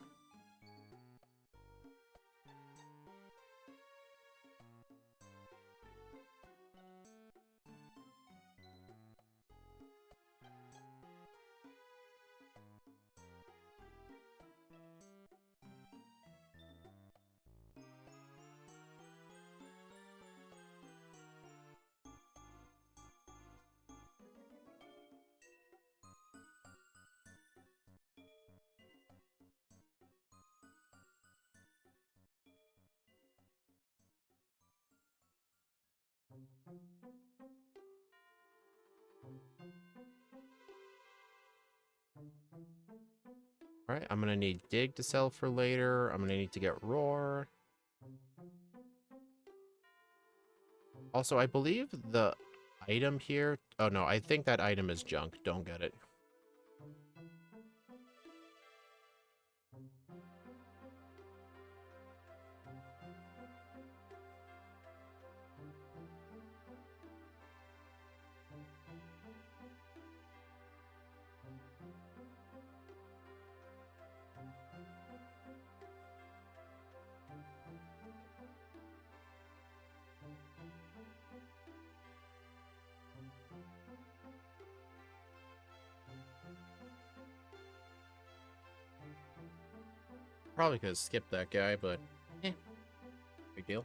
Alright, I'm gonna need Dig to sell for later. I'm gonna need to get Roar. Also, I believe the item here... Oh, no, I think that item is junk. Don't get it. Probably could have skipped that guy, but... eh. Big deal.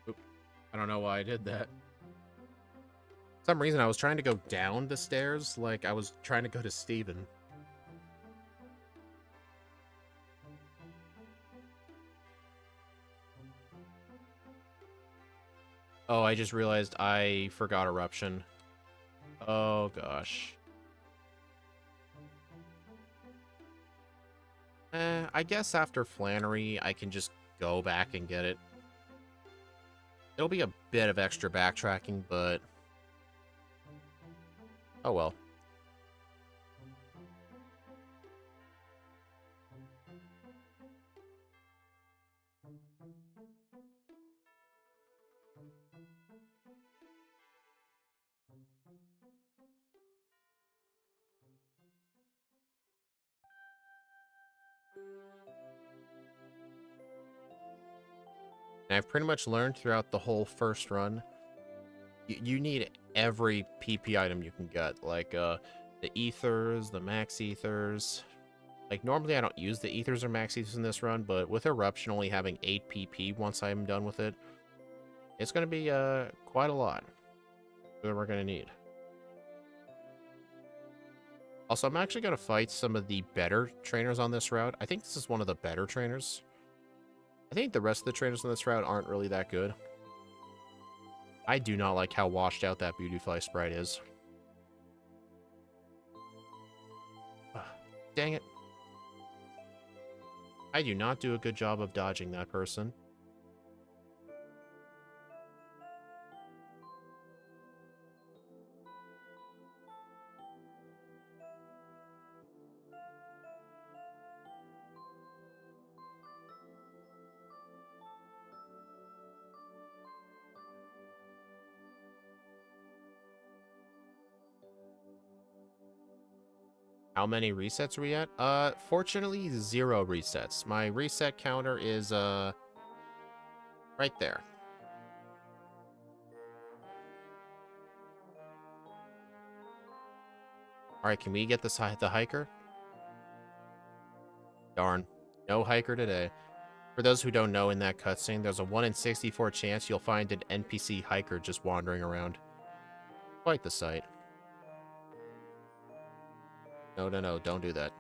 Oop. I don't know why I did that. For some reason, I was trying to go down the stairs, like I was trying to go to Steven. Oh, I just realized I forgot Eruption. Oh, gosh. I guess after Flannery, I can just go back and get it. It'll be a bit of extra backtracking, but... oh well. And I've pretty much learned throughout the whole first run, you need every PP item you can get, like the ethers, the max ethers. Like normally I don't use the ethers or max ethers in this run, but with Eruption only having 8 PP once I'm done with it, it's going to be quite a lot that we're going to need. Also, I'm actually going to fight some of the better trainers on this route. I think this is one of the better trainers. I think the rest of the trainers on this route aren't really that good. I do not like how washed out that Beautifly sprite is. Dang it. I do not do a good job of dodging that person. How many resets are we at? Fortunately, 0 resets. My reset counter is, right there. Alright, can we get the hiker? Darn. No hiker today. For those who don't know, in that cutscene, there's a 1 in 64 chance you'll find an NPC hiker just wandering around. Quite the sight. No, no, no, don't do that.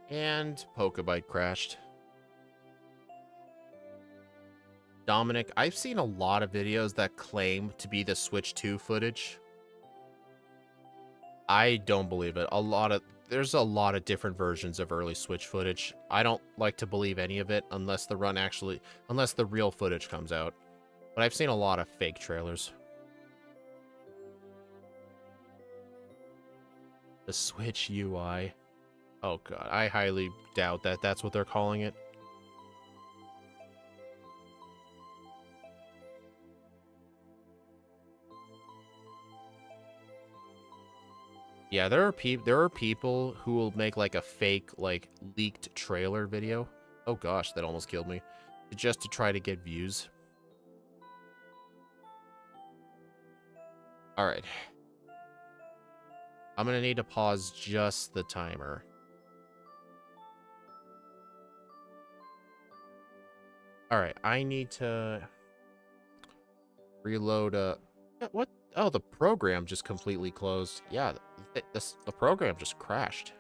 And Pokebite crashed. Dominic, I've seen a lot of videos that claim to be the Switch 2 footage. I don't believe it. There's a lot of different versions of early Switch footage. I don't like to believe any of it unless the real footage comes out. But I've seen a lot of fake trailers. The Switch UI. Oh god, I highly doubt that that's what they're calling it. Yeah, there are people who will make like a fake, like, leaked trailer video. Oh gosh, that almost killed me. Just to try to get views. Alright. I'm gonna need to pause just the timer. Alright, I need to reload what? Oh, the program just completely closed. Yeah, the program just crashed.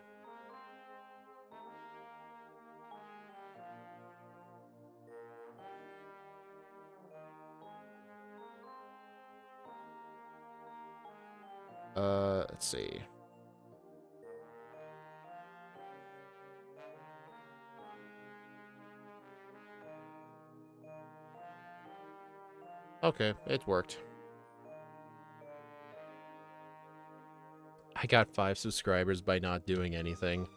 Let's see. Okay, it worked. I got 5 subscribers by not doing anything.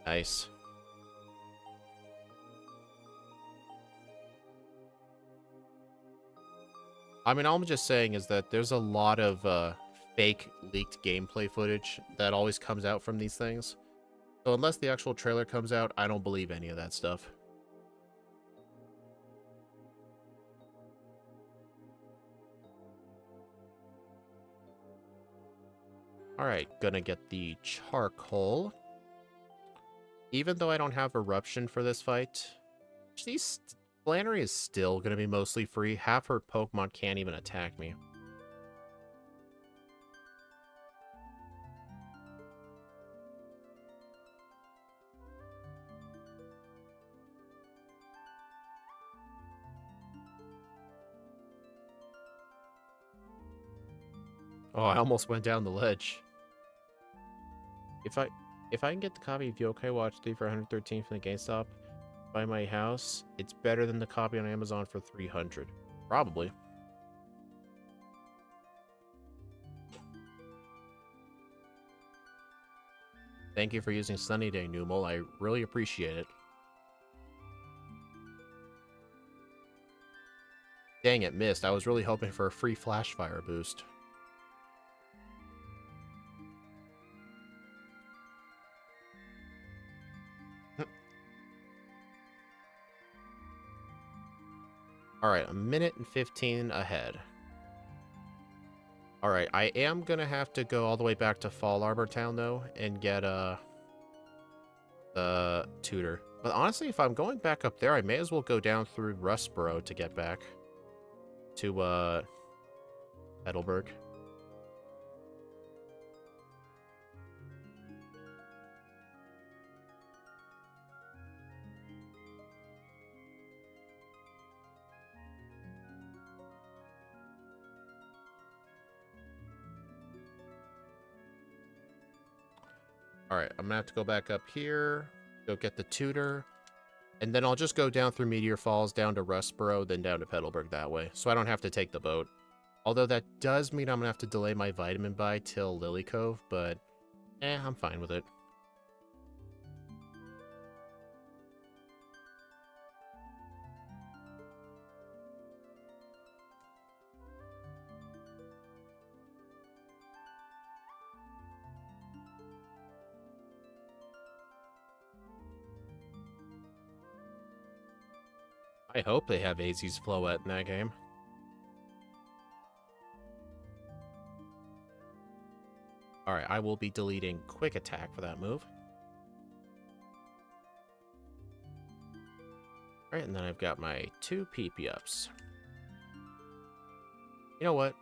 Nice. I mean, all I'm just saying is that there's a lot of fake leaked gameplay footage that always comes out from these things. So unless the actual trailer comes out, I don't believe any of that stuff. Alright, gonna get the charcoal. Even though I don't have eruption for this fight, Flannery is still gonna be mostly free. Half her Pokemon can't even attack me. Oh, I almost went down the ledge. If I can get the copy of Yokai Watch 3 for 113 from the GameStop by my house, it's better than the copy on Amazon for 300. Probably. Thank you for using Sunny Day, Numel. I really appreciate it. Dang, it missed. I was really hoping for a free Flash Fire boost. Alright, 1:15 ahead. Alright, I am gonna have to go all the way back to Fall Arbor Town, though, and get, the tutor. But honestly, if I'm going back up there, I may as well go down through Rustboro to get back to, Heidelberg. Alright, I'm gonna have to go back up here, go get the tutor, and then I'll just go down through Meteor Falls, down to Rustboro, then down to Petalburg that way, so I don't have to take the boat. Although that does mean I'm gonna have to delay my vitamin buy till Lily Cove, but I'm fine with it. I hope they have AZ's Floette in that game. Alright, I will be deleting Quick Attack for that move. Alright, and then I've got my 2 PP ups. You know what?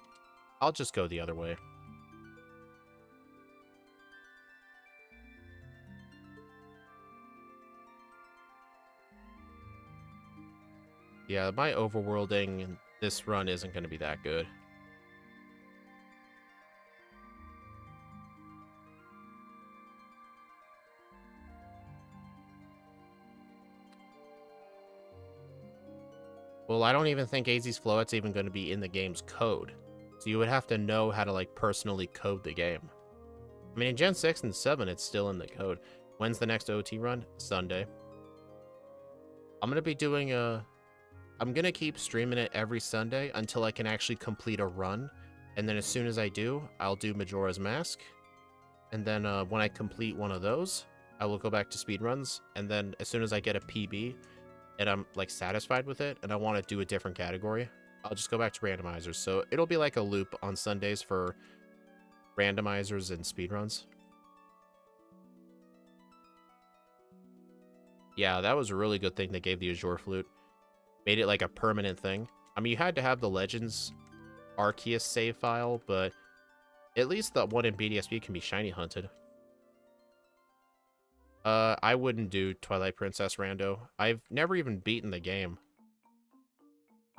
I'll just go the other way. Yeah, my overworlding in this run isn't going to be that good. Well, I don't even think AZ's Floette's even going to be in the game's code. So you would have to know how to, like, personally code the game. I mean, in Gen 6 and 7, it's still in the code. When's the next OT run? Sunday. I'm going to be doing I'm going to keep streaming it every Sunday until I can actually complete a run. And then as soon as I do, I'll do Majora's Mask. And then when I complete one of those, I will go back to speedruns. And then as soon as I get a PB and I'm like satisfied with it and I want to do a different category, I'll just go back to randomizers. So it'll be like a loop on Sundays for randomizers and speedruns. Yeah, that was a really good thing they gave the Azure Flute. Made it like a permanent thing. I mean, you had to have the Legends Arceus save file, but at least the one in BDSP can be shiny hunted. I wouldn't do Twilight Princess Rando. I've never even beaten the game.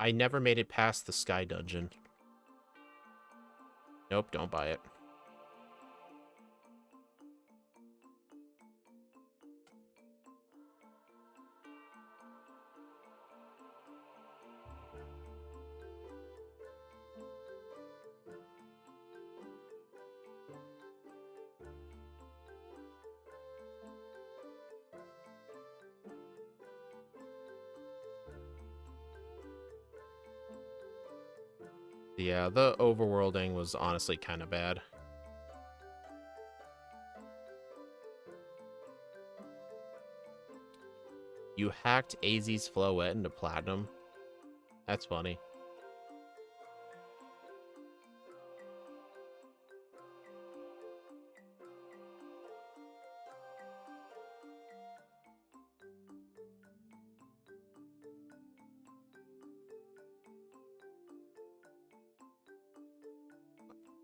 I never made it past the Sky Dungeon. Nope, don't buy it. Yeah, the overworlding was honestly kind of bad. You hacked AZ's Floette into platinum. That's funny.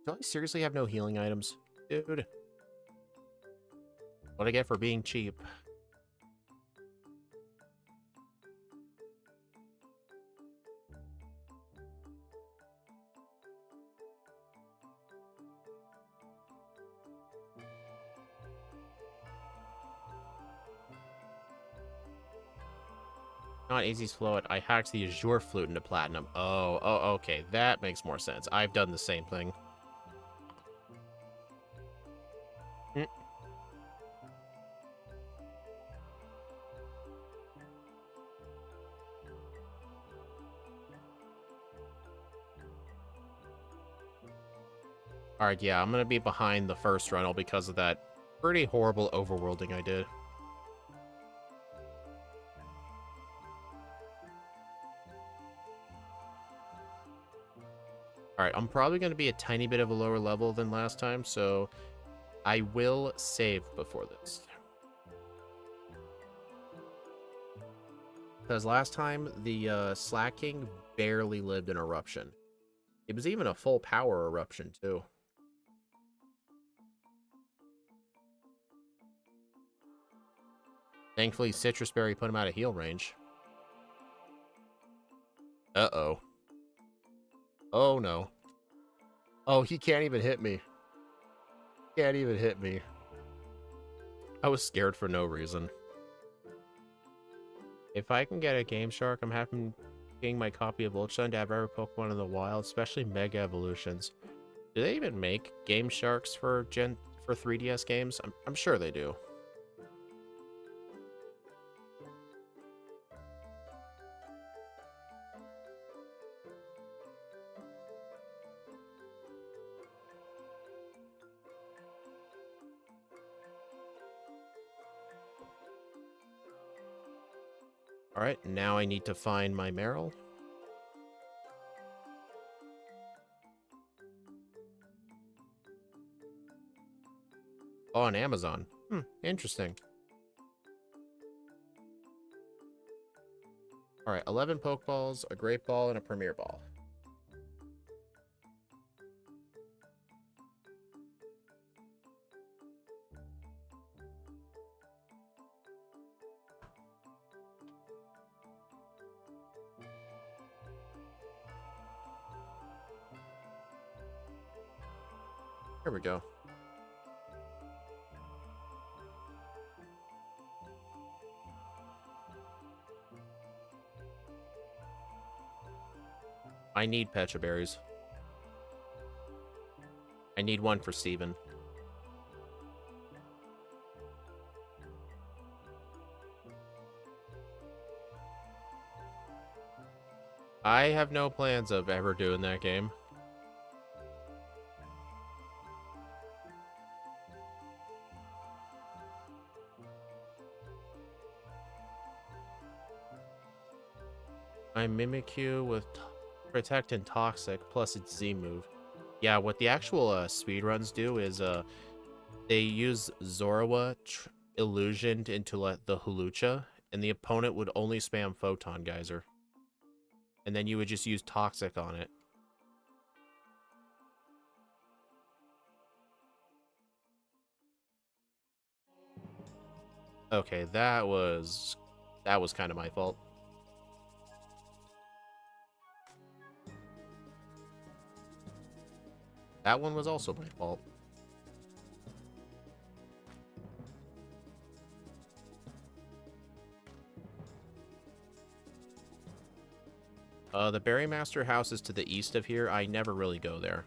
Do I seriously have no healing items? Dude. What I get for being cheap? Not AZ's Floette. I hacked the Azure Flute into platinum. Oh, okay. That makes more sense. I've done the same thing. Mm. Alright, yeah, I'm gonna be behind the first run because of that pretty horrible overworlding I did. Alright, I'm probably going to be a tiny bit of a lower level than last time, so I will save before this. Because last time, the Slack King barely lived in Eruption. It was even a full power Eruption, too. Thankfully, Citrus Berry put him out of heal range. Uh-oh. Oh, no. Oh, he can't even hit me. Can't even hit me. I was scared for no reason. If I can get a Game Shark, I'm happy getting my copy of Ultrasun to have every Pokemon in the wild, especially Mega Evolutions. Do they even make Game Sharks for 3DS games? I'm sure they do. Alright, now I need to find my Meryl. Oh, on Amazon. Interesting. Alright, 11 Pokeballs, a Great Ball, and a Premier Ball. Here we go. I need Pecha Berries. I need one for Steven. I have no plans of ever doing that game. I Mimikyu with Protect and Toxic, plus its Z move. Yeah, what the actual speedruns do is they use Zorua illusioned into the Hulucha, and the opponent would only spam Photon Geyser. And then you would just use Toxic on it. Okay, that was kind of my fault. That one was also my fault. The Berrymaster house is to the east of here. I never really go there.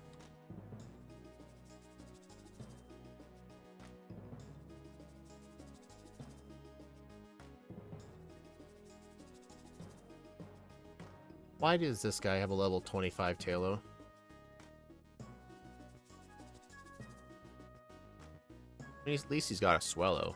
Why does this guy have a level 25 Tailo? At least he's got a Swellow.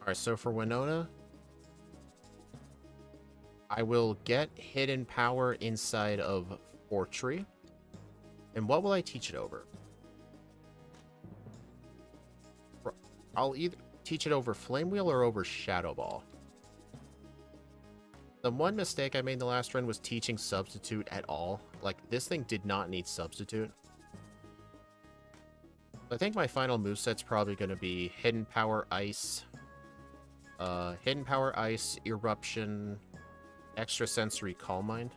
Alright, so for Winona, I will get Hidden Power inside of Fortree. And what will I teach it over? I'll either teach it over Flame Wheel or over Shadow Ball. The one mistake I made in the last run was teaching Substitute at all. Like, this thing did not need Substitute. I think my final moveset's probably going to be Hidden Power Ice, Eruption, Extrasensory Calm Mind.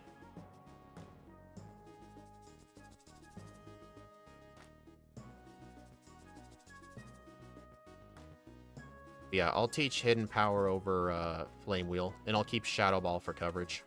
Yeah, I'll teach Hidden Power over Flame Wheel, and I'll keep Shadow Ball for coverage.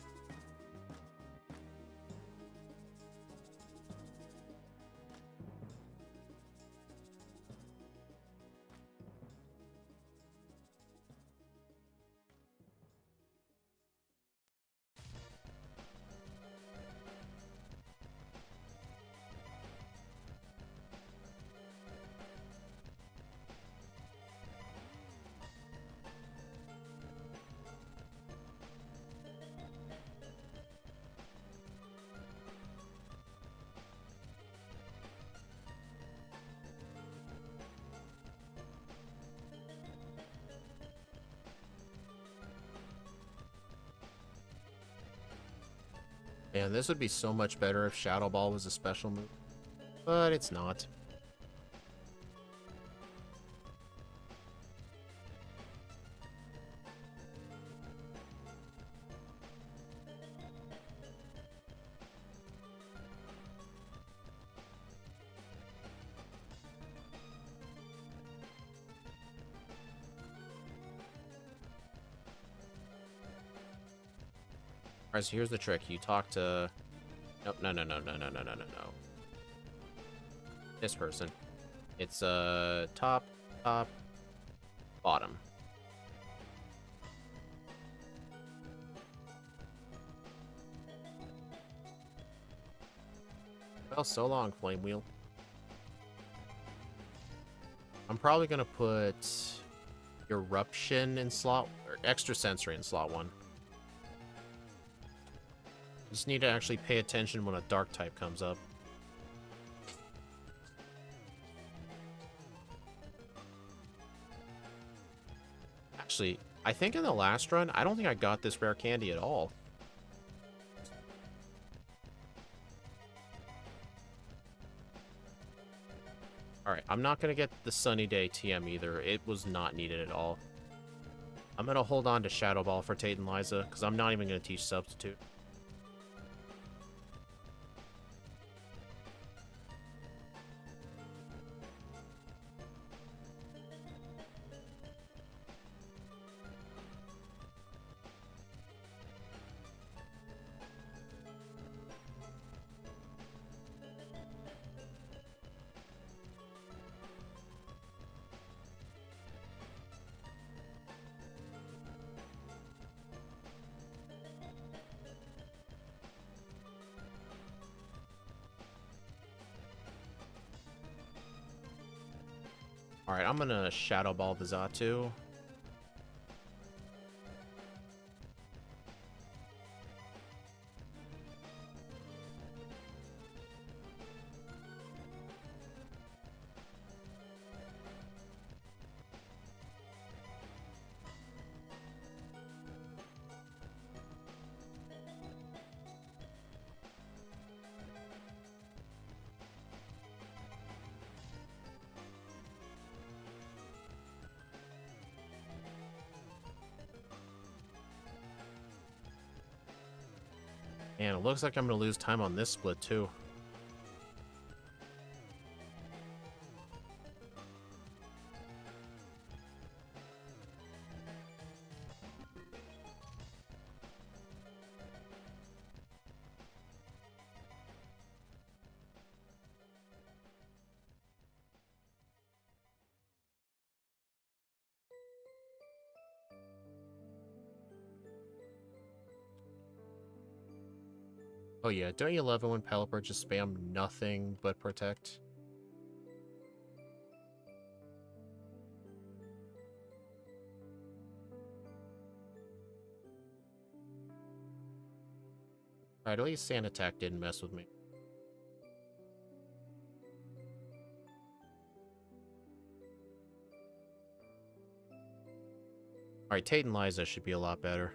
Man, this would be so much better if Shadow Ball was a special move. But it's not. Alright, so here's the trick. You talk to... Nope, no. This person. It's, top, bottom. Well, so long, Flame Wheel. I'm probably gonna put Eruption in slot... or Extrasensory in slot 1. Just need to actually pay attention when a dark type comes up. Actually, I think in the last run, I don't think I got this rare candy at all. Alright, I'm not going to get the Sunny Day TM either. It was not needed at all. I'm going to hold on to Shadow Ball for Tate and Liza, because I'm not even going to teach Substitute. Alright, I'm gonna Shadow Ball the Zatu. And it looks like I'm going to lose time on this split, too. Oh yeah, don't you love it when Pelipper just spam nothing but protect? Alright, at least Sand Attack didn't mess with me. Alright, Tate and Liza should be a lot better.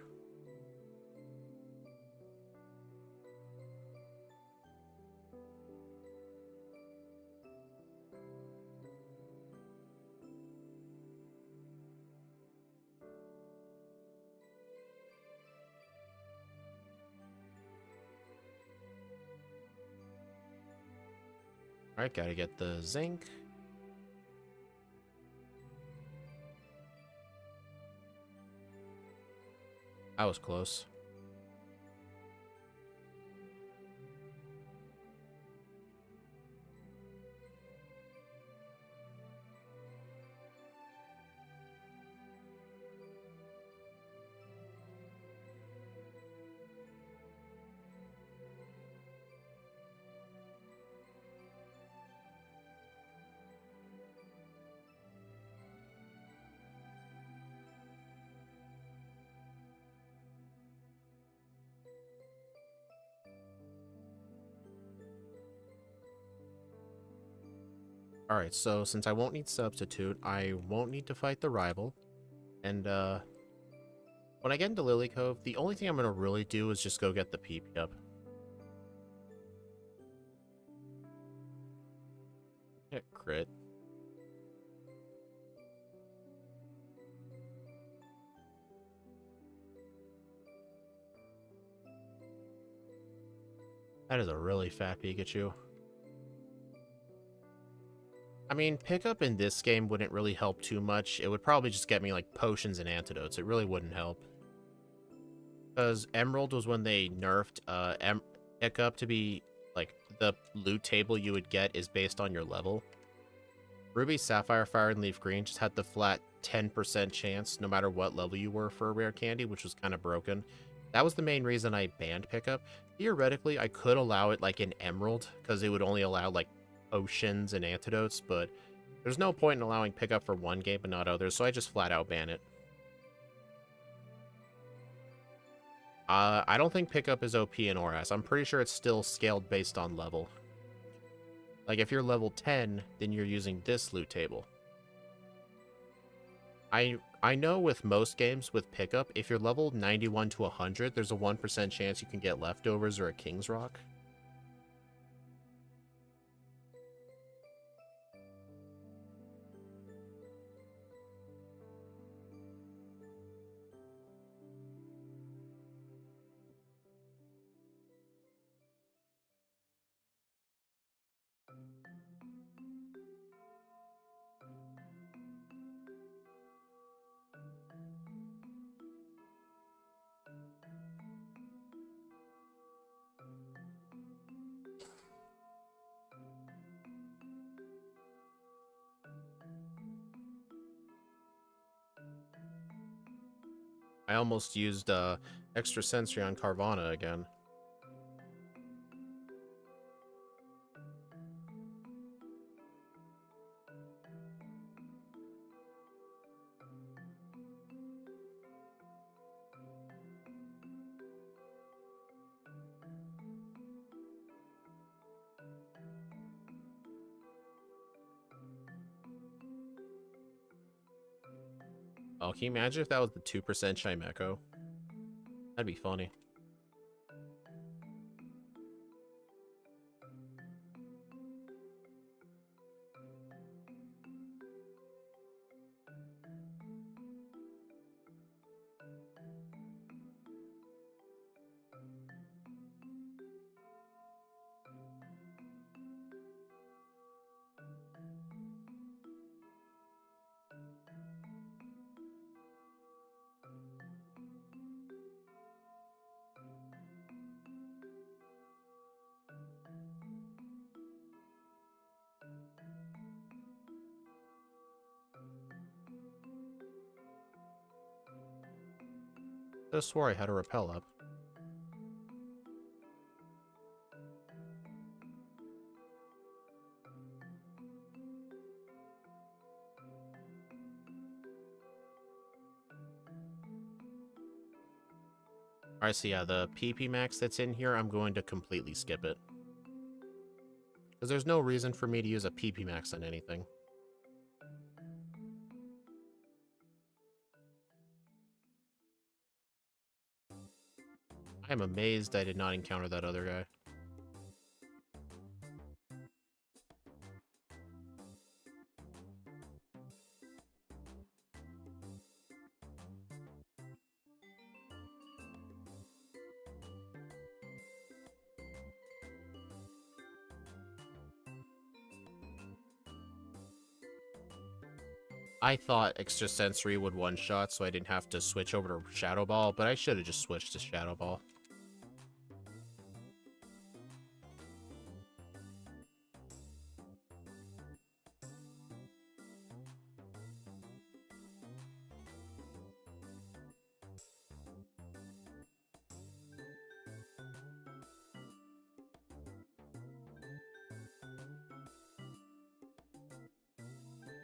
Alright, gotta get the zinc. That was close. Alright, so since I won't need Substitute, I won't need to fight the rival. And, when I get into Lily Cove, the only thing I'm gonna really do is just go get the PP up. Hit crit. That is a really fat Pikachu. I mean, pickup in this game wouldn't really help too much. It would probably just get me, like, potions and antidotes. It really wouldn't help. Because Emerald was when they nerfed pickup to be, like, the loot table you would get is based on your level. Ruby, Sapphire, Fire, and Leaf Green just had the flat 10% chance no matter what level you were for a rare candy, which was kind of broken. That was the main reason I banned pickup. Theoretically, I could allow it, like, in Emerald, because it would only allow, like, potions and antidotes, but there's no point in allowing pickup for one game but not others, so I just flat out ban it. I don't think pickup is OP in ORAS. I'm pretty sure it's still scaled based on level. Like, if you're level 10, then you're using this loot table. I know with most games with pickup, if you're level 91 to 100, there's a 1% chance you can get leftovers or a King's Rock. I almost used extra sensory on Carvana again. Oh, can you imagine if that was the 2% Chimecho? That'd be funny. I swore I had a repel up. Alright, so yeah, the PP max that's in here, I'm going to completely skip it. Because there's no reason for me to use a PP max on anything. I am amazed I did not encounter that other guy. I thought Extrasensory would one-shot, so I didn't have to switch over to Shadow Ball, but I should have just switched to Shadow Ball.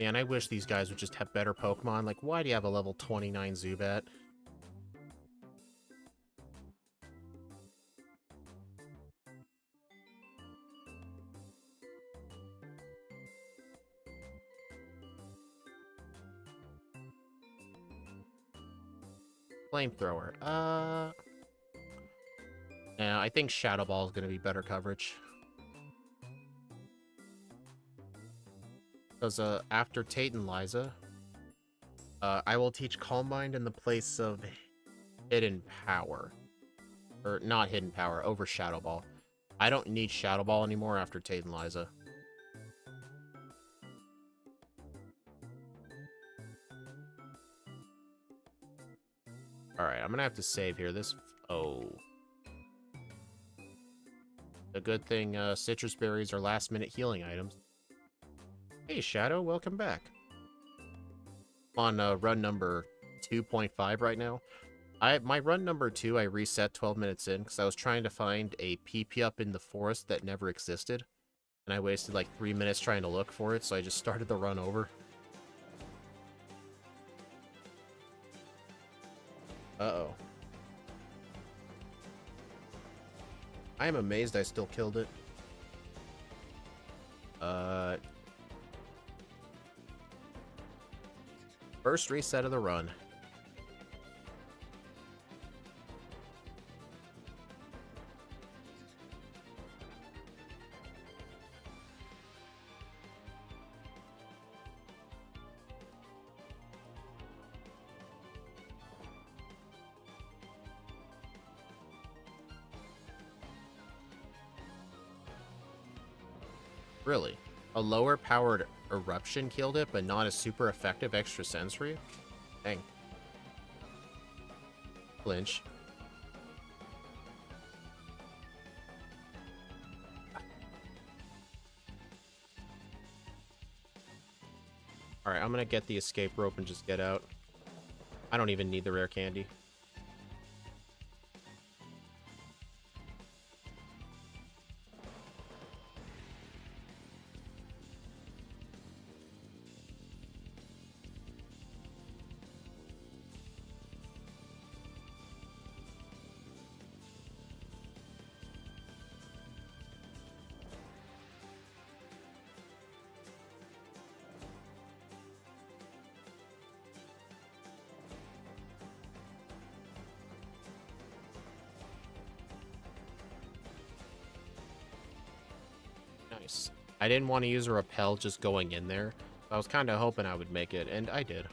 Man, I wish these guys would just have better Pokemon. Like, why do you have a level 29 Zubat? Flamethrower. Yeah, I think Shadow Ball is going to be better coverage. Because after Tate and Liza, I will teach Calm Mind in the place of Hidden Power. Or not Hidden Power, over Shadow Ball. I don't need Shadow Ball anymore after Tate and Liza. Alright, I'm gonna have to save here. This... Oh. A good thing Citrus Berries are last-minute healing items. Hey, Shadow, welcome back. I'm on run number 2.5 right now. My run number 2, I reset 12 minutes in because I was trying to find a PP up in the forest that never existed. And I wasted like 3 minutes trying to look for it, so I just started the run over. Uh-oh. I am amazed I still killed it. First reset of the run. Really? A lower powered eruption killed it, but not a super effective extrasensory? Dang. Flinch. Alright, I'm gonna get the escape rope and just get out. I don't even need the rare candy. Nice. I didn't want to use a repel just going in there. I was kind of hoping I would make it, and I did.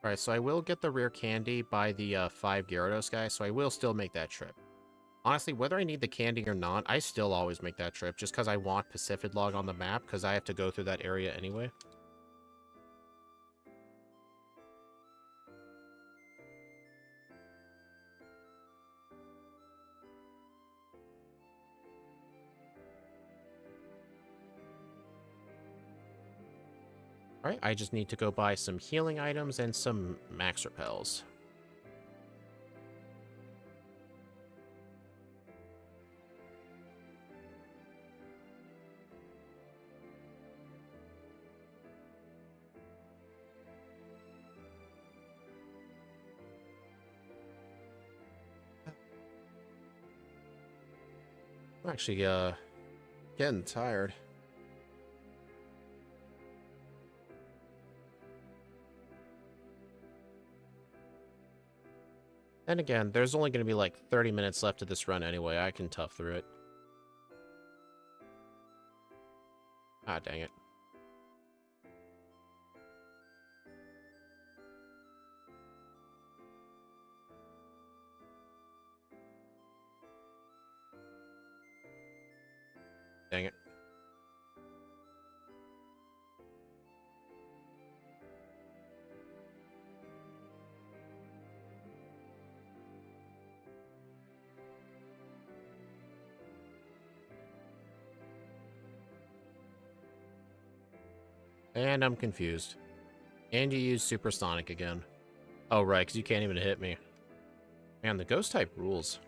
Alright, so I will get the rare candy by the 5 Gyarados guy, so I will still make that trip. Honestly, whether I need the candy or not, I still always make that trip, just because I want Pacific Log on the map, because I have to go through that area anyway. Alright, I just need to go buy some healing items and some max repels. I'm actually, getting tired. And again, there's only going to be like 30 minutes left of this run anyway. I can tough through it. Ah, dang it. Dang it. And I'm confused. And you use Supersonic again. Oh, right, because you can't even hit me. Man, the ghost type rules.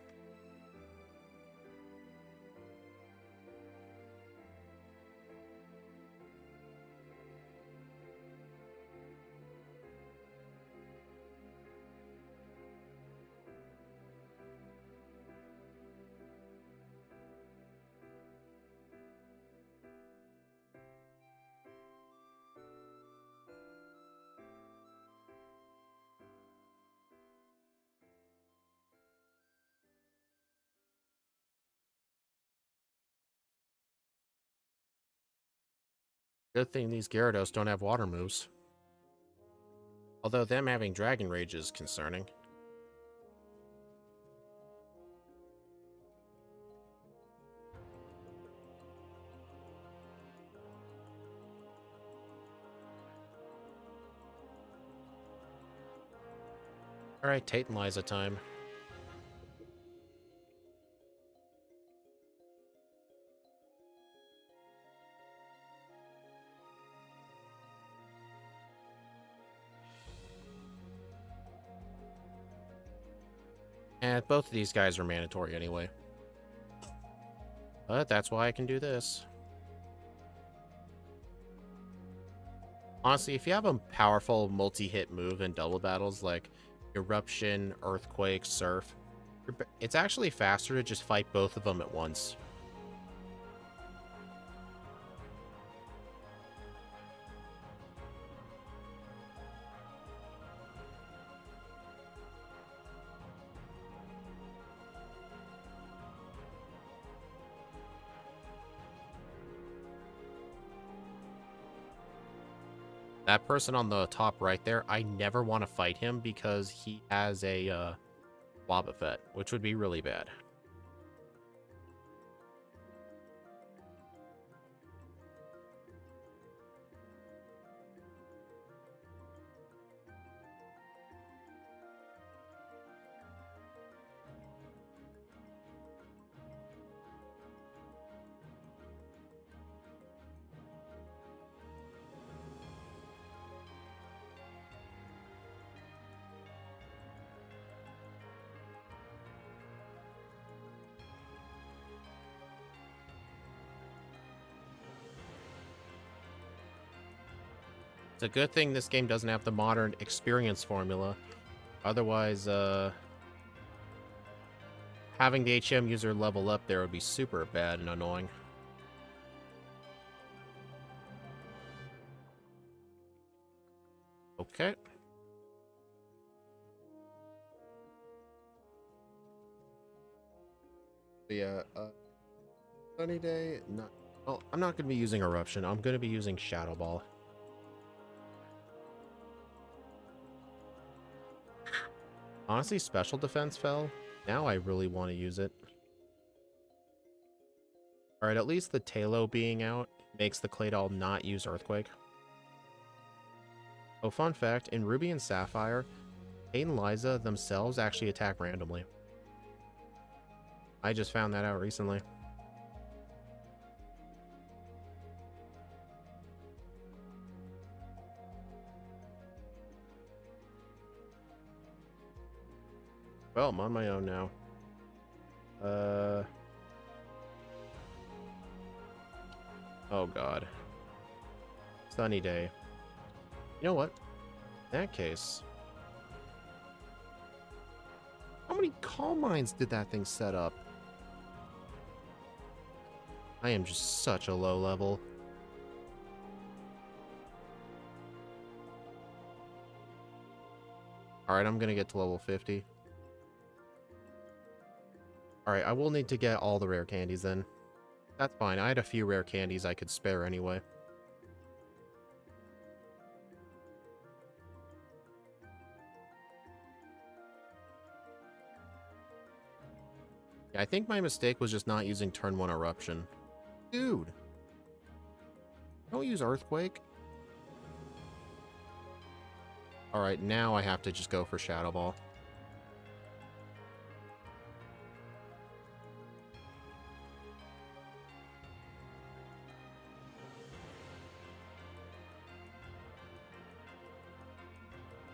Good thing these Gyarados don't have water moves. Although them having Dragon Rage is concerning. Alright, Tate and Liza time. And both of these guys are mandatory anyway. But that's why I can do this. Honestly, if you have a powerful multi-hit move in double battles like Eruption, Earthquake, Surf, it's actually faster to just fight both of them at once. That person on the top right there, I never want to fight him because he has a Wobbuffet, which would be really bad. It's a good thing this game doesn't have the modern experience formula. Otherwise, having the HM user level up there would be super bad and annoying. Okay. Yeah, sunny day, not... Well, I'm not going to be using Eruption. I'm going to be using Shadow Ball. Honestly, special defense fell. Now I really want to use it. Alright, at least the Talo being out makes the Claydol not use Earthquake. Oh, fun fact, in Ruby and Sapphire, Kate and Liza themselves actually attack randomly. I just found that out recently. Well, I'm on my own now. Oh god. Sunny day. You know what? In that case... How many Calm Mines did that thing set up? I am just such a low level. Alright, I'm gonna get to level 50. Alright, I will need to get all the rare candies then. That's fine, I had a few rare candies I could spare anyway. Yeah, I think my mistake was just not using turn 1 Eruption. Dude! Don't use Earthquake. Alright, now I have to just go for Shadow Ball.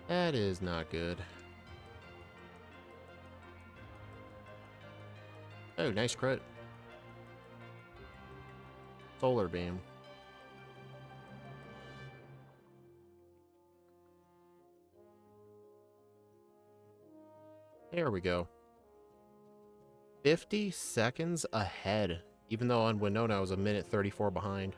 That is not good. Oh, nice crit. Solar Beam. There we go. 50 seconds ahead, even though on Winona I was a minute 34 behind.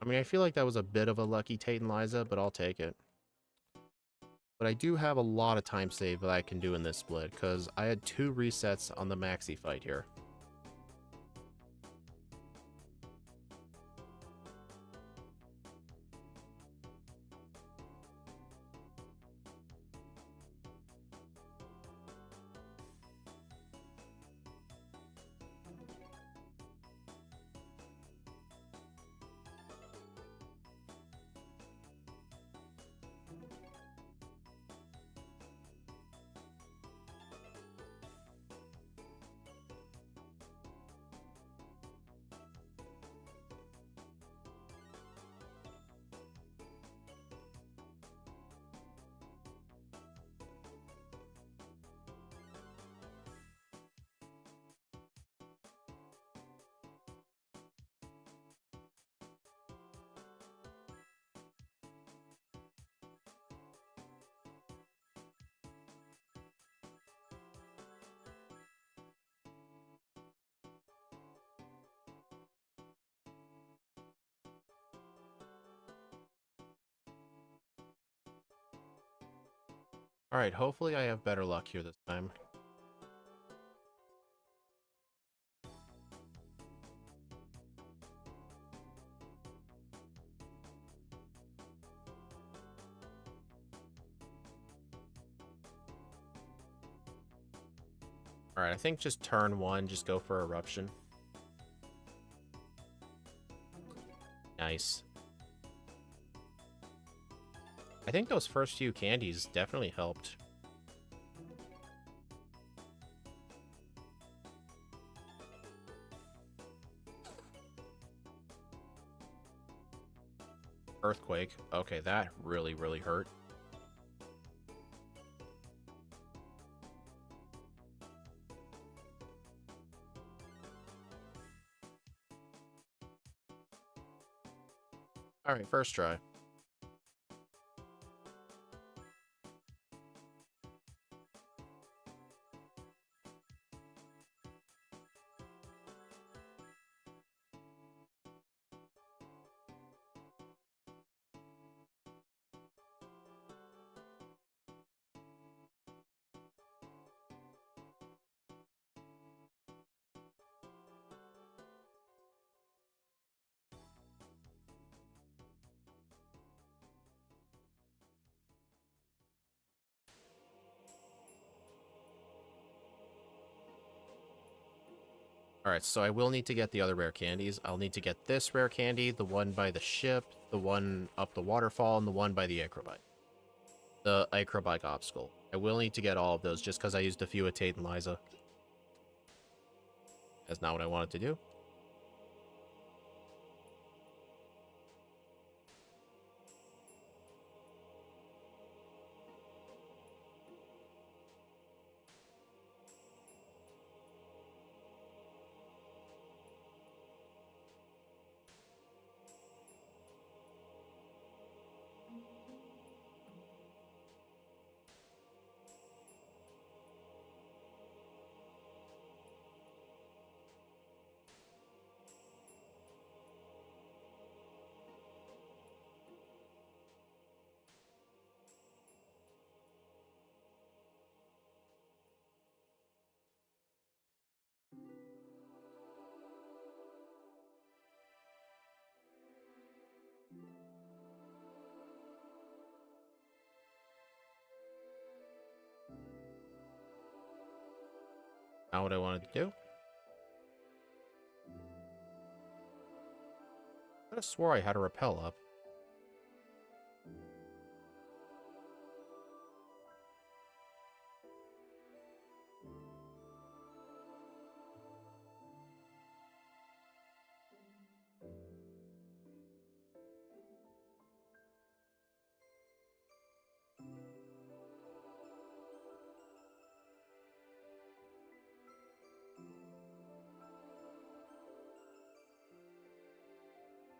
I mean, I feel like that was a bit of a lucky Tate and Liza, but I'll take it. But I do have a lot of time save that I can do in this split, because I had 2 resets on the Maxi fight here. Alright, hopefully I have better luck here this time. Alright, I think just turn 1, just go for Eruption. Nice. I think those first few candies definitely helped. Earthquake. Okay, that really, really hurt. Alright, first try. Alright, so I will need to get the other rare candies. I'll need to get this rare candy, the one by the ship, the one up the waterfall, and the one by the acrobike. The acrobike obstacle. I will need to get all of those just because I used a few at Tate and Liza. That's not what I wanted to do. Not what I wanted to do. I could have swore I had a rappel up.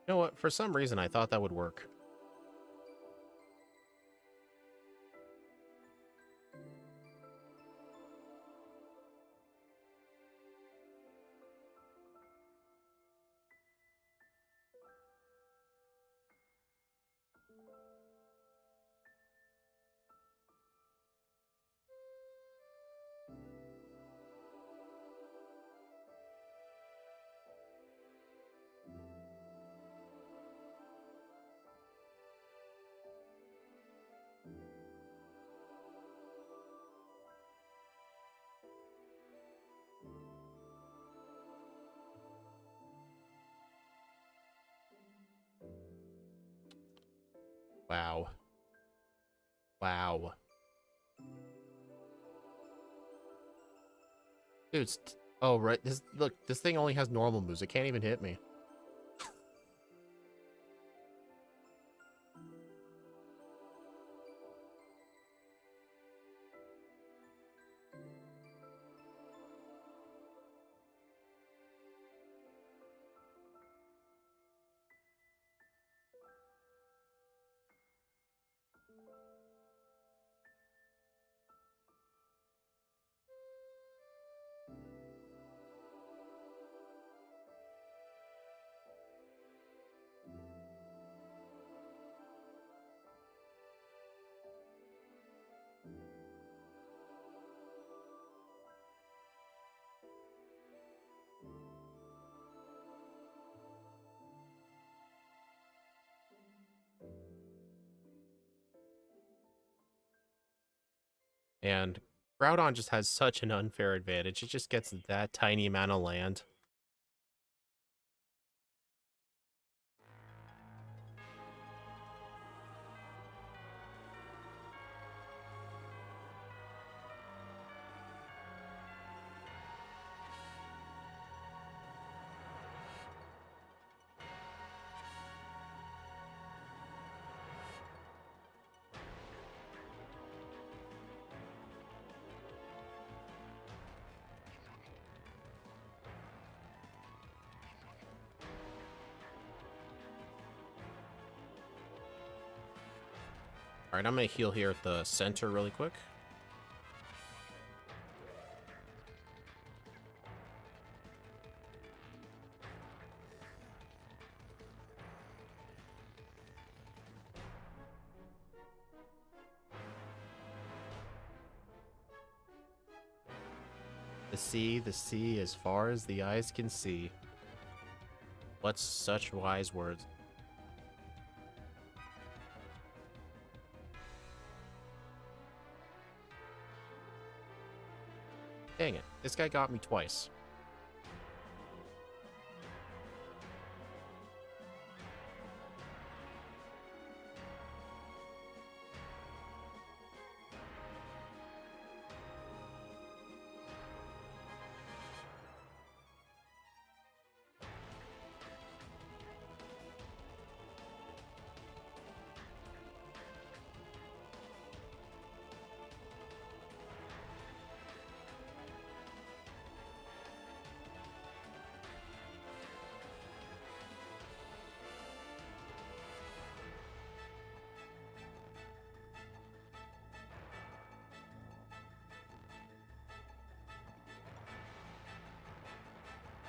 You know what? For some reason, I thought that would work. Wow. Wow. Dude, oh, right. Look, this thing only has normal moves. It can't even hit me. And Groudon just has such an unfair advantage. It just gets that tiny amount of land. Alright, I'm going to heal here at the center really quick. The sea, as far as the eyes can see. What such wise words. Dang it, this guy got me twice.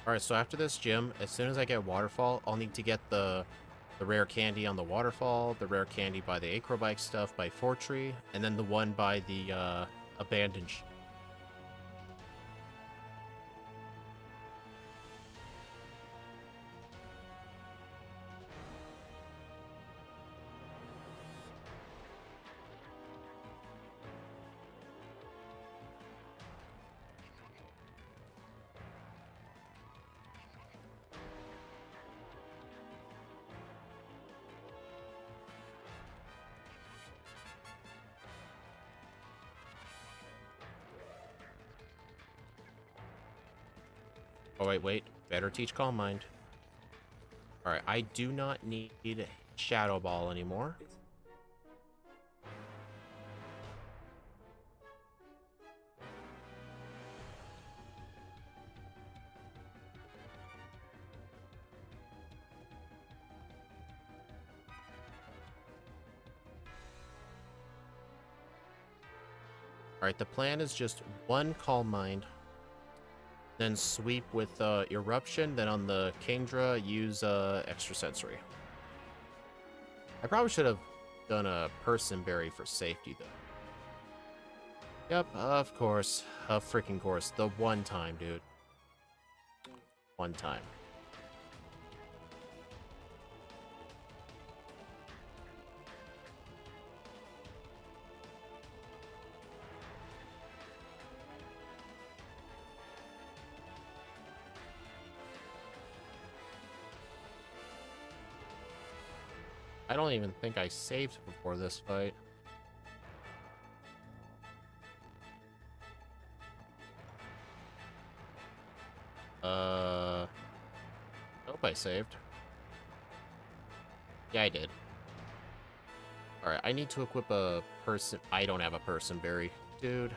Alright, so after this gym, as soon as I get Waterfall, I'll need to get the rare candy on the Waterfall, the rare candy by the Acrobike stuff by Fortree, and then the one by the Abandoned. Oh, wait. Better teach Calm Mind. Alright, I do not need Shadow Ball anymore. Alright, the plan is just one Calm Mind, then sweep with Eruption, then on the Kingdra, use Extrasensory. I probably should have done a Person Berry for safety, though. Yep, of course. Of freaking course. The one time, dude. One time. I don't even think I saved before this fight. Hope I saved. Yeah, I did. Alright, I need to equip a person. I don't have a Person Berry. Dude.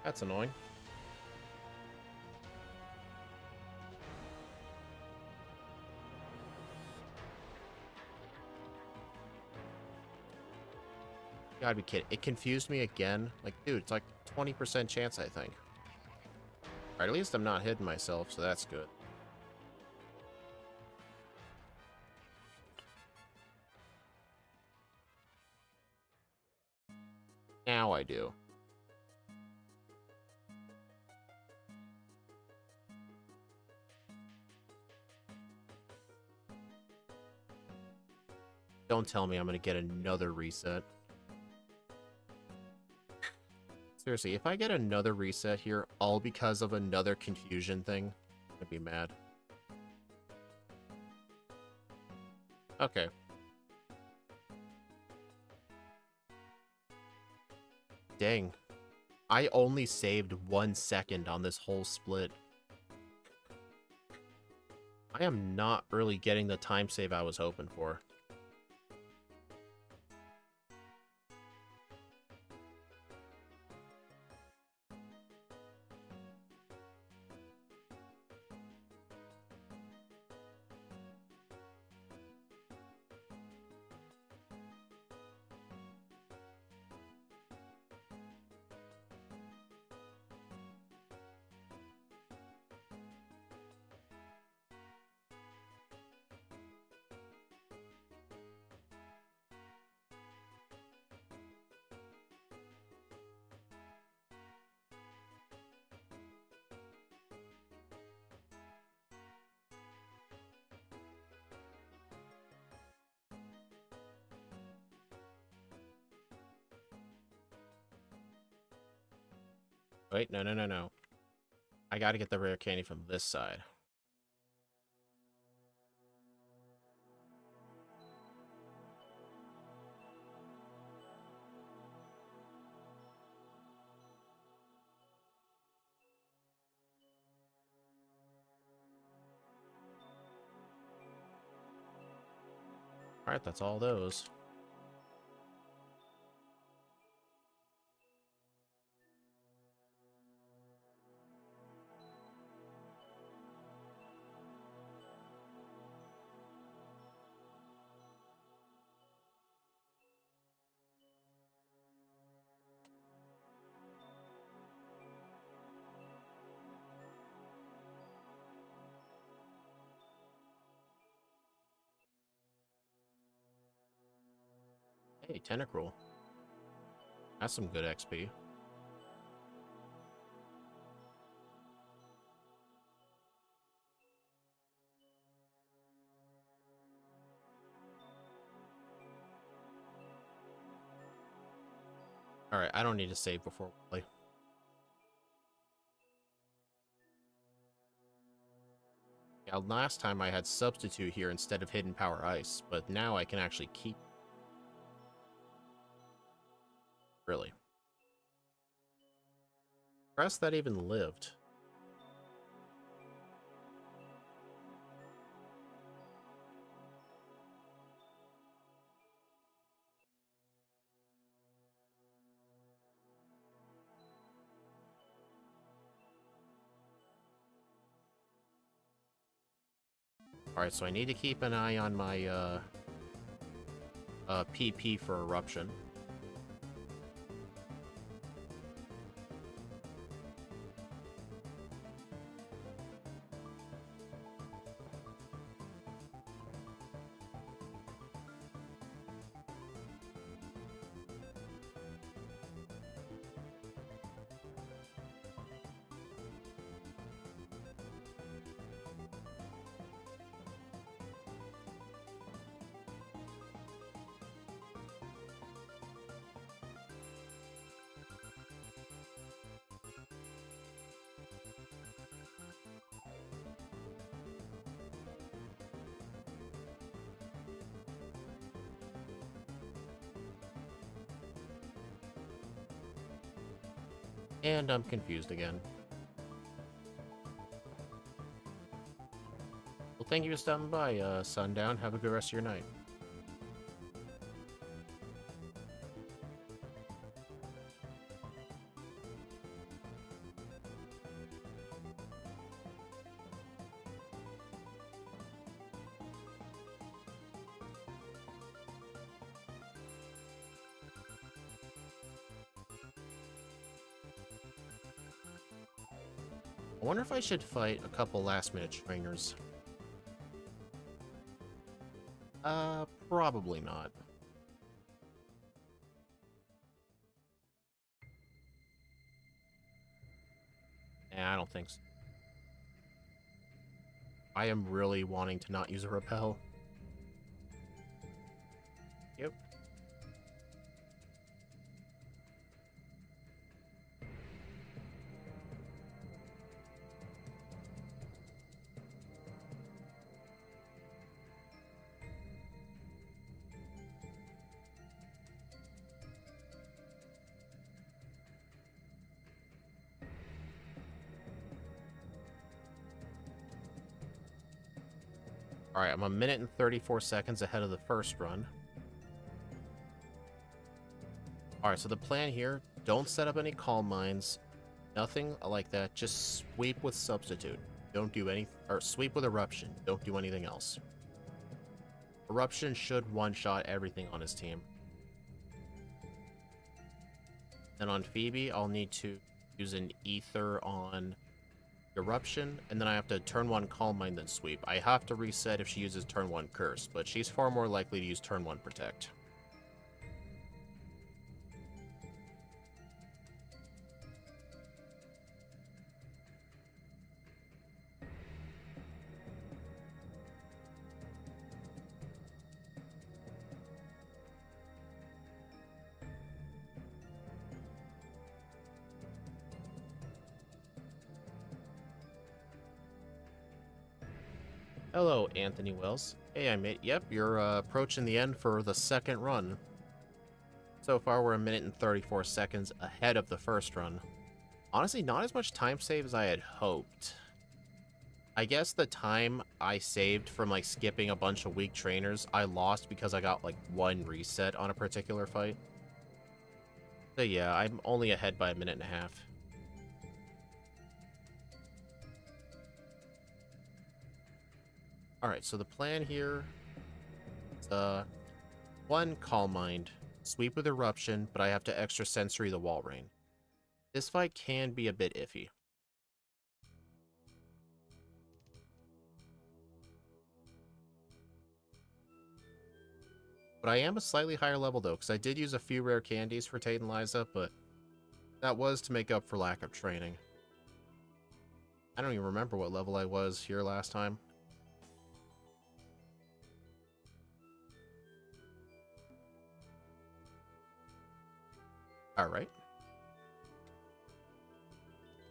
That's annoying. You gotta be kidding. It confused me again. Like, dude, it's like 20% chance, I think. Alright, at least I'm not hitting myself, so that's good. Now I do. Don't tell me I'm gonna get another reset. Seriously, if I get another reset here, all because of another confusion thing, I'm gonna be mad. Okay. Dang. I only saved 1 second on this whole split. I am not really getting the time save I was hoping for. Wait, no. I gotta get the rare candy from this side. Alright, that's all those. Hey, Tentacruel. That's some good XP. Alright, I don't need to save before we play. Yeah, last time I had Substitute here instead of Hidden Power Ice, but now I can actually keep... Really. Press that even lived. Alright, so I need to keep an eye on my PP for Eruption. And I'm confused again. Well, thank you for stopping by, Sundown. Have a good rest of your night. I wonder if I should fight a couple last-minute trainers. Probably not. Nah, I don't think so. I am really wanting to not use a repel. Yep. Alright, I'm a minute and 34 seconds ahead of the first run. Alright, so the plan here, don't set up any calm mines. Nothing like that. Just sweep with Substitute. Don't do any... Or sweep with Eruption. Don't do anything else. Eruption should one-shot everything on his team. Then on Phoebe, I'll need to use an Ether on Eruption, and then I have to turn 1 Calm Mind, then sweep. I have to reset if she uses turn 1 Curse, but she's far more likely to use turn 1 Protect. Hello, Anthony Wells. Hey, I mate. Yep, you're approaching the end for the second run. So far, we're a minute and 34 seconds ahead of the first run. Honestly, not as much time save as I had hoped. I guess the time I saved from, like, skipping a bunch of weak trainers, I lost because I got, like, 1 reset on a particular fight. So yeah, I'm only ahead by a minute and a half. Alright, so the plan here is, 1 Calm Mind, sweep with Eruption, but I have to extra sensory the Wall Rain. This fight can be a bit iffy. But I am a slightly higher level, though, because I did use a few rare candies for Tate and Liza, but that was to make up for lack of training. I don't even remember what level I was here last time. Alright.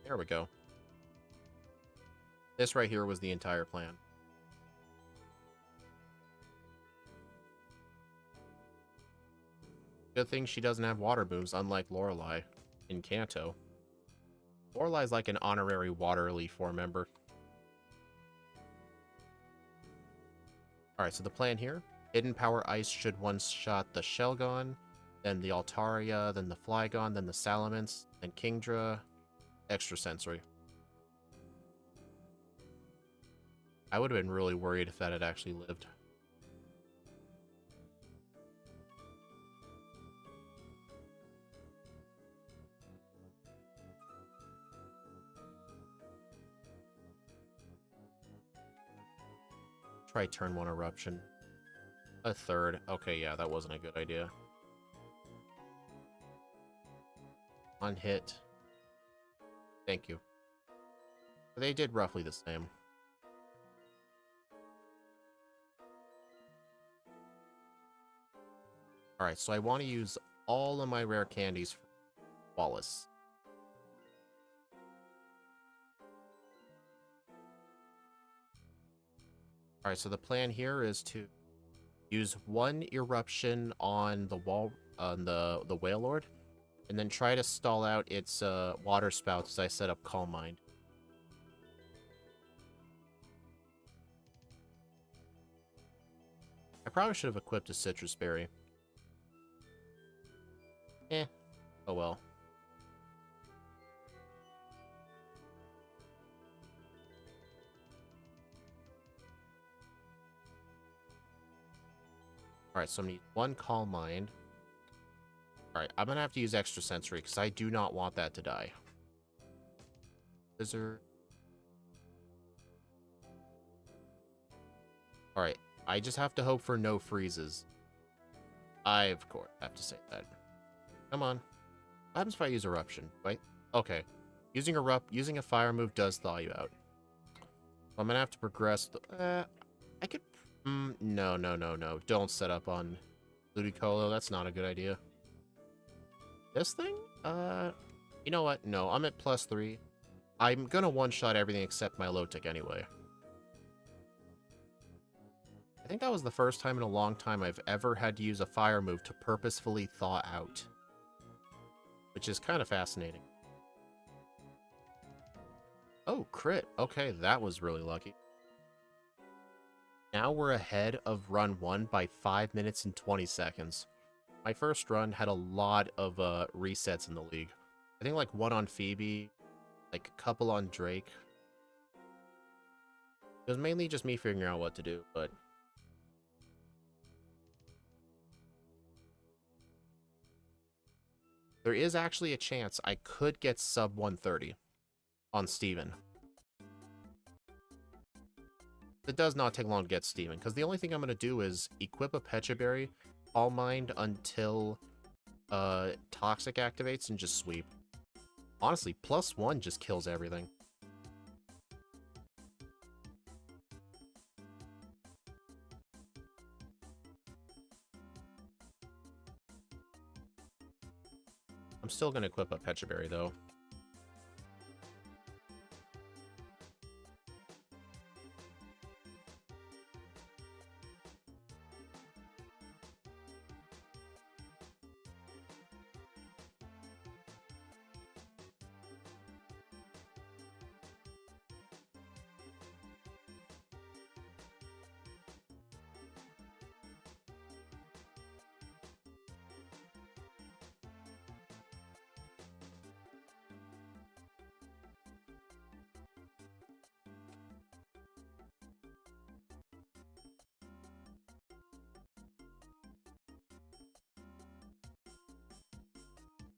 There we go. This right here was the entire plan. Good thing she doesn't have water moves, unlike Lorelei in Kanto. Lorelei's like an honorary water leaf 4 member. Alright, so the plan here. Hidden Power Ice should one-shot the Shelgon, then the Altaria, then the Flygon, then the Salamence, then Kingdra, Extrasensory. I would have been really worried if that had actually lived. Try turn 1 Eruption. A third. Okay, yeah, that wasn't a good idea. On hit. Thank you. They did roughly the same. Alright, so I want to use all of my rare candies for Wallace. Alright, so the plan here is to use 1 eruption on the wall on the Whalelord, and then try to stall out its water spouts as I set up Calm Mind. I probably should have equipped a Citrus Berry. Oh well. Alright, so I'm gonna need 1 Calm Mind. Alright, I'm gonna have to use Extrasensory, because I do not want that to die. Wizard. Alright, I just have to hope for no freezes. I, of course, have to say that. Come on. What happens if I use Eruption? Right? Okay. Using a fire move does thaw you out. I'm gonna have to progress. I could... no. Don't set up on Ludicolo. That's not a good idea. This thing? You know what? No, I'm at +3. I'm gonna one-shot everything except my low tick anyway. I think that was the first time in a long time I've ever had to use a fire move to purposefully thaw out. Which is kind of fascinating. Oh, crit. Okay, that was really lucky. Now we're ahead of run 1 by 5 minutes and 20 seconds. My first run had a lot of resets in the league. I think like 1 on Phoebe, like a couple on Drake. It was mainly just me figuring out what to do, but... there is actually a chance I could get sub 130 on Steven. It does not take long to get Steven, because the only thing I'm going to do is equip a Pecha Berry, Calm Mind until Toxic activates, and just sweep. Honestly, +1 just kills everything. I'm still going to equip a Pecha Berry, though.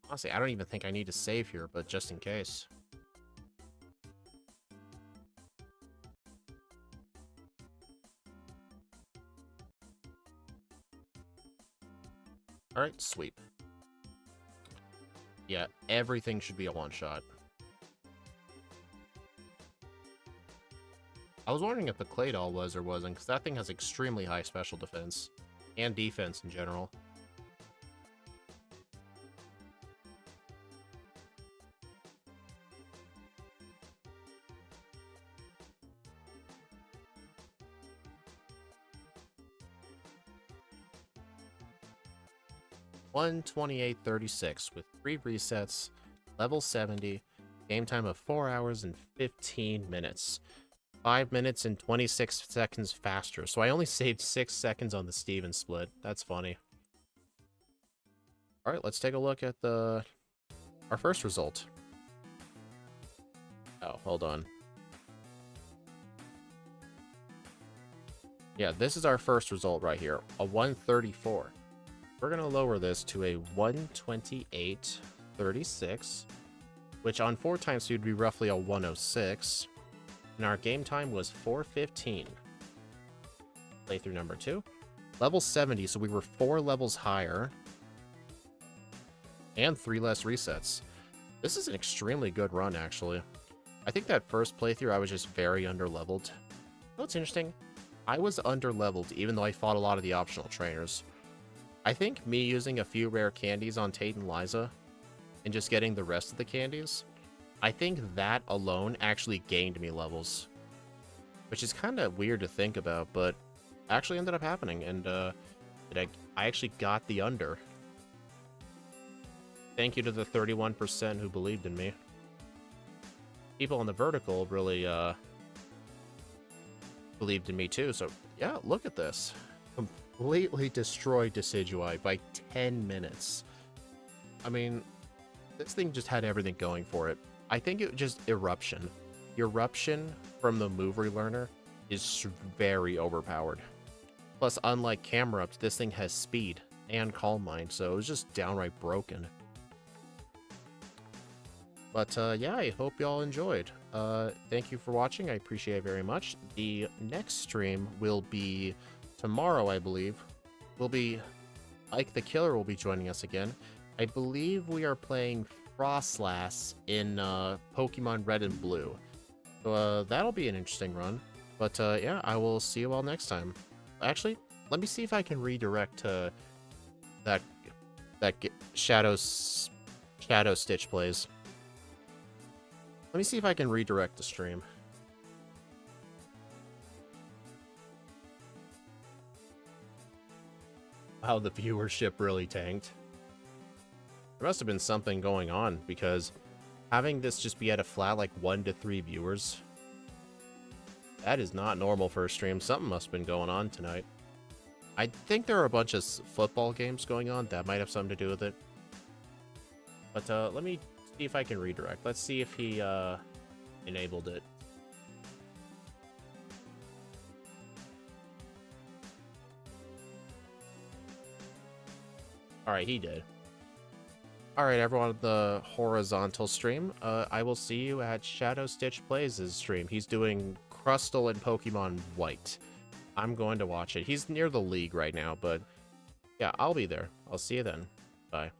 Honestly, I don't even think I need to save here, but just in case. Alright, sweep. Yeah, everything should be a one-shot. I was wondering if the Claydol was or wasn't, because that thing has extremely high special defense. And defense in general. $128.36 with 3 resets, level 70, game time of 4 hours and 15 minutes. 5 minutes and 26 seconds faster. So I only saved 6 seconds on the Steven split. That's funny. Alright, let's take a look at our first result. Oh, hold on. Yeah, this is our first result right here. A 134. We're going to lower this to a 128.36, which on 4 times speed would be roughly a 106. And our game time was 4:15. Playthrough number 2. Level 70, so we were 4 levels higher. And 3 less resets. This is an extremely good run, actually. I think that first playthrough I was just very underleveled. You know what's interesting? I was underleveled even though I fought a lot of the optional trainers. I think me using a few rare candies on Tate and Liza and just getting the rest of the candies, I think that alone actually gained me levels. Which is kind of weird to think about, but actually ended up happening, and I actually got the under. Thank you to the 31% who believed in me. People on the vertical really believed in me too, so yeah, look at this. Completely destroyed Decidueye by 10 minutes. I mean, this thing just had everything going for it. I think it was just Eruption. Eruption from the move relearner is very overpowered. Plus, unlike Camerupt, this thing has speed and Calm Mind, so it was just downright broken. But yeah, I hope y'all enjoyed. Thank you for watching. I appreciate it very much. The next stream will be tomorrow, I believe. Will be Ike the Killer will be joining us again. I believe we are playing Frostlass in Pokemon Red and Blue. So that'll be an interesting run. But yeah, I will see you all next time. Actually, let me see if I can redirect to that Shadow Stitch plays. Let me see if I can redirect the stream. Wow, the viewership really tanked. There must have been something going on, because having this just be at a flat like 1 to 3 viewers, that is not normal for a stream. Something must have been going on tonight. I think there are a bunch of football games going on that might have something to do with it. But let me see if I can redirect. Let's see if he enabled it. Alright, he did. Alright, everyone on the horizontal stream, I will see you at Shadow Stitch Plays' stream. He's doing Crustle and Pokemon White. I'm going to watch it. He's near the league right now, but yeah, I'll be there. I'll see you then. Bye.